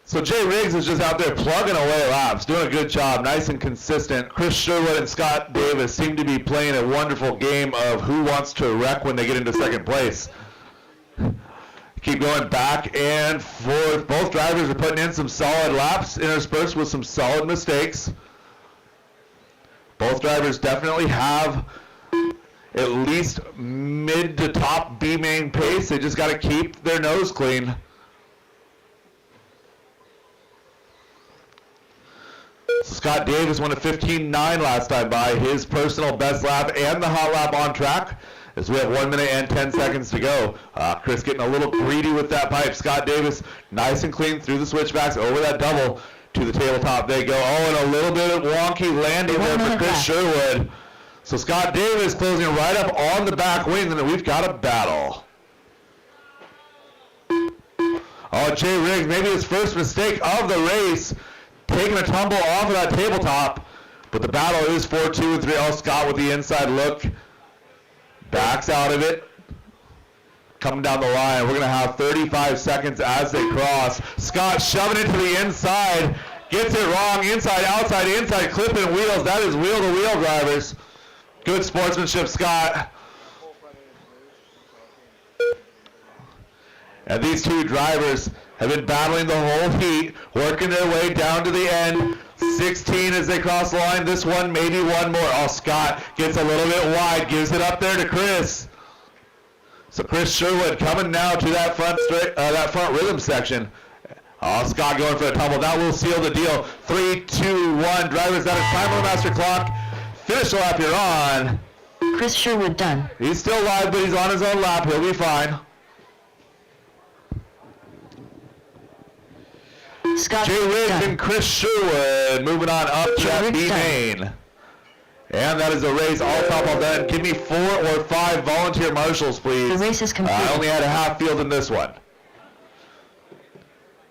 So Jay Riggs is just out there plugging away laps, doing a good job, nice and consistent. Chris Sherwood and Scott Davis seem to be playing a wonderful game of who wants to wreck when they get into second place. Keep going back and forth. Both drivers are putting in some solid laps, interspersed with some solid mistakes. Both drivers definitely have at least mid to top B main pace. They just got to keep their nose clean. Scott Davis won a 15.9 last time by, his personal best lap and the hot lap on track, as we have 1 minute and 10 seconds to go. Chris getting a little greedy with that pipe. Scott Davis nice and clean through the switchbacks over that double to the tabletop. They go. Oh, and a little bit of wonky landing there for Chris Sherwood. So Scott Davis closing right up on the back wing, and then we've got a battle. Oh, Jay Riggs, maybe his first mistake of the race, taking a tumble off of that tabletop, but the battle is 4-2 and 3. Oh, Scott with the inside look, backs out of it, coming down the line. We're going to have 35 seconds as they cross. Scott shoving it to the inside, gets it wrong, inside, outside, clipping wheels. That is wheel-to-wheel drivers. Good sportsmanship, Scott. And these two drivers have been battling the whole heat, working their way down to the end. 16 as they cross the line. This one, maybe one more. Oh, Scott gets a little bit wide, gives it up there to Chris. So Chris Sherwood coming now to that front rhythm section. Oh, Scott going for a tumble. That will seal the deal. 3, 2, 1. Drivers out of time on the master clock. Finish the lap you're on. Chris Sherwood done. He's still live, but he's on his own lap. He'll be fine. Scott Jay Riggs done. and Chris Sherwood moving on up to Jay that Riggs B done. main. And that is a race all top, all done. Give me 4 or 5 volunteer marshals, please. The race is complete. I only had a half field in this one.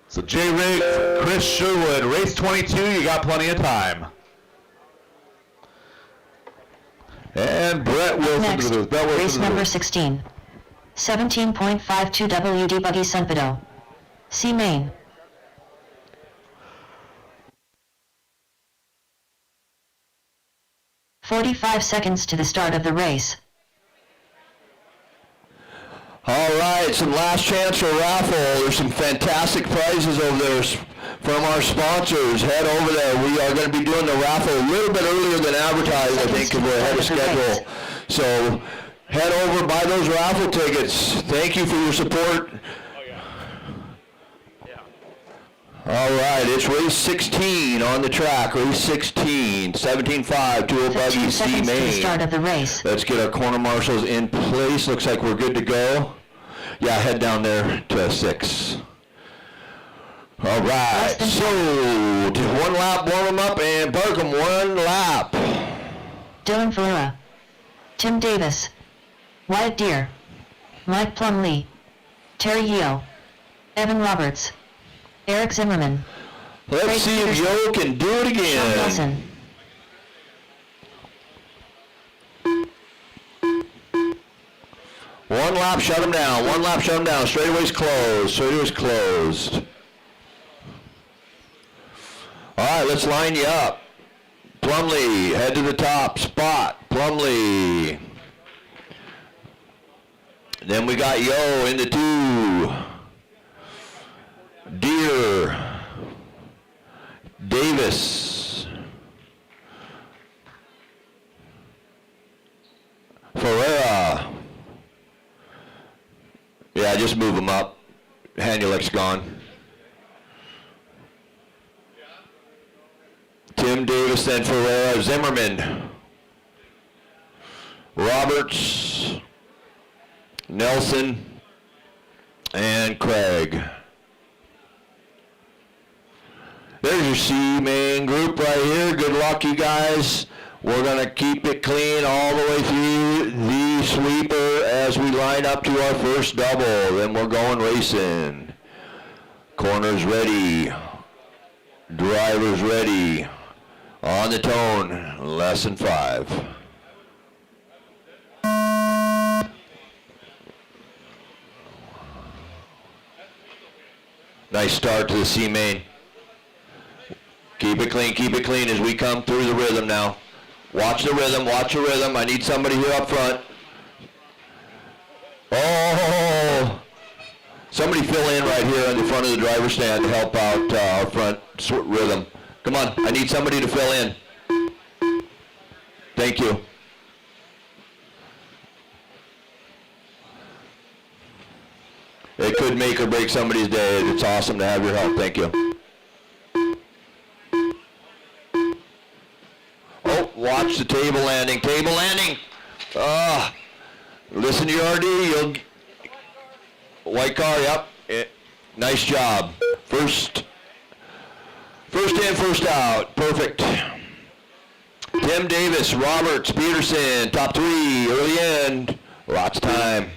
So Jay Riggs, Chris Sherwood, race 22, you got plenty of time. And Brett Wilson Next, to the booth. Brett Wilson race to the number booth. 16. 17.52 WD Buggy Sanpedo. C main. "45 seconds to the start of the race. All right, some last chance for raffle. There's some fantastic prizes over there from our sponsors. Head over there. We are going to be doing the raffle a little bit earlier than advertised, I think, because we're ahead of schedule. So head over, buy those raffle tickets. Thank you for your support. All right, it's race 16 on the track. Race 16, 17.5, 2 15 buggy C seconds to the main. start of the race. Let's get our corner marshals in place. Looks like we're good to go. Yeah, head down there to 6. All right, so one lap, warm them up, and park them 1 lap. Dylan Ferreira. Tim Davis. Wyatt Deere. Mike Plumlee. Terry Yeo. Evan Roberts. Eric Zimmerman. Let's see if Yo can do it Sean again. Wilson. One lap, shut them down. One lap, shut them down. Straightaway's closed. Straightaway's closed. All right, let's line you up. Plumlee, head to the top spot. Plumlee. Then we got Yo into 2. Deere. Davis. Ferreira. Yeah, just move them up. Hanulik's gone. Tim Davis, then Ferreira. Zimmerman. Roberts. Nelson. And Craig. There's your C main group right here. Good luck, you guys. We're going to keep it clean all the way through the sweeper as we line up to our first double. Then we're going racing. Corners ready. Drivers ready. On the tone, lesson 5. Nice start to the C main. Keep it clean as we come through the rhythm now. Watch the rhythm, watch the rhythm. I need somebody here up front. Oh! Somebody fill in right here on the front of the driver's stand to help out our front rhythm. Come on, I need somebody to fill in. Thank you. It could make or break somebody's day. It's awesome to have your help. Thank you. Oh, watch the table landing. Table landing. Listen to your RD. You'll... White car, yep. Nice job. First in, first out. Perfect. Tim Davis, Roberts, Peterson, top 3, early end. Lots of time.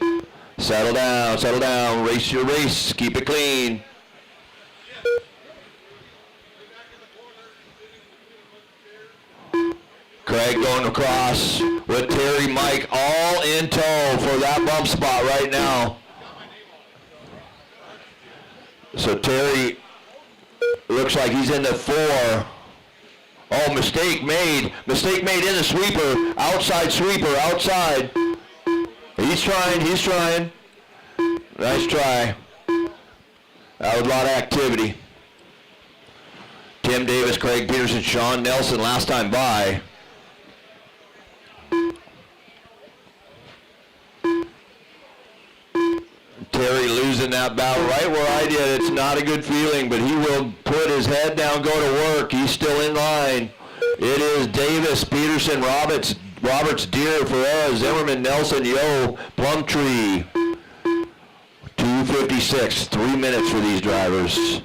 Settle down, race your race, keep it clean. Craig going across with Terry, Mike, all in tow for that bump spot right now. So Terry looks like he's in the 4. Oh, mistake made in the sweeper, outside sweeper, outside. He's trying. Nice try. That was a lot of activity. Tim Davis, Craig Peterson, Sean Nelson last time by. Terry losing that battle right where I did. It's not a good feeling, but he will put his head down, go to work. He's still in line. It is Davis, Peterson, Roberts, Deere, Ferreira, Zimmerman, Nelson, Yo, Plumtree. 2:56, 3 minutes for these drivers.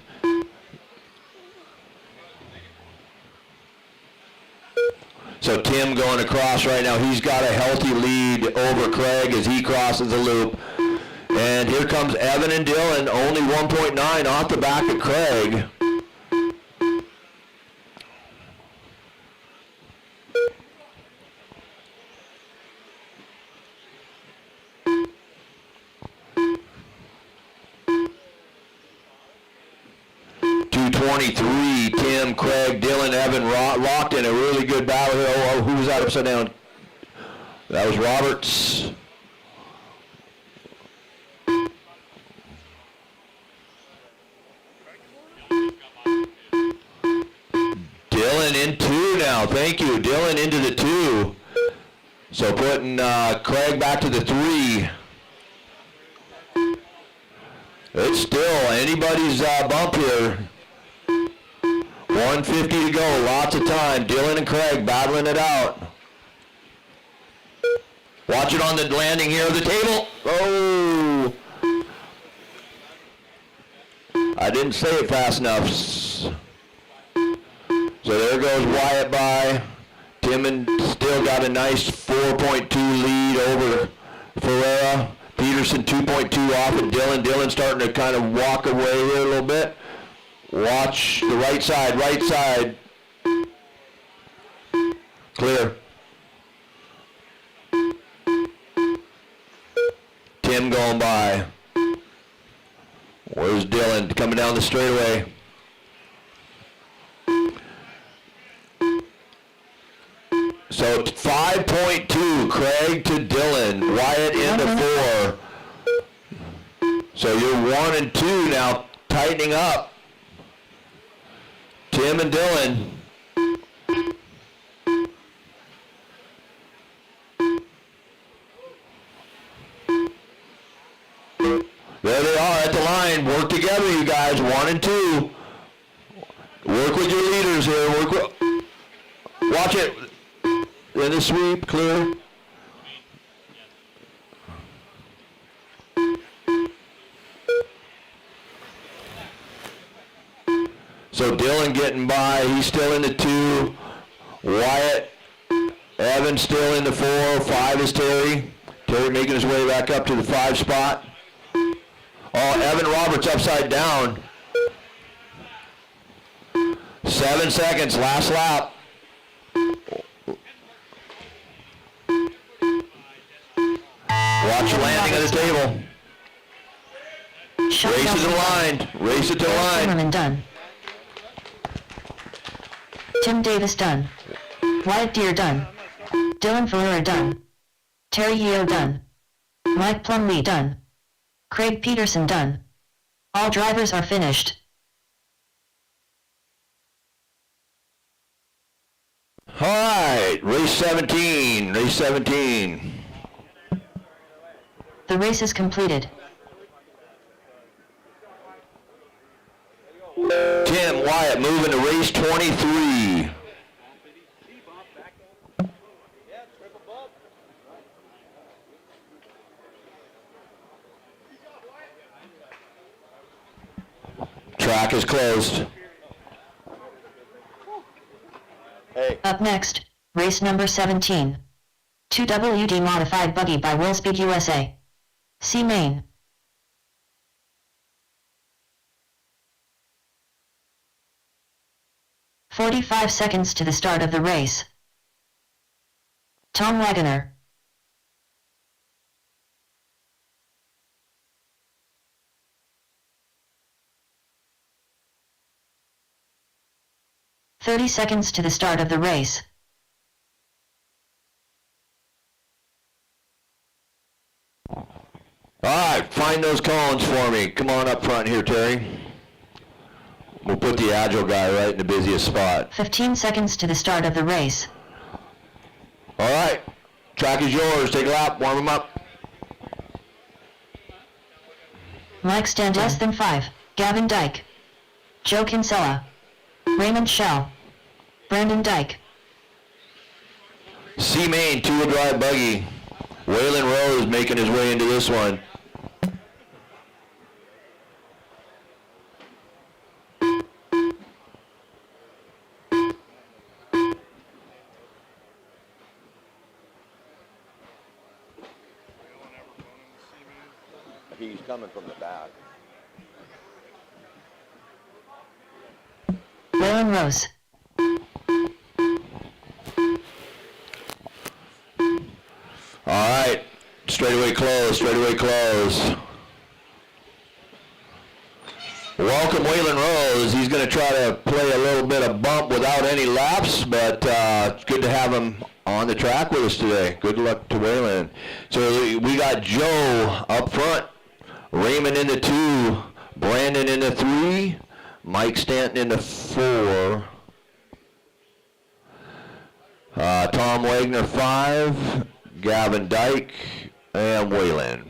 So Tim going across right now. He's got a healthy lead over Craig as he crosses the loop. And here comes Evan and Dylan, only 1.9 off the back of Craig. Tim, Craig, Dylan, Evan locked in a really good battle here. Oh, who was that upside down? That was Roberts. Dylan in 2 now. Thank you. Dylan into the 2. So putting Craig back to the 3. It's still anybody's bump here. 150 to go, lots of time. Dylan and Craig battling it out. Watch it on the landing here of the table. Oh! I didn't say it fast enough. So there goes Wyatt by. Tim still got a nice 4.2 lead over Ferreira. Peterson 2.2 off of Dylan. Dylan starting to kind of walk away here a little bit. Watch the right side. Clear. Tim going by. Where's Dylan? Coming down the straightaway. So 5.2, Craig to Dylan. Wyatt into 4. So you're 1 and 2 now, tightening up. Tim and Dylan. There they are at the line. Work together, you guys. 1 and 2. Work with your leaders here. Watch it. In the sweep, clear. So Dylan getting by, he's still in the 2. Wyatt, Evan still in the 4. 5 is Terry. Terry making his way back up to the 5 spot. Oh, Evan Roberts upside down. 7 seconds, last lap. Watch landing of the table. Race it to the line. Race it to the line. Zimmerman done. Tim Davis done. Wyatt Deere done. Dylan Ferreira done. Terry Yeo done. Mike Plumlee done. Craig Peterson done. All drivers are finished. All right, race 17, race 17. The race is completed. Tim Wyatt moving to race 23. Track is closed. Hey, Up next, race number 17. 2WD modified buggy by Willspeed USA. See main. "45 seconds to the start of the race. Tom Wagoner. "30 seconds to the start of the race. All right, find those cones for me. Come on up front here, Terry. We'll put the agile guy right in the busiest spot. 15 seconds to the start of the race. All right, track is yours. Take a lap, warm them up. Mike Stand less than 5. Gavin Dyke. Joe Kinsella. Raymond Shell. Brandon Dyke. C main, two-wheel drive buggy. Waylon Rose making his way into this one. he's coming from the back. Waylon Rose. All right, straightaway close, straightaway close. Welcome Waylon Rose. He's going to try to play a little bit of bump without any laps, but it's good to have him on the track with us today. Good luck to Waylon. So we got Joe up front, Raymond in the 2, Brandon in the 3, Mike Stanton in the 4, Tom Wagner 5, Gavin Dyke, and Waylon.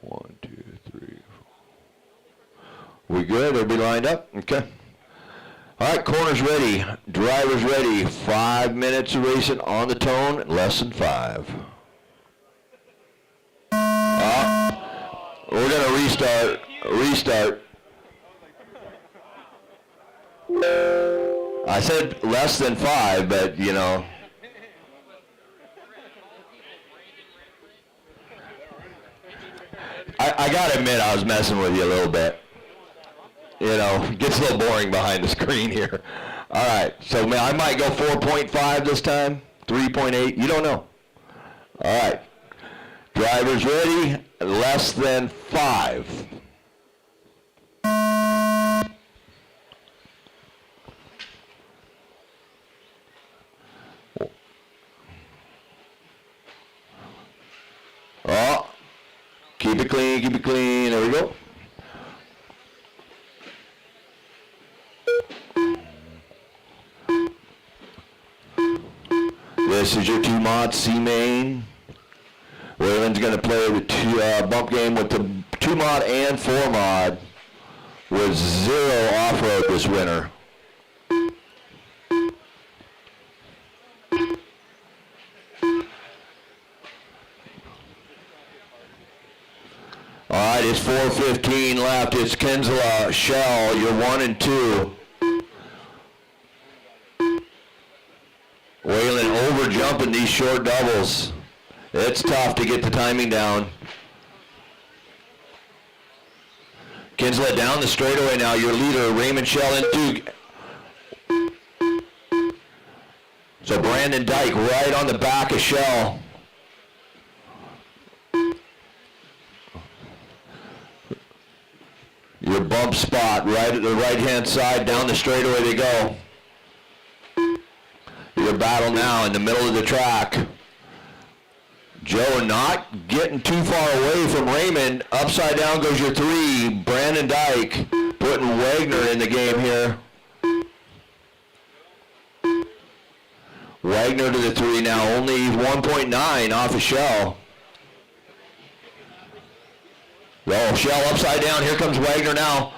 One, two, three, four. We good? Everybody lined up? Okay. All right, corners ready. Drivers ready. 5 minutes of racing on the tone, less than 5. We're going to restart. Restart. I said less than 5, but, you know. I got to admit, I was messing with you a little bit. You know, it gets a little boring behind the screen here. All right, so I might go 4.5 this time, 3.8, you don't know. All right, drivers ready, less than 5. Oh, keep it clean, there we go. This is your 2-mod C-main. Waylon's going to play the bump game with the 2-mod and 4-mod with 0 off-road this winter. All right, it's 4:15 left. It's Kinsella, Shell, you're 1 and 2. Waylon over jumping these short doubles. It's tough to get the timing down. Kinsella down the straightaway now. Your leader, Raymond Shell in 2. So Brandon Dyke right on the back of Shell. Your bump spot right at the right-hand side, down the straightaway they go. Your battle now in the middle of the track. Joe not getting too far away from Raymond. Upside down goes your 3. Brandon Dyke putting Wagner in the game here. Wagner to the 3 now, only 1.9 off a shell. Oh, shell upside down. Here comes Wagner now.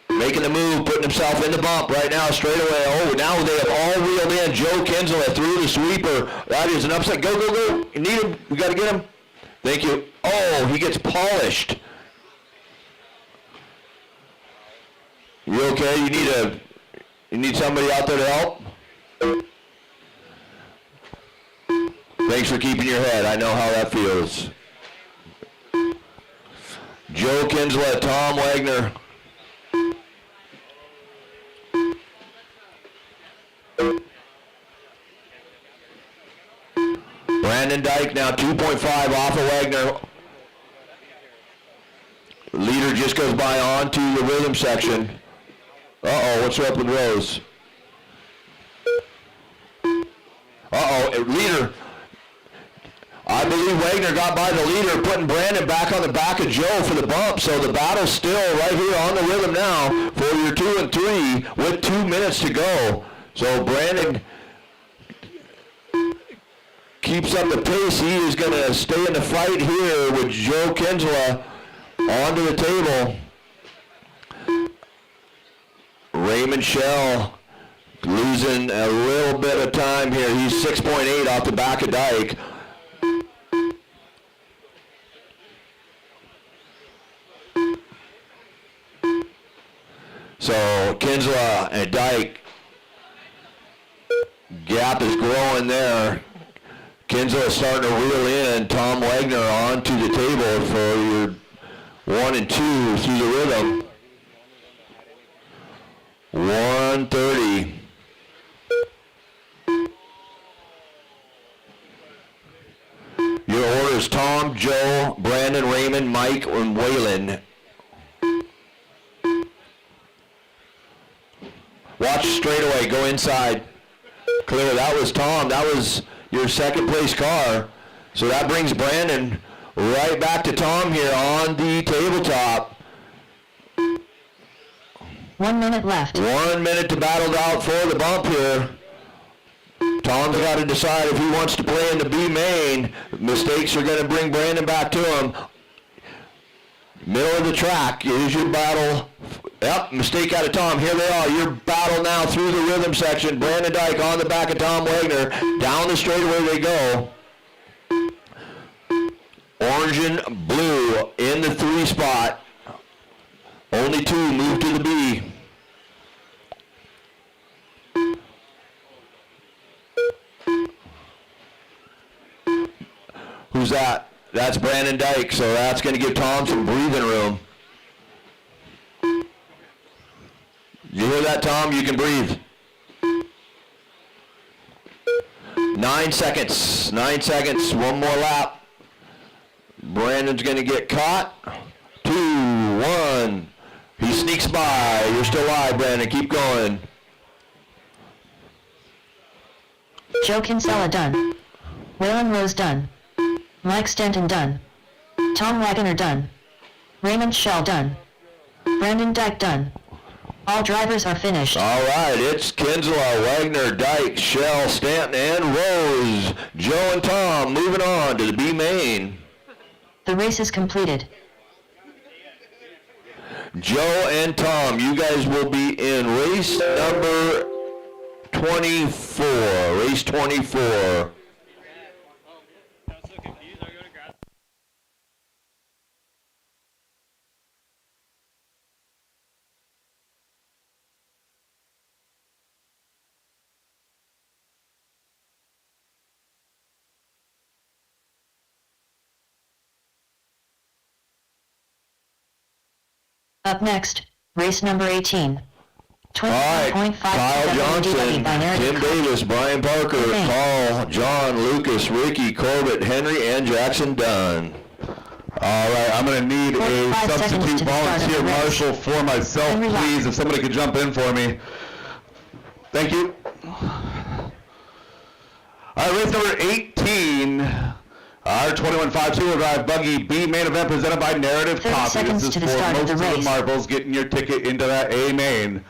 Making the move, putting himself in the bump right now, straight away. Oh, now they have all reeled in. Joe Kinsella through the sweeper. That is an upset. Go, go, go. You need him. We got to get him. Thank you. Oh, he gets polished. You okay? You need somebody out there to help? Thanks for keeping your head. I know how that feels. Joe Kinsella, Tom Wagner. Brandon Dyke now 2.5 off of Wagner. Leader just goes by on to the rhythm section. Uh-oh, what's up with Rose? Uh-oh, leader. I believe Wagner got by the leader, putting Brandon back on the back of Joe for the bump. So the battle's still right here on the rhythm now for your 2 and 3 with 2 minutes to go. So Brandon keeps up the pace. He is going to stay in the fight here with Joe Kinsella onto the table. Raymond Shell losing a little bit of time here. He's 6.8 off the back of Dyke. So Kinsella and Dyke, gap is growing there. Kinsella starting to reel in. Tom Wagner onto the table for your 1 and 2 through the rhythm. 1:30. Your orders: Tom, Joe, Brandon, Raymond, Mike, and Waylon. Watch straight away. Go inside. Clear. That was Tom. That was your second place car. So that brings Brandon right back to Tom here on the tabletop. 1 minute left. 1 minute to battle out for the bump here. Tom's got to decide if he wants to play in the B main. Mistakes are going to bring Brandon back to him. Middle of the track is your battle. Yep, mistake out of Tom. Here they are. Your battle now through the rhythm section. Brandon Dyke on the back of Tom Wagner. Down the straightaway they go. Orange and blue in the 3 spot. Only 2 move to the B. Who's that? That's Brandon Dyke, so that's going to give Tom some breathing room. You hear that, Tom? You can breathe. 9 seconds. 9 seconds. 1 more lap. Brandon's going to get caught. 2, 1. He sneaks by. You're still alive, Brandon. Keep going. Joe Kinsella done. Waylon Rose done. Mike Stanton done. Tom Wagner done. Raymond Shell done. Brandon Dyke done. All drivers are finished. All right, it's Kinsella, Wagner, Dyke, Shell, Stanton, and Rose. Joe and Tom moving on to the B main. The race is completed. Joe and Tom, you guys will be in race number 24. Race 24. Up next, race number 18. All right, 24.5 Kyle Johnson, binary Tim Davis, Brian Parker, Okay. Paul, John, Lucas, Ricky, Corbett, Henry, and Jackson Dunn. All right, I'm going to need a 45 seconds substitute to the start of volunteer the race. marshal for myself, Henry Locke. please. If somebody could jump in for me. Thank you. All right, race number 18. Our 21.5 two-wheel drive buggy B main event presented by Narrative 30 Coffee. seconds This is to the for start of most the of the race. marbles getting your ticket into that A main.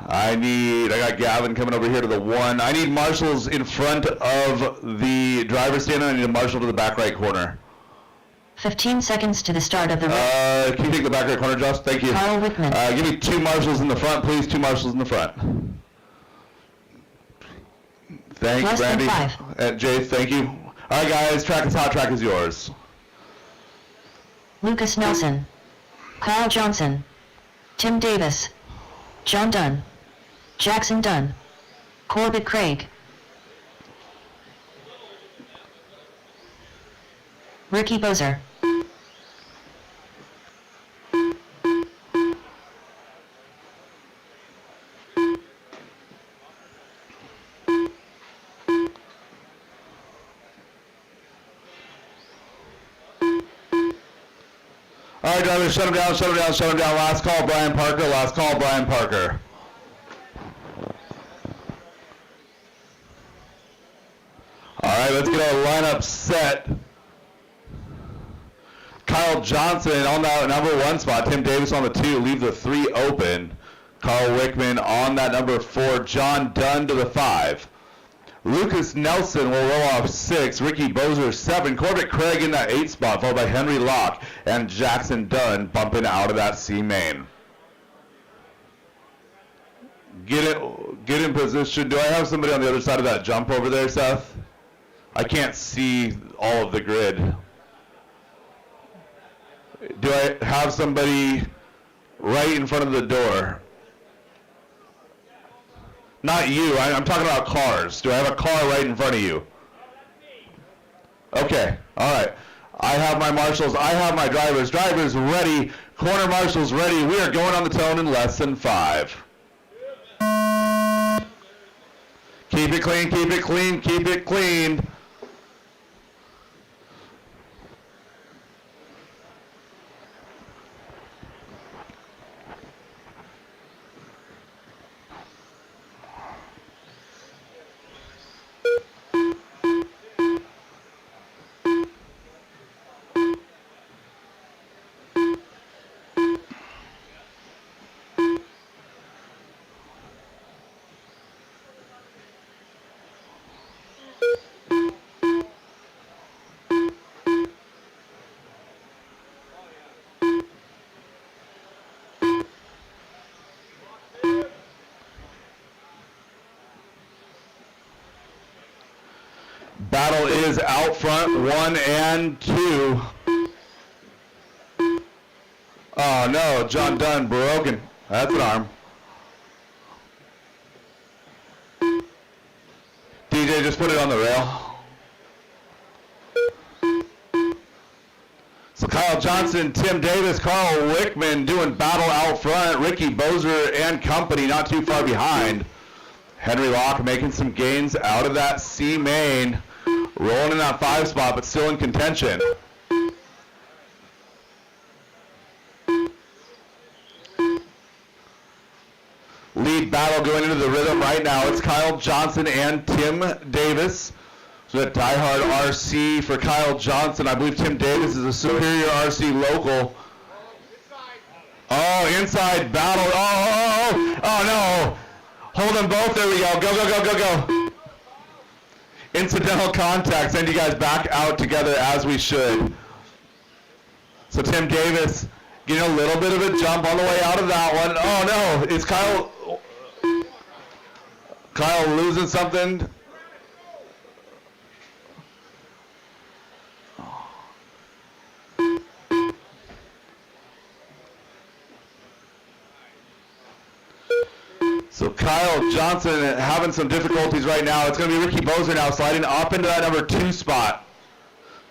I got Gavin coming over here to the 1. I need marshals in front of the driver's stand, and I need a marshal to the back right corner. 15 seconds to the start of the race. Can you take the back right corner, Josh? Thank you. Carl Wickman. Give me 2 marshals in the front, please. 2 marshals in the front. Thank you, Less than Brandy. 5. Jay, thank you. All right, guys. Track is hot. Track is yours. Lucas Nelson. Kyle Johnson. Tim Davis. John Dunn. Jackson Dunn. Corbett Craig. Ricky Bozer. All right, drivers, shut him down, shut him down, shut him down. Last call, Brian Parker. Last call, Brian Parker. All right, let's get our lineup set. Kyle Johnson on that number 1 spot. Tim Davis on the 2. Leave the 3 open. Carl Wickman on that number 4. John Dunn to the 5. Lucas Nelson will roll off 6. Ricky Bozer 7. Corbett Craig in that 8 spot, followed by Henry Locke and Jackson Dunn bumping out of that C main. Get in position. Do I have somebody on the other side of that jump over there, Seth? I can't see all of the grid. Do I have somebody right in front of the door? Not you. I'm talking about cars. Do I have a car right in front of you? Okay. All right. I have my marshals. I have my drivers. Drivers ready. Corner marshals ready. We are going on the tone in less than 5. Keep it clean. Keep it clean. Keep it clean. Battle is out front, 1 and 2. Oh no, John Dunn broken. That's an arm. DJ, just put it on the rail. So Kyle Johnson, Tim Davis, Carl Wickman doing battle out front. Ricky Bozer and company not too far behind. Henry Locke making some gains out of that C main. Rolling in that 5 spot, but still in contention. Lead battle going into the rhythm right now. It's Kyle Johnson and Tim Davis. So that DieHard RC for Kyle Johnson. I believe Tim Davis is a Superior RC local. Oh, inside battle. Oh no. Hold them both. There we go. Go. Incidental contact. Send you guys back out together as we should. So Tim Davis getting a little bit of a jump on the way out of that one. Oh no, is Kyle losing something? So Kyle Johnson having some difficulties right now. It's going to be Ricky Bozer now sliding up into that number 2 spot.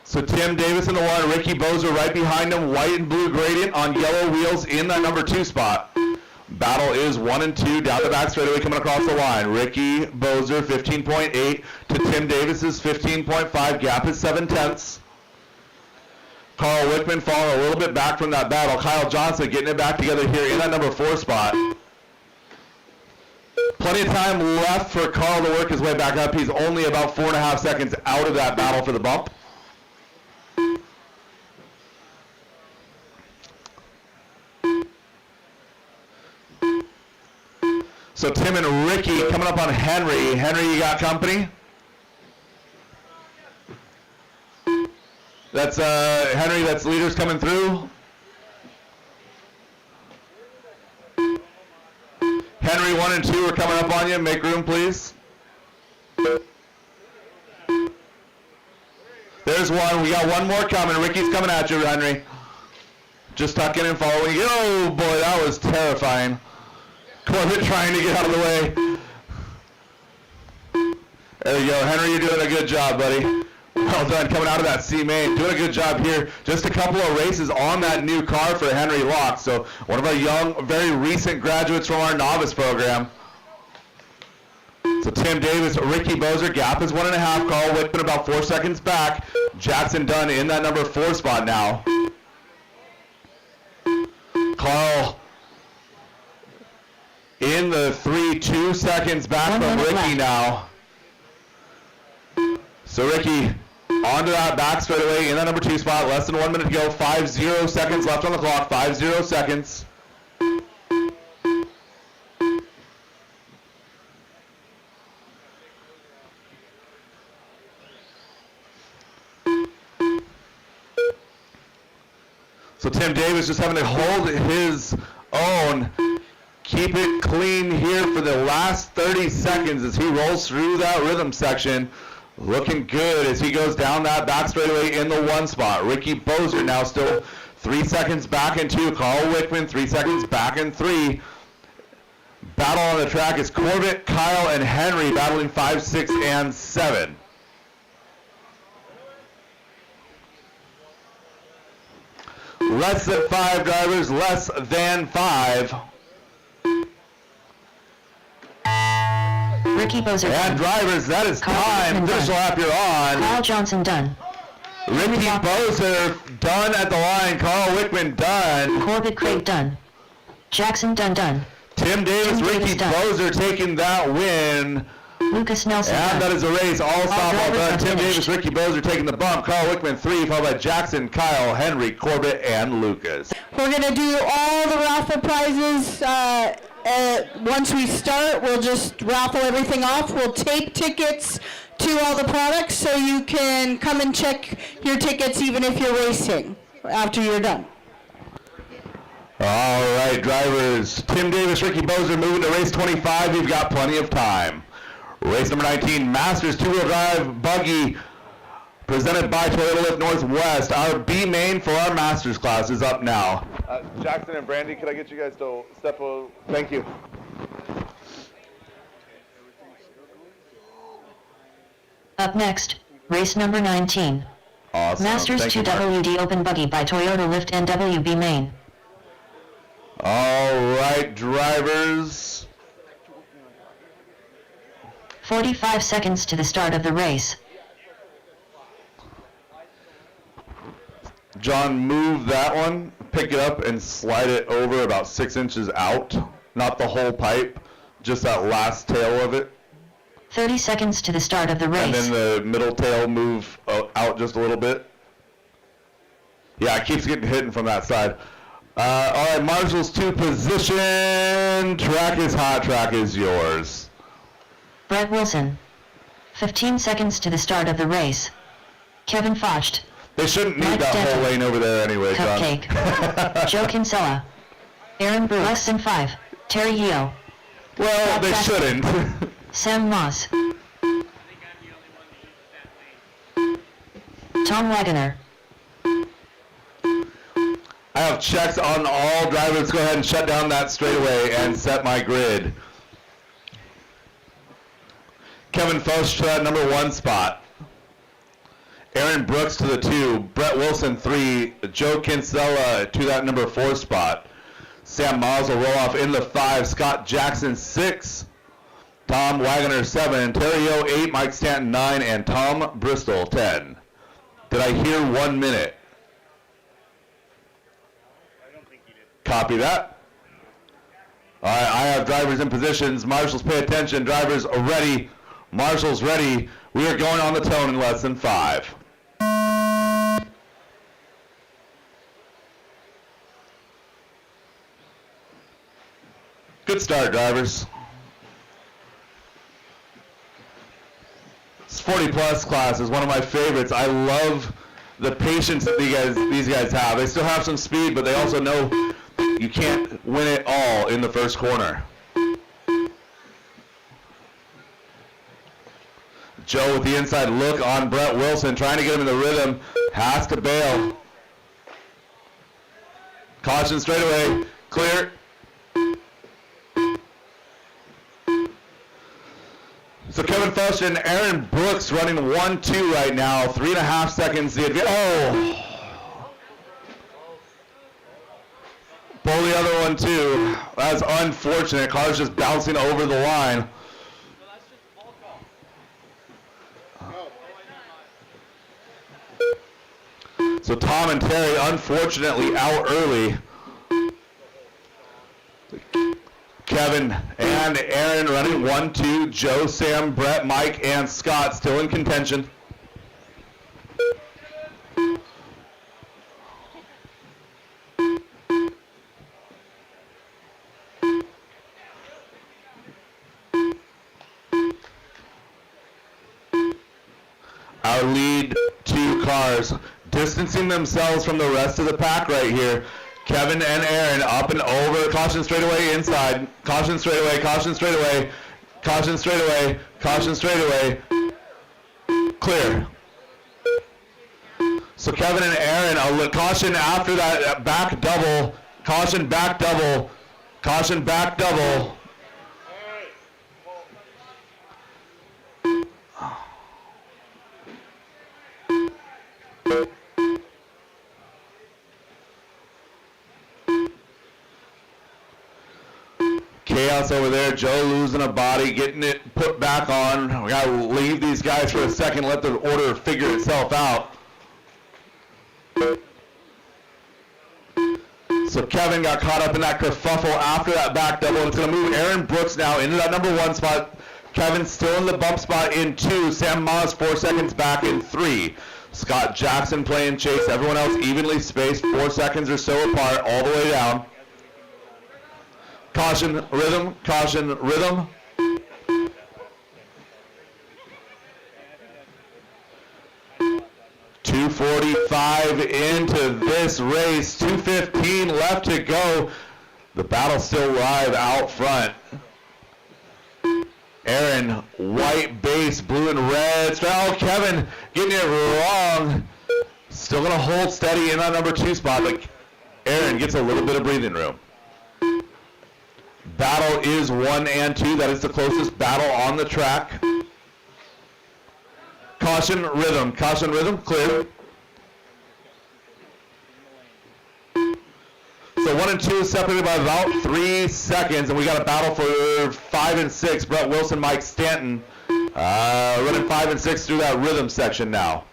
So Tim Davis in the 1, Ricky Bozer right behind him, white and blue gradient on yellow wheels in that number 2 spot. Battle is 1 and 2 down the back straightaway coming across the line. Ricky Bozer 15.8 to Tim Davis's 15.5. Gap is 7/10. Carl Wickman falling a little bit back from that battle. Kyle Johnson getting it back together here in that number 4 spot. Plenty of time left for Carl to work his way back up. He's only about 4.5 seconds out of that battle for the bump. So Tim and Ricky coming up on Henry. Henry, you got company? That's Henry, that's leaders coming through. Henry 1 and 2 are coming up on you. Make room, please. There's one. We got one more coming. Ricky's coming at you, Henry. Just tucking and following. Oh, boy, that was terrifying. Corbett trying to get out of the way. There you go. Henry, you're doing a good job, buddy. Well done coming out of that C main. Doing a good job here. Just a couple of races on that new car for Henry Locke. So one of our young, very recent graduates from our novice program. So Tim Davis, Ricky Bozer, gap is 1.5. Carl Wickman about 4 seconds back. Jackson Dunn in that number 4 spot now. Carl in the 3, 2 seconds back from Ricky now. So Ricky onto that back straightaway in that number 2 spot. Less than 1 minute to go. 50 seconds left on the clock. 50 seconds. So Tim Davis just having to hold his own. Keep it clean here for the last 30 seconds as he rolls through that rhythm section. Looking good as he goes down that back straightaway in the 1 spot. Ricky Bozer now still 3 seconds back in 2. Carl Wickman 3 seconds back in 3. Battle on the track is Corbett, Kyle, and Henry battling 5, 6, and 7. Less than 5 drivers, less than 5. Ricky Bozer And done. drivers, that is Carl time. Wickman Official done. lap you're on. Kyle Johnson done. Ricky Bozer done at the line. Carl Wickman done. Corbett Craig done. Jackson Dunn done. Tim Davis, Tim Ricky Davis done. Bozer taking that win. Lucas Nelson And that done. is a race. All stop, all drivers done. are Tim finished. Davis, Ricky Bozer taking the bump. Carl Wickman 3, followed by Jackson, Kyle, Henry, Corbett, and Lucas. We're going to do all the raffle prizes. Once we start, we'll just raffle everything off. We'll tape tickets to all the products so you can come and check your tickets even if you're racing after you're done. All right, drivers. Tim Davis, Ricky Bozer moving to race 25. You've got plenty of time. Race number 19, Masters 2-wheel drive buggy, presented by Toyota Lift Northwest. Our B main for our Masters class is up now. Jackson and Brandy, could I get you guys to step over? Thank you. Up next, race number 19. Awesome. Masters Thank you, 2WD Open Buggy by Toyota Lift NWB Main. All right, drivers. 45 seconds to the start of the race. John, move that one, pick it up, and slide it over about 6 inches out. Not the whole pipe, just that last tail of it. 30 seconds to the start of the And race. then the middle tail move out just a little bit. Yeah, it keeps getting hit from that side. All right, marshals to position. Track is hot, track is yours. Brett Wilson. 15 seconds to the start of the race. Kevin Focht. They shouldn't need Mike that whole Denton. lane over there anyway, John. Cupcake. Joe Kinsella. Aaron Brew. Less than 5. Terry Yeo. Well, they That's- shouldn't. Sam Moss. Tom Wagoner. I have checks on all drivers. Go ahead and shut down that straightaway and set my grid. Kevin Foch to that number 1 spot. Aaron Brooks to the 2. Brett Wilson 3. Joe Kinsella to that number 4 spot. Sam Miles will roll off in the 5. Scott Jackson 6. Tom Wagoner 7. Terrio 8. Mike Stanton 9. And Tom Bristol 10. Did I hear 1 minute? I don't think he did. Copy that. All right, I have drivers in positions. Marshals, pay attention. Drivers are ready. Marshals ready. We are going on the tone in less than 5. Good start, drivers. This 40-plus class is one of my favorites. I love the patience that these guys have. They still have some speed, but they also know you can't win it all in the first corner. Joe with the inside look on Brett Wilson, trying to get him in the rhythm, has to bail. Caution straightaway, clear. So Kevin Fush and Aaron Brooks running 1-2 right now, 3.5 seconds the advantage. Oh! Pull the other one too. That's unfortunate. Car's just bouncing over the line. So Tom and Terry unfortunately out early. Kevin and Aaron running 1-2. Joe, Sam, Brett, Mike, and Scott still in contention. Our lead 2 cars distancing themselves from the rest of the pack right here. Kevin and Aaron up and over. Caution straightaway inside. Caution straightaway. Caution straightaway. Caution straightaway. Caution straightaway. Clear. So Kevin and Aaron, caution after that back double. Caution back double. Caution back double. Chaos over there. Joe losing a body, getting it put back on. We got to leave these guys for a second, let the order figure itself out. So Kevin got caught up in that kerfuffle after that back double. It's going to move Aaron Brooks now into that number 1 spot. Kevin's still in the bump spot in 2. Sam Maas 4 seconds back in 3. Scott Jackson playing chase. Everyone else evenly spaced, 4 seconds or so apart all the way down. Caution, rhythm, caution, rhythm. .245 into this race, 2:15 left to go. The battle's still live out front. Aaron, white base, blue and red. Oh, Kevin getting it wrong. Still going to hold steady in that number 2 spot, but Aaron gets a little bit of breathing room. Battle is 1 and 2. That is the closest battle on the track. Caution, rhythm, clear. So 1 and 2 is separated by about 3 seconds, and we got a battle for 5 and 6. Brett Wilson, Mike Stanton, running 5 and 6 through that rhythm section now.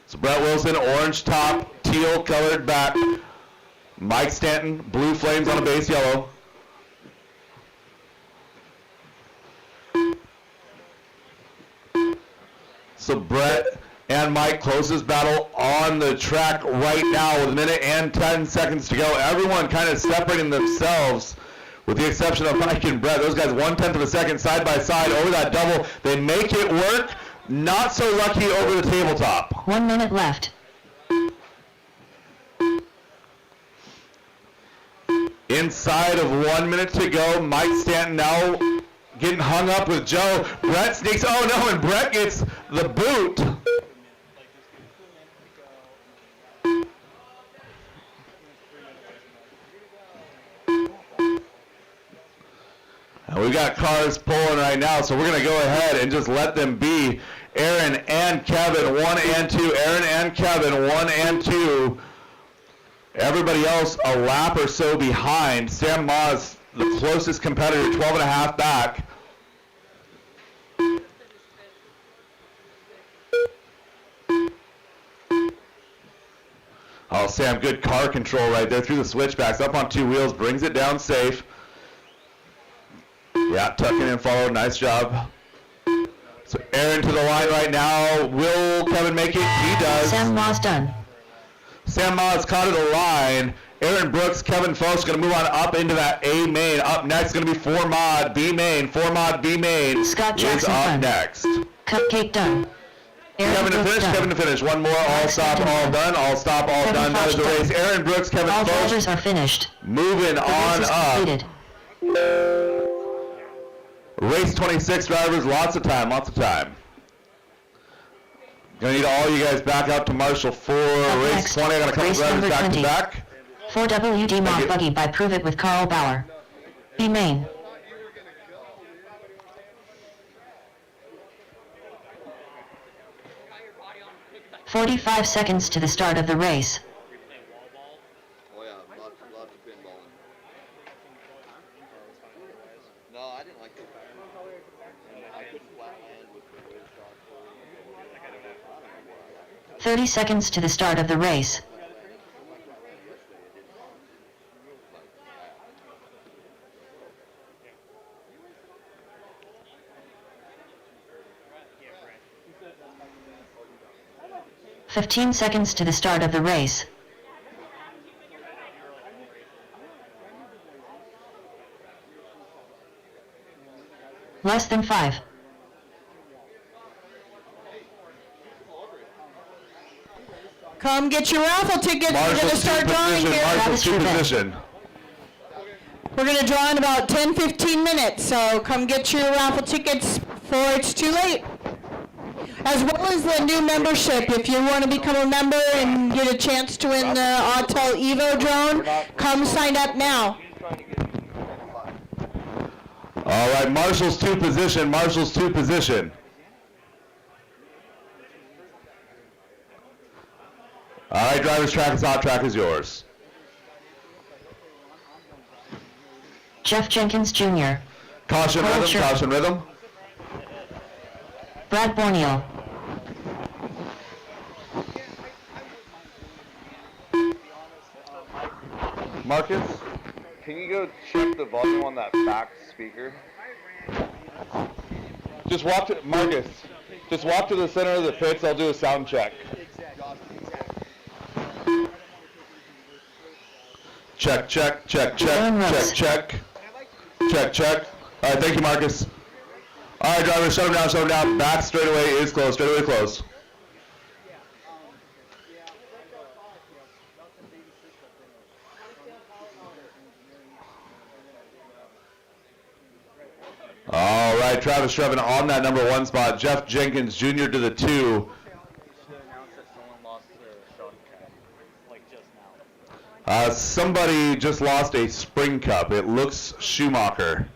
So Brett Wilson, orange top, teal colored back. Mike Stanton, blue flames on a base yellow. So Brett and Mike closest battle on the track right now with 1 minute and 10 seconds to go. Everyone kind of separating themselves with the exception of Mike and Brett. Those guys 1/10 of a second side by side over that double. They make it work. Not so lucky over the tabletop. 1 minute left. Inside of 1 minute to go, Mike Stanton now getting hung up with Joe. Brett sneaks, oh no, and Brett gets the boot. And we've got cars pulling right now, so we're going to go ahead and just let them be. Aaron and Kevin, 1 and 2. Aaron and Kevin, 1 and 2. Everybody else a lap or so behind. Sam Maas, the closest competitor, 12.5 back. All Wow, Sam, good car control right there through the switchbacks, up on two wheels, brings it down safe. Yeah, tuck in and follow, nice job. So Aaron to the line right now. Will Kevin make it? He does. Sam Ma's done. Sam Ma is caught at the line. Aaron Brooks, Kevin Foss going to move on up into that A main. Up next going to be 4 mod B main. 4 mod B main Scott is Jackson up done. next. Cupcake done. Aaron Kevin to Brooks finish, done. Kevin to finish. One more, all stop, all done, all stop, all Kevin done. That is the Foss race. done. Aaron Brooks, Kevin All Foss drivers are finished. moving The on race is up. completed. Race 26 drivers, lots of time, lots of time. Gonna need all you guys back out to Marshall for race next, 20. I got a couple race drivers number back 20. to back. 4WD you. Mod Buggy by Prove It with Carl Bauer. B main. "45 seconds to the start of the race. Oh yeah, lots of pinballing. No, I didn't like it. I couldn't flat land with the way the shots were. 30 seconds to the start of the race. Yeah, 15 seconds to the start of the race. Less than 5. Come get your raffle tickets. We're going to Marshall's start two drawing position, here. Marshall's two Travis Trivet. position. We're going to draw in about 10-15 minutes, so come get your raffle tickets before it's too late. As well as the new membership. If you want to become a member and get a chance to win the Autel Evo drone, come sign up now. All right, Marshall's two position, Marshall's two position. All right, driver's track is hot, track is yours. Jeff Jenkins Jr. Caution Hold rhythm, sure. caution rhythm. Brad Borneo. Marcus, can you go check the volume on that back speaker? Just walk to, Marcus, just walk to the center of the pits, I'll do a sound check. Check, check, check, Aaron check, Rose. check, check. Check, check. All right, thank you, Marcus. All right, driver, shut him down, shut him down. Back straightaway is closed, straightaway closed. All right, Travis Trevin on that number 1 spot. Jeff Jenkins Jr. to the 2. Somebody just lost a Spring Cup. It looks Schumacher.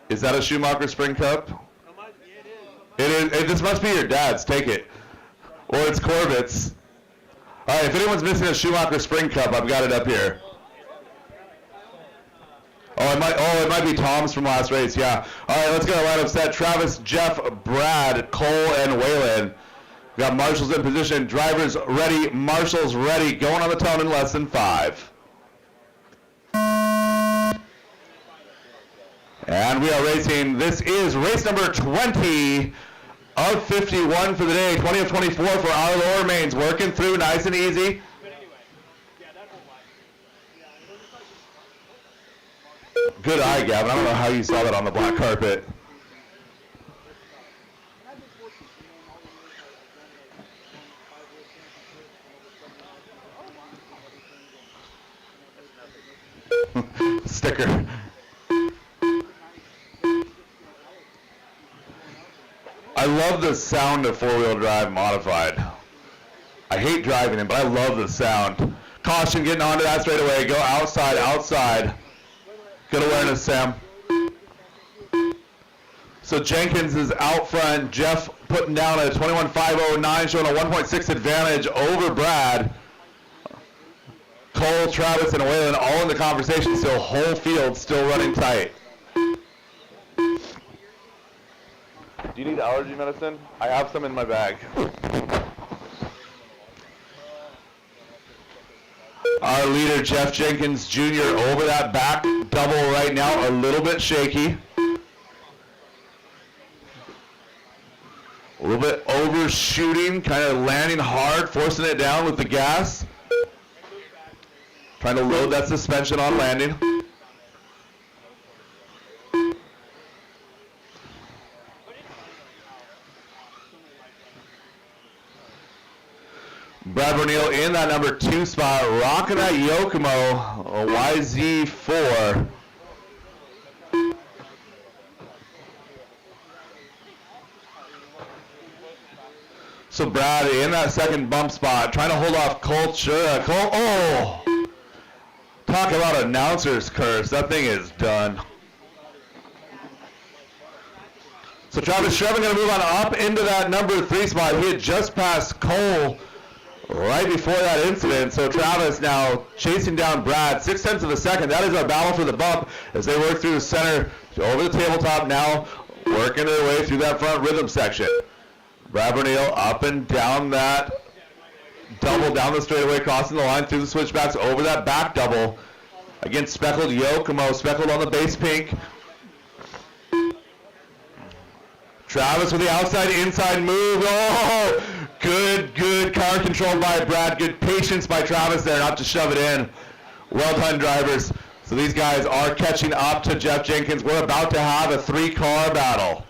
Is that a Schumacher Spring Cup? It is. This must be your dad's. Take it. Or it's Corbett's. All right, if anyone's missing a Schumacher Spring Cup, I've got it up here. Oh, it might be Tom's from last race, yeah. All right, let's get our lineup set. Travis, Jeff, Brad, Cole, and Waylon. We got marshals in position, drivers ready, marshals ready, going on the tone in less than 5. And we are racing, this is race number 20 of 51 for the day, 20 of 24 for our lower mains, working through nice and easy. Good eye, Gavin. I don't know how you saw that on the black carpet. Sticker. I love the sound of four-wheel drive modified. I hate driving it, but I love the sound. Caution getting onto that straightaway. Go outside, outside. Good awareness, Sam. So Jenkins is out front. Jeff putting down a 21.509, showing a 1.6 advantage over Brad. Cole, Travis, and Waylon all in the conversation still. Whole field still running tight. Do you need allergy medicine? I have some in my bag. Our leader, Jeff Jenkins Jr., over that back double right now, a little bit shaky. A little bit overshooting, kind of landing hard, forcing it down with the gas. Trying to load that suspension on landing. Brad Bernil in that number 2 spot, rocking that Yokomo, a YZ4. So Brad in that second bump spot, trying to hold off Cole. Oh! Talk about announcer's curse. That thing is done. So Travis Shrevin going to move on up into that number 3 spot. He had just passed Cole right before that incident. So Travis now chasing down Brad. 0.6 of a second. That is our battle for the bump as they work through the center over the tabletop now, working their way through that front rhythm section. Brad Bernil up and down that double down the straightaway, crossing the line through the switchbacks over that back double. Against speckled Yokomo, speckled on the base pink. Travis with the outside inside move. Oh, good car control by Brad. Good patience by Travis there not to shove it in. Well done, drivers. So these guys are catching up to Jeff Jenkins. We're about to have a 3-car battle.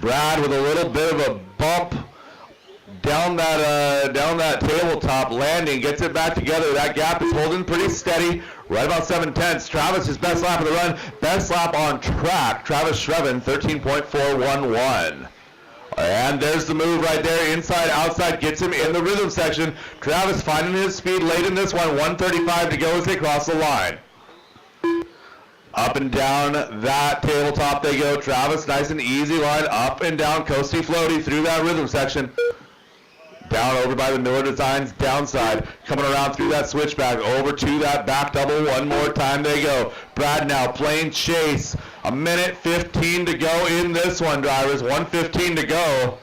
Brad with a little bit of a bump down that tabletop landing, gets it back together. That gap is holding pretty steady, right about 7/10. Travis, his best lap of the run, best lap on track. Travis Shrevin, 13.411. And there's the move right there, inside, outside, gets him in the rhythm section. Travis finding his speed late in this one, 1:35 to go as they cross the line. Up and down that tabletop they go. Travis, nice and easy line, up and down, coasty floaty through that rhythm section. Down over by the Miller Designs downside, coming around through that switchback, over to that back double. One more time they go. Brad now playing chase. 1:15 to go in this one, drivers. 1:15 to go.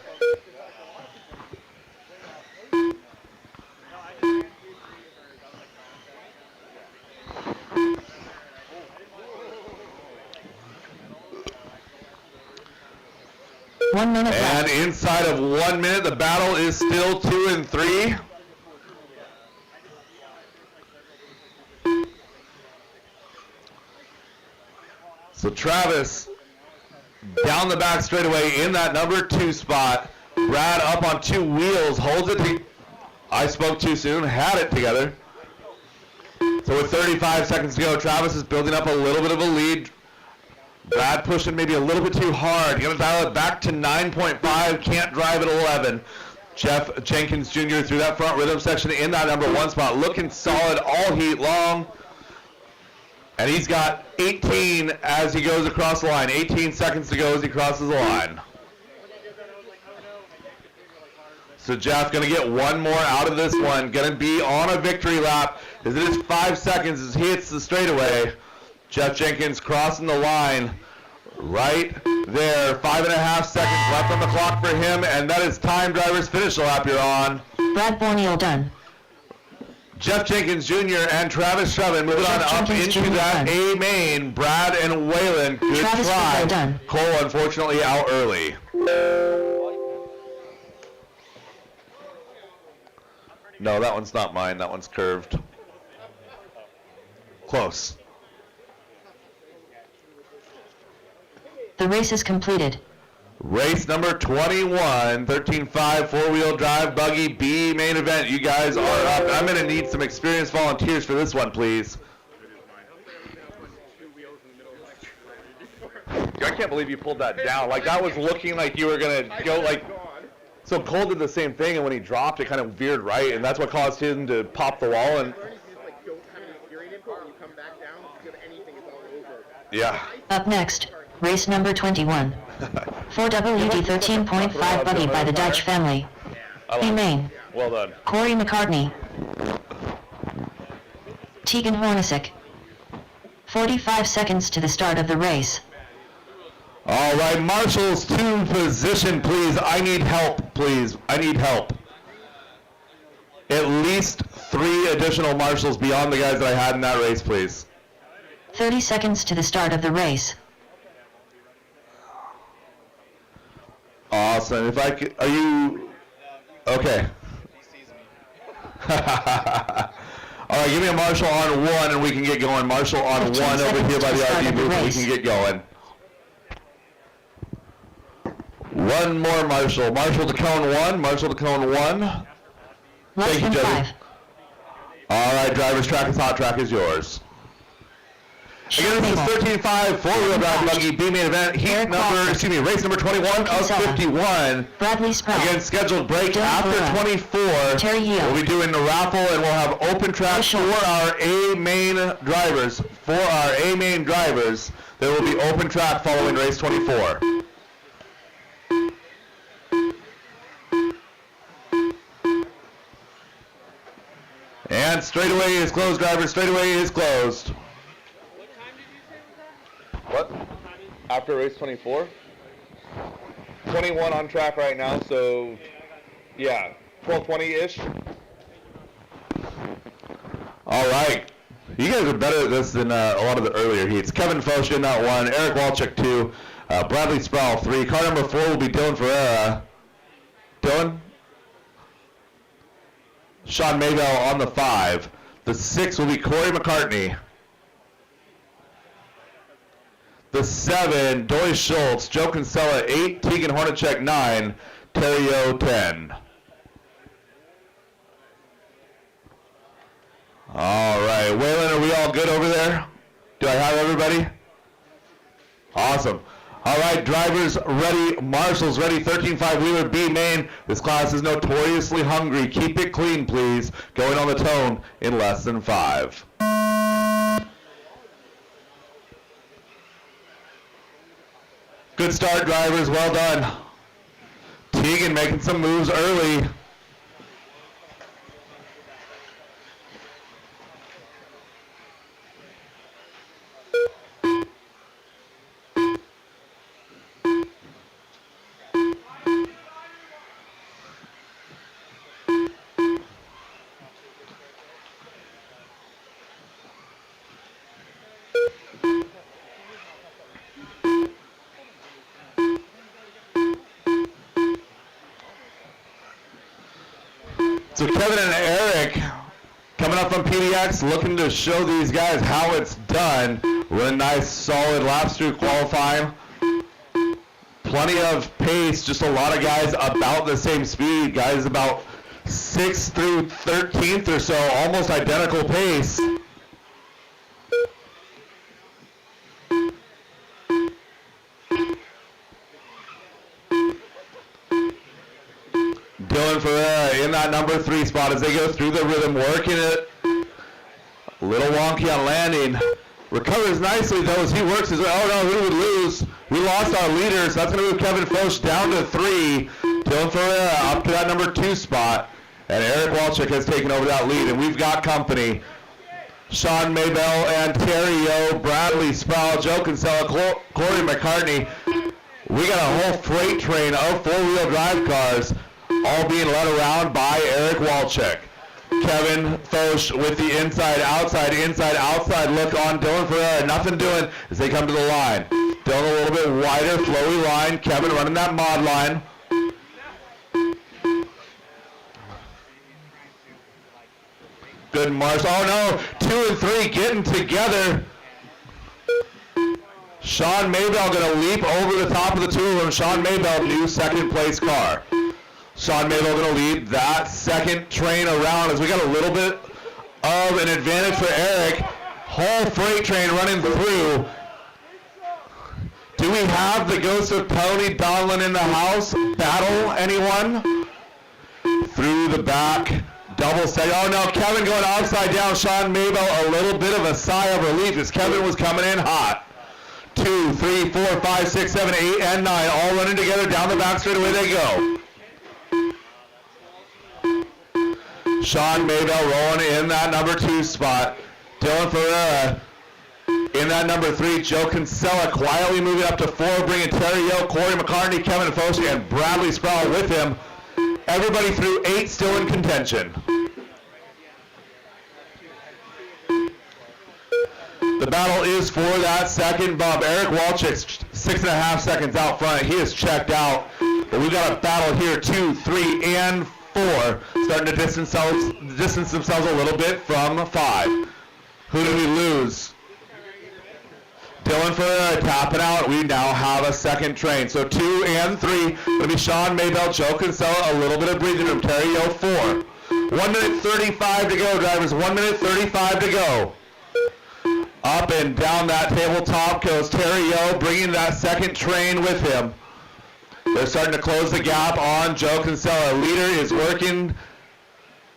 One minute And left. inside of 1 minute, the battle is still 2 and 3. So Travis down the back straightaway in that number 2 spot. Brad up on 2 wheels, holds it. I spoke too soon, had it together. So with 35 seconds to go, Travis is building up a little bit of a lead. Brad pushing maybe a little bit too hard. Going to dial it back to 9.5. Can't drive at 11. Jeff Jenkins Jr. through that front rhythm section in that number 1 spot. Looking solid all heat long. And he's got 18 as he goes across the line. 18 seconds to go as he crosses the line. So Jeff going to get one more out of this one. Going to be on a victory lap as it is 5 seconds as he hits the straightaway. Jeff Jenkins crossing the line right there. 5.5 seconds left on the clock for him, and that is time, drivers. Finish the lap you're on. Brad Borneo done. Jeff Jenkins Jr. and Travis Shrevin moving on Jeff up Jenkins into Jr. that done. A main. Brad and Waylon, good Travis try. Shrevin done. Cole, unfortunately, out early. No, that one's not mine. That one's curved. Close. The race is completed. Race number 21, 13.5 four-wheel drive buggy B main event. You guys are up. I'm going to need some experienced volunteers for this one, please. I can't believe you pulled that down. Like, that was looking like you were going to go, like... So Cole did the same thing, and when he dropped, it kind of veered right, and that's what caused him to pop the wall. And yeah. Up next, race number 21. 4WD 13.5 buggy by the Dutch family. B main. Well done. Corey McCartney. Tegan Hornacek. 45 seconds to the start of the race. All right, marshals to position, please. I need help, please. I need help. At least 3 additional marshals beyond the guys that I had in that race, please. 30 seconds to the start of the race. Awesome. If I could, are you, okay. All right, give me a marshal on 1 and we can get going. Marshal on 1 15 over here by the seconds to RV start booth the and we race. can get going. One more marshal. Marshal to cone 1. Marshal to cone 1. Less Thank you, than Jody. 5. All right, driver's track is hot. Track is yours. Again, this is 13.5 four-wheel drive buggy B-main event, heat number, race number 21 of 51. Bradley Sproul. Again, scheduled break Dylan after Ferreira. 24. Terry Yeo. We'll be doing the raffle and we'll have open track for our A-main drivers. There will be open track following race 24. And straightaway is closed, drivers. Straightaway is closed. What? After race 24? 21 on track right now, so yeah, 12:20-ish. All right. You guys are better at this than a lot of the earlier heats. Kevin Foch in that 1, Eric Walchuk 2, Bradley Sproul 3. Car number 4 will be Dylan Ferreira. Dylan? Sean Maybell on the 5. The 6 will be Corey McCartney. The 7, Doy Schultz, Joe Kinsella 8, Tegan Hornacek 9, Terrio 10. All right, Waylon, are we all good over there? Do I have everybody? Awesome. All right, drivers ready, marshals ready, 13.5 Wheeler B main. This class is notoriously hungry. Keep it clean, please. Going on the tone in less than 5. Good start, drivers. Well done. Tegan making some moves early. So Kevin and Eric coming up from PDX, looking to show these guys how it's done. Really nice, solid laps through qualifying. Plenty of pace, just a lot of guys about the same speed. Guys about 6th through 13th or so, almost identical pace. Dylan Ferreira in that number 3 spot as they go through the rhythm, working it. A little wonky on landing. Recovers nicely though as he works his way. Oh no, who would lose? We lost our leader, so that's going to move Kevin Foch down to 3. Dylan Ferreira up to that number 2 spot. And Eric Walchuk has taken over that lead, and we've got company. Sean Maybell and Terry Yeo, Bradley Sproul, Joe Kinsella, Corey McCartney. We got a whole freight train of 4-wheel drive cars, all being led around by Eric Walchuk. Kevin Foch with the inside, outside look on Dylan Ferreira. Nothing doing as they come to the line. Dylan a little bit wider, flowy line. Kevin running that mod line. Good march. Oh no, 2 and 3 getting together. Sean Maybell going to leap over the top of the 2 of them. Sean Maybell, new second place car. Sean Maybell going to lead that second train around as we got a little bit of an advantage for Eric. Whole freight train running through. Do we have the ghost of Tony Donlin in the house? Battle anyone? Through the back. Double set. Oh no, Kevin going upside down. Sean Maybell a little bit of a sigh of relief as Kevin was coming in hot. 2, 3, 4, 5, 6, 7, 8, and 9 all running together down the back straight away they go. Sean Maybell rolling in that number 2 spot. Dylan Ferreira in that number 3. Joe Kinsella quietly moving up to 4, bringing Terry Yo, Corey McCartney, Kevin Foster, and Bradley Sproul with him. Everybody through 8 still in contention. The battle is for that second bump. Eric Walchick's 6.5 seconds out front. He is checked out. But we've got a battle here, 2, 3, and 4, starting to distance themselves a little bit from 5. Who do we lose? Dylan Ferreira tapping out. We now have a second train. So 2 and 3. It'll be Sean Maybell, Joe Kinsella, a little bit of breathing room. Terry Yo, 4. 1 minute 35 to go, drivers. 1 minute 35 to go. Up and down that tabletop goes Terry Yo, bringing that second train with him. They're starting to close the gap on Joe Kinsella. Leader is working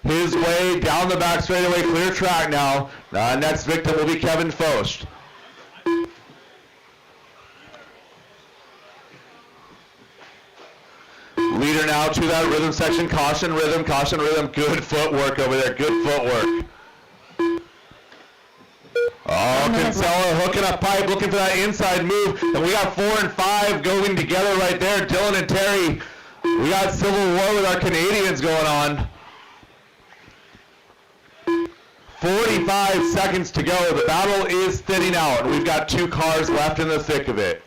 his way down the back straightaway, clear track now. Next victim will be Kevin Focht. Leader now to that rhythm section. Caution rhythm, caution rhythm. Good footwork over there, good footwork. Oh, Kinsella hooking up pipe, looking for that inside move. And we got 4 and 5 going together right there. Dylan and Terry. We got civil war with our Canadians going on. 45 seconds to go. The battle is thinning out. We've got 2 cars left in the thick of it.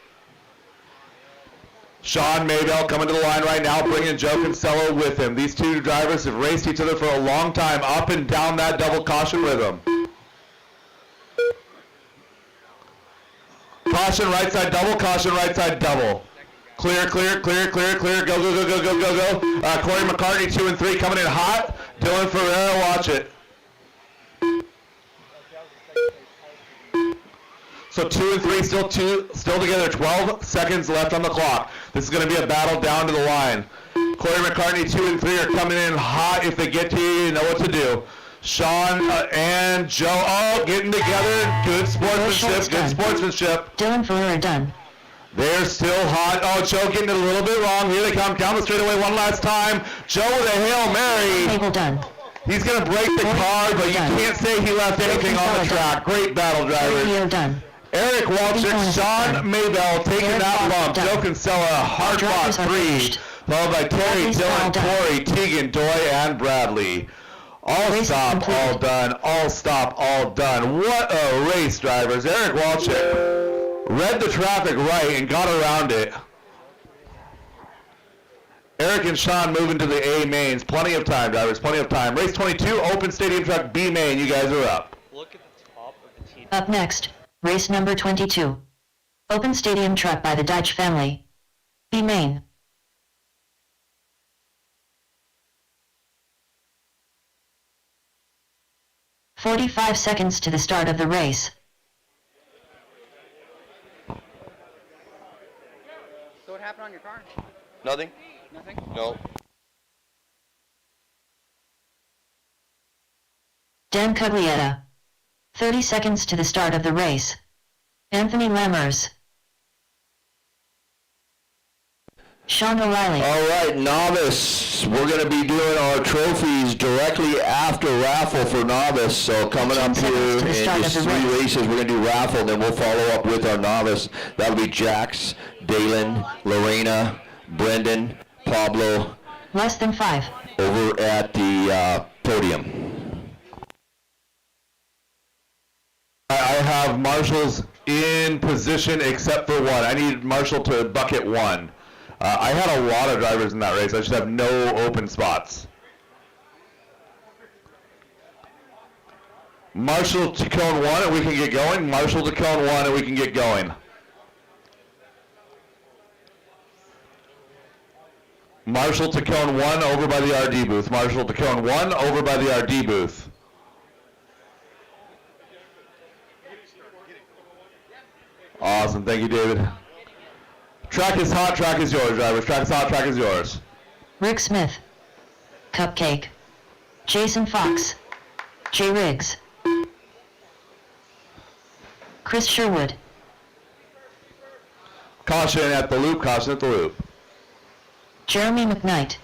Sean Maybell coming to the line right now, bringing Joe Kinsella with him. These 2 drivers have raced each other for a long time, up and down that double caution rhythm. Caution right side double, caution right side double. Clear, clear, clear, clear, clear. Go, go, go, go, go, go, go. Corey McCartney 2 and 3 coming in hot. Dylan Ferreira, watch it. So 2 and 3 still together. 12 seconds left on the clock. This is going to be a battle down to the line. Corey McCartney 2 and 3 are coming in hot. If they get to you, you know what to do. Sean and Joe, getting together. Good sportsmanship, good sportsmanship. Dylan Ferreira done. They're still hot. Oh, Joe getting it a little bit wrong. Here they come down the straightaway one last time. Joe with a Hail Mary. Table done. He's going to break the car, but you can't say he left anything on the track. Great battle, drivers. Radio done. Eric Walchick, Sean Maybell taking that bump. done. Joe Kinsella, hard fought 3. Followed by Terry, Dylan, Corey, Tegan, Doy, and Bradley. All stop, all done. All stop, all done. What a race, drivers. Eric Walchick read the traffic right and got around it. Eric and Sean moving to the A mains. Plenty of time, drivers, plenty of time. Race 22, Open Stadium Truck B main. You guys are up. Look at the top of the team. Up next, race number 22. Open Stadium Truck by the Deitch family. B main. "45 seconds to the start of the race. So what happened on your car? Nothing? Nothing? No. Dan Cuglietta. 30 seconds to the start of the race. Anthony Lammers. Sean O'Reilly. All right, novice. We're going to be doing our trophies directly after raffle for novice. So coming up 10 here seconds to the in start just of the 3 race. races, we're going to do raffle, then we'll follow up with our novice. That'll be Jax, Dalen, Lorena, Brendan, Pablo, Less than 5. over at the podium. I have marshals in position except for one. I need Marshall to bucket 1. I had a lot of drivers in that race. I just have no open spots. Marshall to cone 1 and we can get going. Marshall to cone 1 and we can get going. Marshall to cone 1 over by the RD booth. Marshall to cone 1 over by the RD booth. Awesome. Thank you, David. Track is hot. Track is yours, drivers. Track is hot. Track is yours. Rick Smith. Cupcake. Jason Fox. Jay Riggs. Chris Sherwood. Caution at the loop. Caution at the loop. Jeremy McKnight.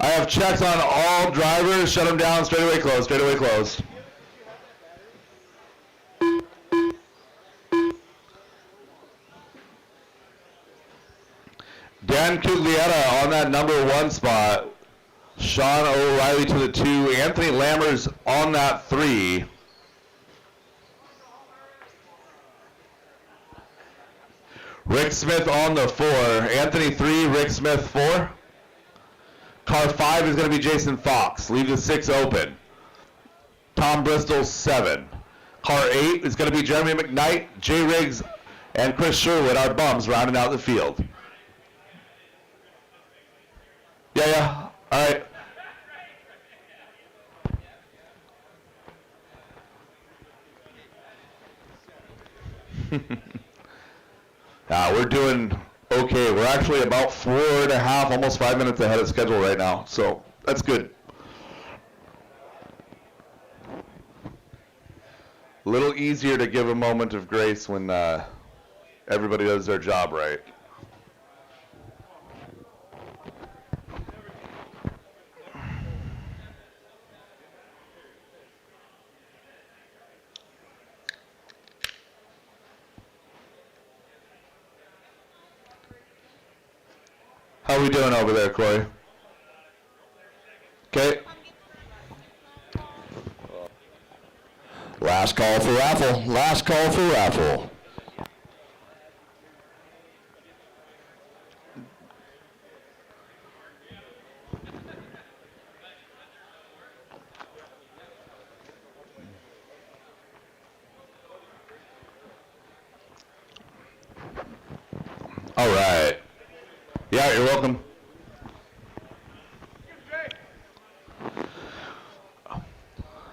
I have checks on all drivers. Shut them down. Straightaway closed. Straightaway closed. Dan Cuglietta on that number 1 spot. Sean O'Reilly to the 2. Anthony Lammers on that 3. Rick Smith on the 4. Anthony 3, Rick Smith 4. Car 5 is going to be Jason Fox. Leave the 6 open. Tom Bristol 7. Car 8 is going to be Jeremy McKnight, Jay Riggs, and Chris Sherwood, our bums, rounding out the field. Yeah. All right. We're doing okay. We're actually about 4.5, almost 5 minutes ahead of schedule right now, so that's good. A little easier to give a moment of grace when everybody does their job right. How we doing over there, Corey? Okay. Last call for raffle. Last call for raffle. All right. Yeah, you're welcome.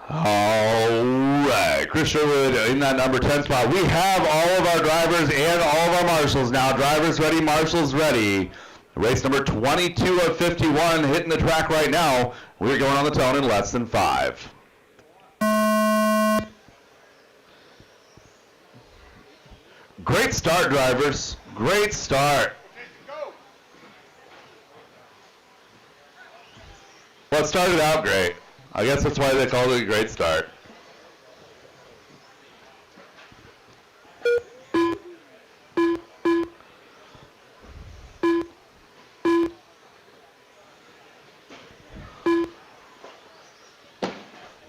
All right, Chris Sherwood in that number 10 spot. We have all of our drivers and all of our marshals now. Drivers ready, marshals ready. Race number 22 of 51 hitting the track right now. We're going on the tone in less than 5. Great start, drivers. Great start. Well, it started out great. I guess that's why they called it a great start.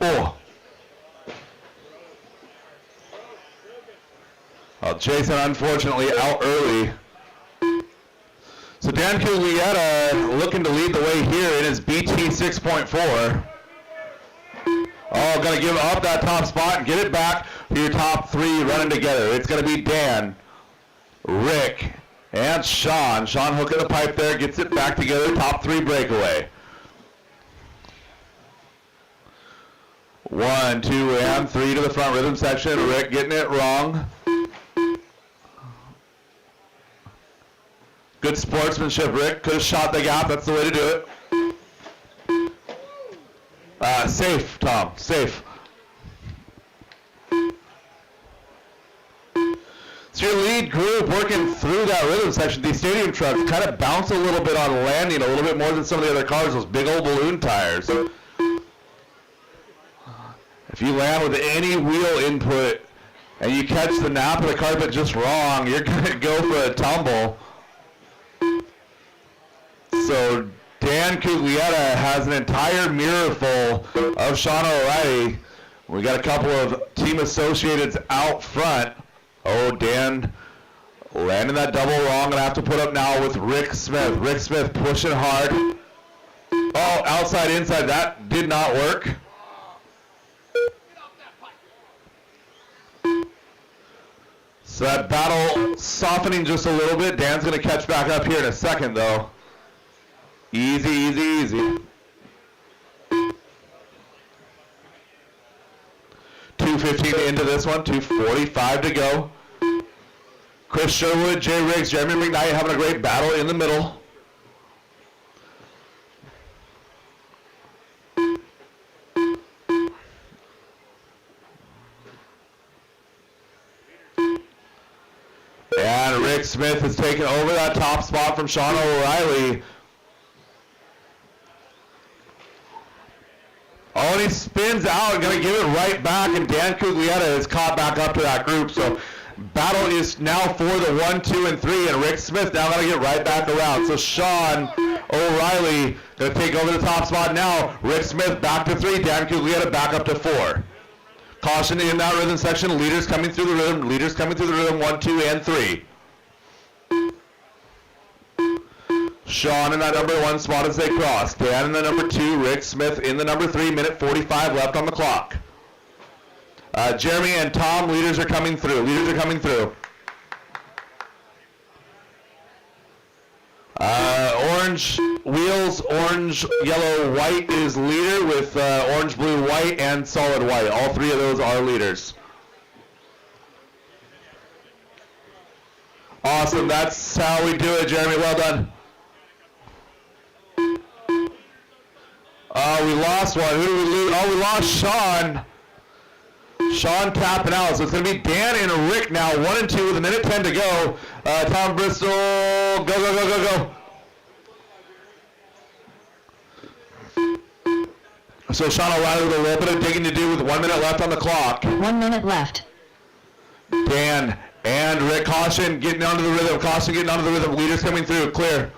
Oh. Well, Jason unfortunately out early. So Dan Cuglietta looking to lead the way here in his BT 6.4. Oh, going to give up that top spot and get it back to your top 3 running together. It's going to be Dan, Rick, and Sean. Sean hooking the pipe there, gets it back together, top 3 breakaway. 1, 2, and 3 to the front rhythm section. Rick getting it wrong. Good sportsmanship, Rick. Could have shot the gap. That's the way to do it. Safe, Tom. Safe. So your lead group working through that rhythm section. These stadium trucks kind of bounce a little bit on landing, a little bit more than some of the other cars, those big old balloon tires. If you land with any wheel input and you catch the nap of the carpet just wrong, you're going to go for a tumble. So Dan Cuglietta has an entire mirror full of Sean O'Reilly. We got a couple of team associates out front. Oh, Dan landing that double wrong. Gonna have to put up now with Rick Smith. Rick Smith pushing hard. Oh, outside, inside. That did not work. So that battle softening just a little bit. Dan's gonna catch back up here in a second, though. Easy, easy, easy. 2:15 into this one, 2:45 to go. Chris Sherwood, Jay Riggs, Jeremy McKnight having a great battle in the middle. And Rick Smith has taken over that top spot from Sean O'Reilly. Jeremy spins out and gonna give it right back, and Dan Cuglietta is caught back up to that group. So battle is now for the 1, 2, and 3, and Rick Smith now gonna get right back around. So Sean O'Reilly gonna take over the top spot now. Rick Smith back to 3, Dan Cuglietta back up to 4. Caution in that rhythm section, leaders coming through the rhythm, 1, 2, and 3. Sean in that number 1 spot as they cross. Dan in the number 2, Rick Smith in the number 3, minute 45 left on the clock. Jeremy and Tom, leaders are coming through. Orange wheels, orange, yellow, white is leader with orange, blue, white, and solid white. All 3 of those are leaders. Awesome, that's how we do it, Jeremy, well done. We lost one. Who do we lose? Oh, we lost Sean. Sean tapping out. So it's going to be Dan and Rick now, 1 and 2 with a minute 10 to go. Tom Bristol, go. So Sean O'Reilly with a little bit of digging to do with 1 minute left on the clock. 1 minute left. Dan and Rick, caution getting onto the rhythm. Leaders coming through, clear.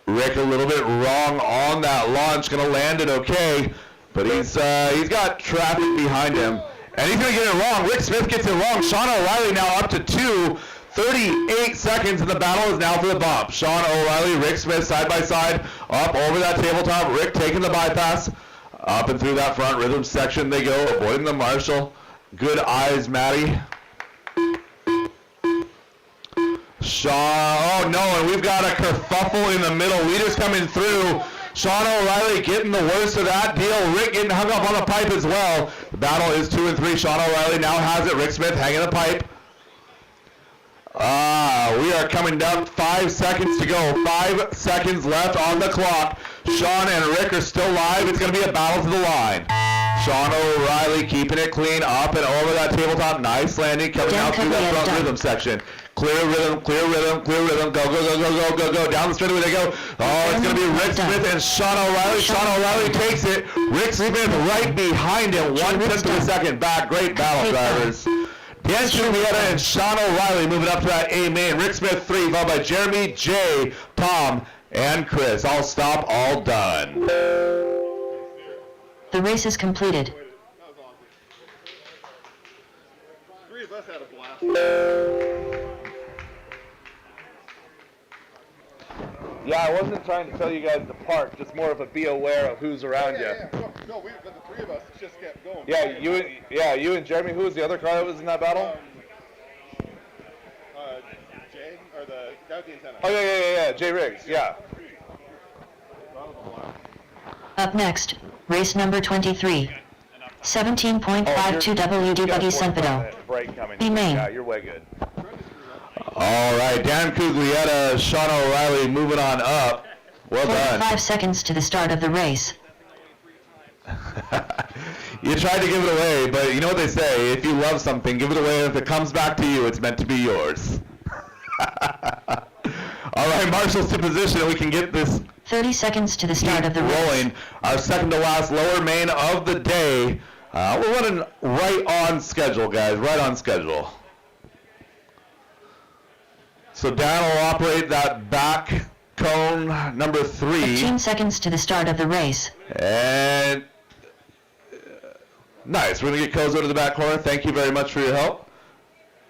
Rick a little bit wrong on that launch, gonna land it okay, but he's got traffic behind him, and he's gonna get it wrong. Rick Smith gets it wrong. Sean O'Reilly now up to 2, 38 seconds, and the battle is now for the bump. Sean O'Reilly, Rick Smith side by side, up over that tabletop. Rick taking the bypass, up and through that front rhythm section they go, avoiding the marshal. Good eyes, Matty. Sean, oh no, and we've got a kerfuffle in the middle. Leaders coming through. Sean O'Reilly getting the worst of that deal. Rick getting hung up on the pipe as well. The battle is 2 and 3. Sean O'Reilly now has it. Rick Smith hanging the pipe. We are coming down. 5 seconds to go. 5 seconds left on the clock. Sean and Rick are still live. It's going to be a battle to the line. Sean O'Reilly keeping it clean up and over that tabletop. Nice landing coming out through that front rhythm section. Clear rhythm. Go. Down the straightaway they go. Oh, it's going to be Rick Smith and Sean O'Reilly. Sean O'Reilly takes it. Rick Smith right behind him. 1/10 of a second back. Great battle, drivers. Dan Cuglietta and Sean O'Reilly moving up to that A main. Rick Smith 3, followed by Jeremy, Jay, Tom, and Chris. All stop, all done. The race is completed. That was awesome. 3 of us had a blast. Yeah, I wasn't trying to tell you guys to park, just more of a be aware of who's around you. No, but the 3 of us just kept going. You and Jeremy. Who was the other car that was in that battle? Jay, or the guy with the antenna. Oh yeah, Jay Riggs. Yeah. Up next, race number 23. 17.52 WD Buggy Sunpedo. Break coming. B main. Yeah, you're way good. All right, Dan Cuglietta, Sean O'Reilly moving on up. Well done. 45 seconds to the start of the race. You tried to give it away, but you know what they say, if you love something, give it away. If it comes back to you, it's meant to be yours. All right, marshals to position, and we can get this 30 seconds to the start of the race. rolling. Our second to last lower main of the day. We're running right on schedule, guys, right on schedule. So Dan will operate that back cone number 3. 15 seconds to the start of the race. And nice. We're going to get Kozo to the back corner. Thank you very much for your help.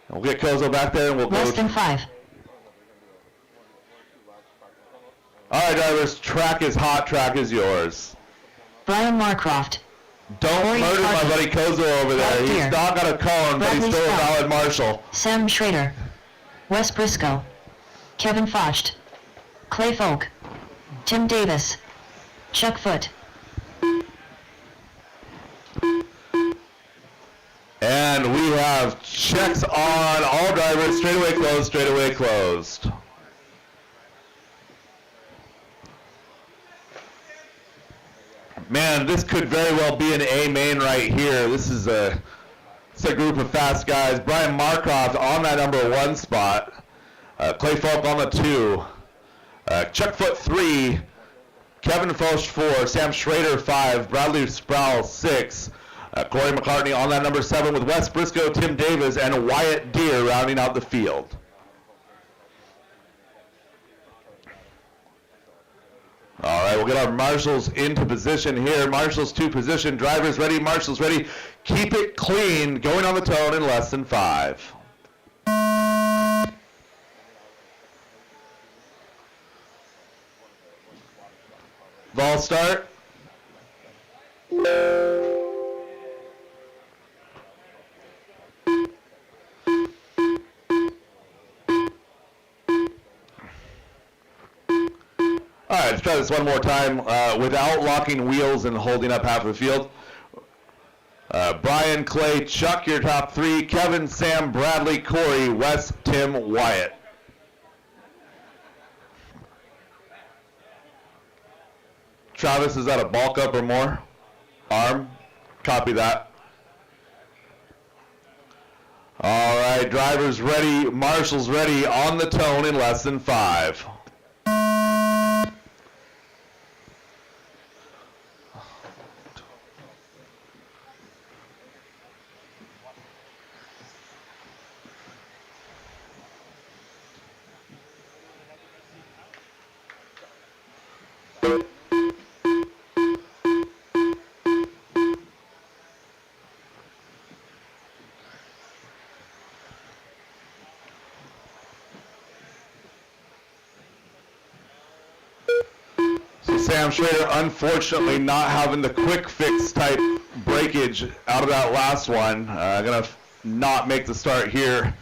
We'll get Kozo back there and we'll Less go. than 5. All right, drivers. Track is hot. Track is yours. Brian Marcroft. Don't Corey murder my Hardy. buddy Kozo over there. Right He's here. not got a cone, but he's Bradley still a Scott. valid marshal. Sam Schrader. Wes Briscoe. Kevin Focht. Clay Folk. Tim Davis. Chuck Foote. And we have checks on all drivers. Straightaway closed, straightaway closed. Man, this could very well be an A main right here. This is a group of fast guys. Brian Marcroft on that number 1 spot. Clay Falk on the 2. Chuck Foote 3. Kevin Foch 4, Sam Schrader 5, Bradley Sproul 6, Corey McCartney on that number 7 with Wes Briscoe, Tim Davis, and Wyatt Deere rounding out the field. All right, we'll get our marshals into position here. Marshals to position, drivers ready, marshals ready. Keep it clean, going on the tone in less than 5. Ball start. All right, let's try this one more time without locking wheels and holding up half of the field. Brian, Clay, Chuck, your top 3. Kevin, Sam, Bradley, Corey, Wes, Tim, Wyatt. Travis, is that a bulk up or more? Arm? Copy that. All right, drivers ready, marshals ready, on the tone in less than 5. Sam Schrader, unfortunately, not having the quick fix type breakage out of that last one. Gonna not make the start here.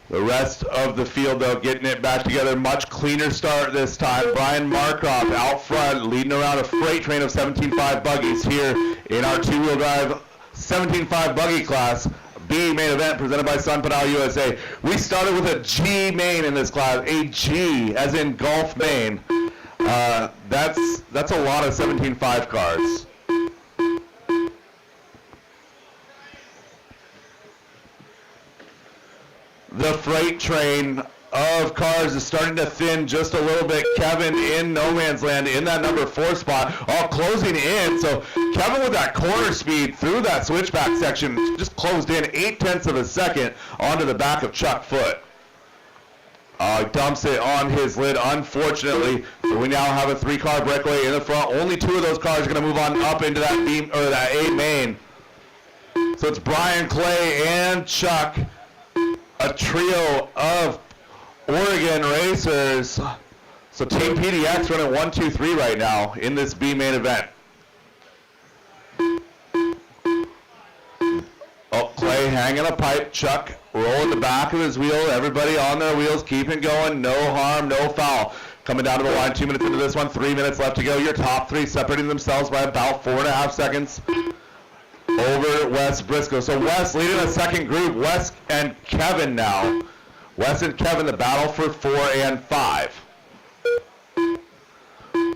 The rest of the field, though, getting it back together. Much cleaner start this time. Brian Markov out front, leading around a freight train of 17.5 buggies here in our two-wheel drive 17.5 buggy class. B main event presented by Sun Pedal USA. We started with a G main in this class, a G as in golf main. That's a lot of 17.5 cars. The freight train of cars is starting to thin just a little bit. Kevin in no man's land in that number 4 spot, all closing in. So Kevin with that corner speed through that switchback section just closed in 0.8 of a second onto the back of Chuck Foote. Dumps it on his lid, unfortunately. So we now have a 3-car breakaway in the front. Only 2 of those cars are going to move on up into that beam or that A main. So it's Brian, Clay, and Chuck, a trio of Oregon racers. So Team PDX running 1, 2, 3 right now in this B main event. Oh, Clay hanging a pipe. Chuck rolling the back of his wheel. Everybody on their wheels, keeping going. No harm, no foul. Coming down to the line, 2 minutes into this one, 3 minutes left to go. Your top 3 separating themselves by about 4.5 seconds over Wes Briscoe. So Wes leading a second group. Wes and Kevin now. Wes and Kevin, the battle for 4 and 5.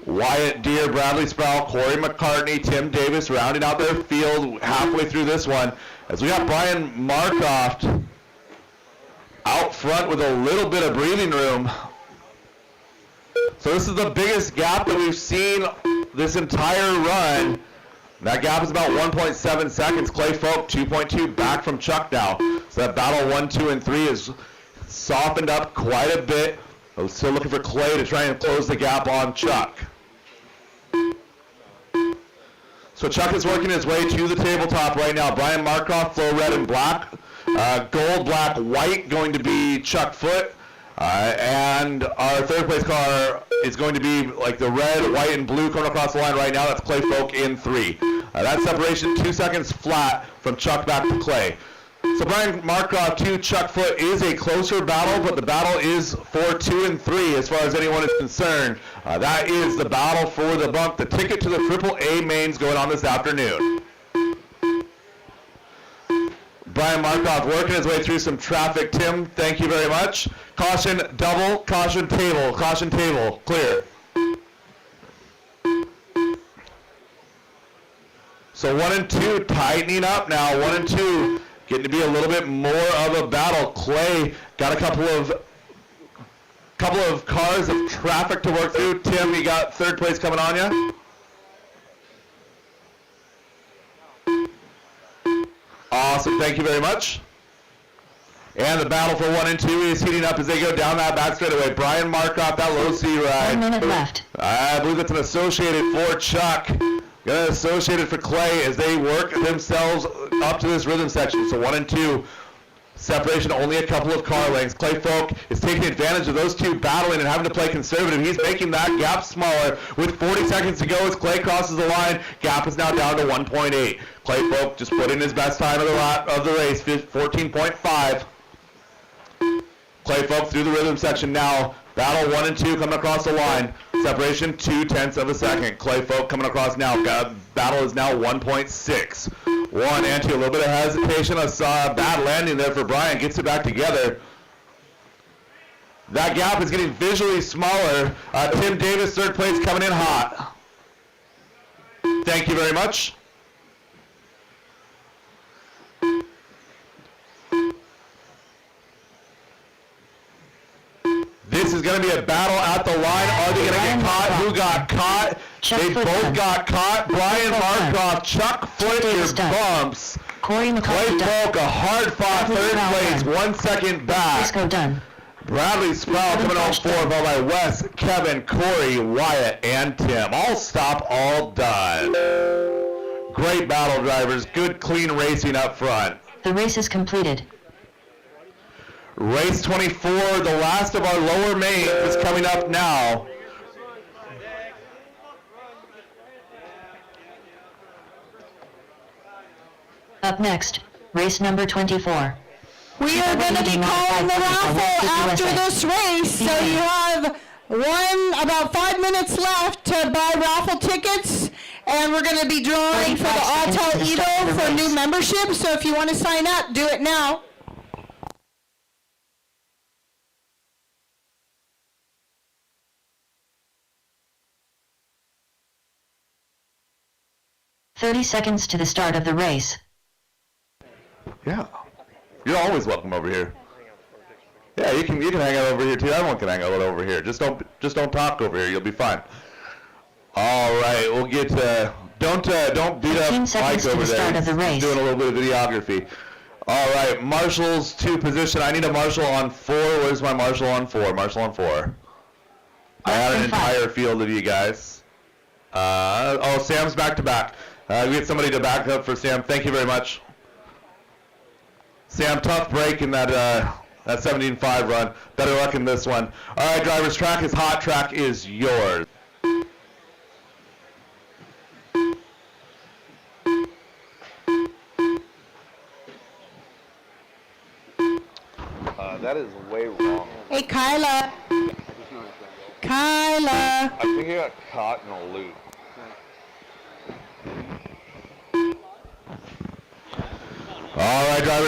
Wyatt Deere, Bradley Sproul, Corey McCartney, Tim Davis rounding out their field halfway through this one. As we got Brian Markoff out front with a little bit of breathing room. So this is the biggest gap that we've seen this entire run. That gap is about 1.7 seconds. Clay Folk, 2.2 back from Chuck now. So that battle 1, 2, and 3 is softened up quite a bit. I'm still looking for Clay to try and close the gap on Chuck. So Chuck is working his way to the tabletop right now. Brian Markoff, flow red and black. Gold, black, white going to be Chuck Foote. And our third place car is going to be like the red, white, and blue coming across the line right now. That's Clay Folk in 3. That separation 2 seconds flat from Chuck back to Clay. So Brian Markoff to Chuck Foote is a closer battle, but the battle is for 2 and 3 as far as anyone is concerned. That is the battle for the bump, the ticket to the AAA mains going on this afternoon. Brian Markoff working his way through some traffic. Tim, thank you very much. Caution double, caution table, clear. So 1 and 2 tightening up now, 1 and 2 getting to be a little bit more of a battle. Clay got a couple Couple of cars of traffic to work through. Tim, you got third place coming on you. Awesome, thank you very much. And the battle for 1 and 2 is heating up as they go down that back straightaway. Brian Markoff, that low C ride. 1 minute left. I believe it's an associated for Chuck. Got an associated for Clay as they work themselves up to this rhythm section. So 1 and 2. Separation only a couple of car lengths. Clay Folk is taking advantage of those two battling and having to play conservative. He's making that gap smaller with 40 seconds to go as Clay crosses the line. Gap is now down to 1.8. Clay Folk just put in his best time of the race, 14.5. Clay Folk through the rhythm section now. Battle 1 and 2 coming across the line. Separation 0.2 of a second. Clay Folk coming across now. Battle is now 1.6. 1 and 2. A little bit of hesitation. I saw a bad landing there for Brian. Gets it back together. That gap is getting visually smaller. Tim Davis, third place, coming in hot. Thank you very much. This is going to be a battle at the line. Are they going to get caught? Who got caught? They both got caught. Brian Markoff, Chuck Flick, your bumps. Corey Clay Folk, a hard-fought third place, 1 second back. Disco done. Bradley Sproul coming on 4, followed by Wes, Kevin, Corey, Wyatt, and Tim. All stop, all done. Great battle drivers. Good, clean racing up front. The race is completed. Race 24, the last of our lower mains, is coming up now. Up next, race number 24. We are going to be calling the raffle after this race, so you have about 5 minutes left to buy raffle tickets, and we're going to be drawing for the Autel Evo for new membership, so if you want to sign up, do it now. "30 seconds to the start of the race. Yeah. You're always welcome over here. Yeah, you can hang out over here too. Everyone can hang out over here. Just don't talk over here. You'll be fine. All right, we'll get don't beat up 15 Mike seconds to over the there. start of the He's race. doing a little bit of videography. All right, marshals to position. I need a marshal on 4. Where's my marshal on 4? Marshal on 4. I had an Less than 5. entire field of you guys. Oh, Sam's back to back. We get somebody to back up for Sam. Thank you very much. Sam, tough break in that 17.5 run. Better luck in this one. All right, drivers, track is hot. Track is yours. That is way wrong. Hey, Kyla. Kyla. I think he got caught in a loop. All right, drivers.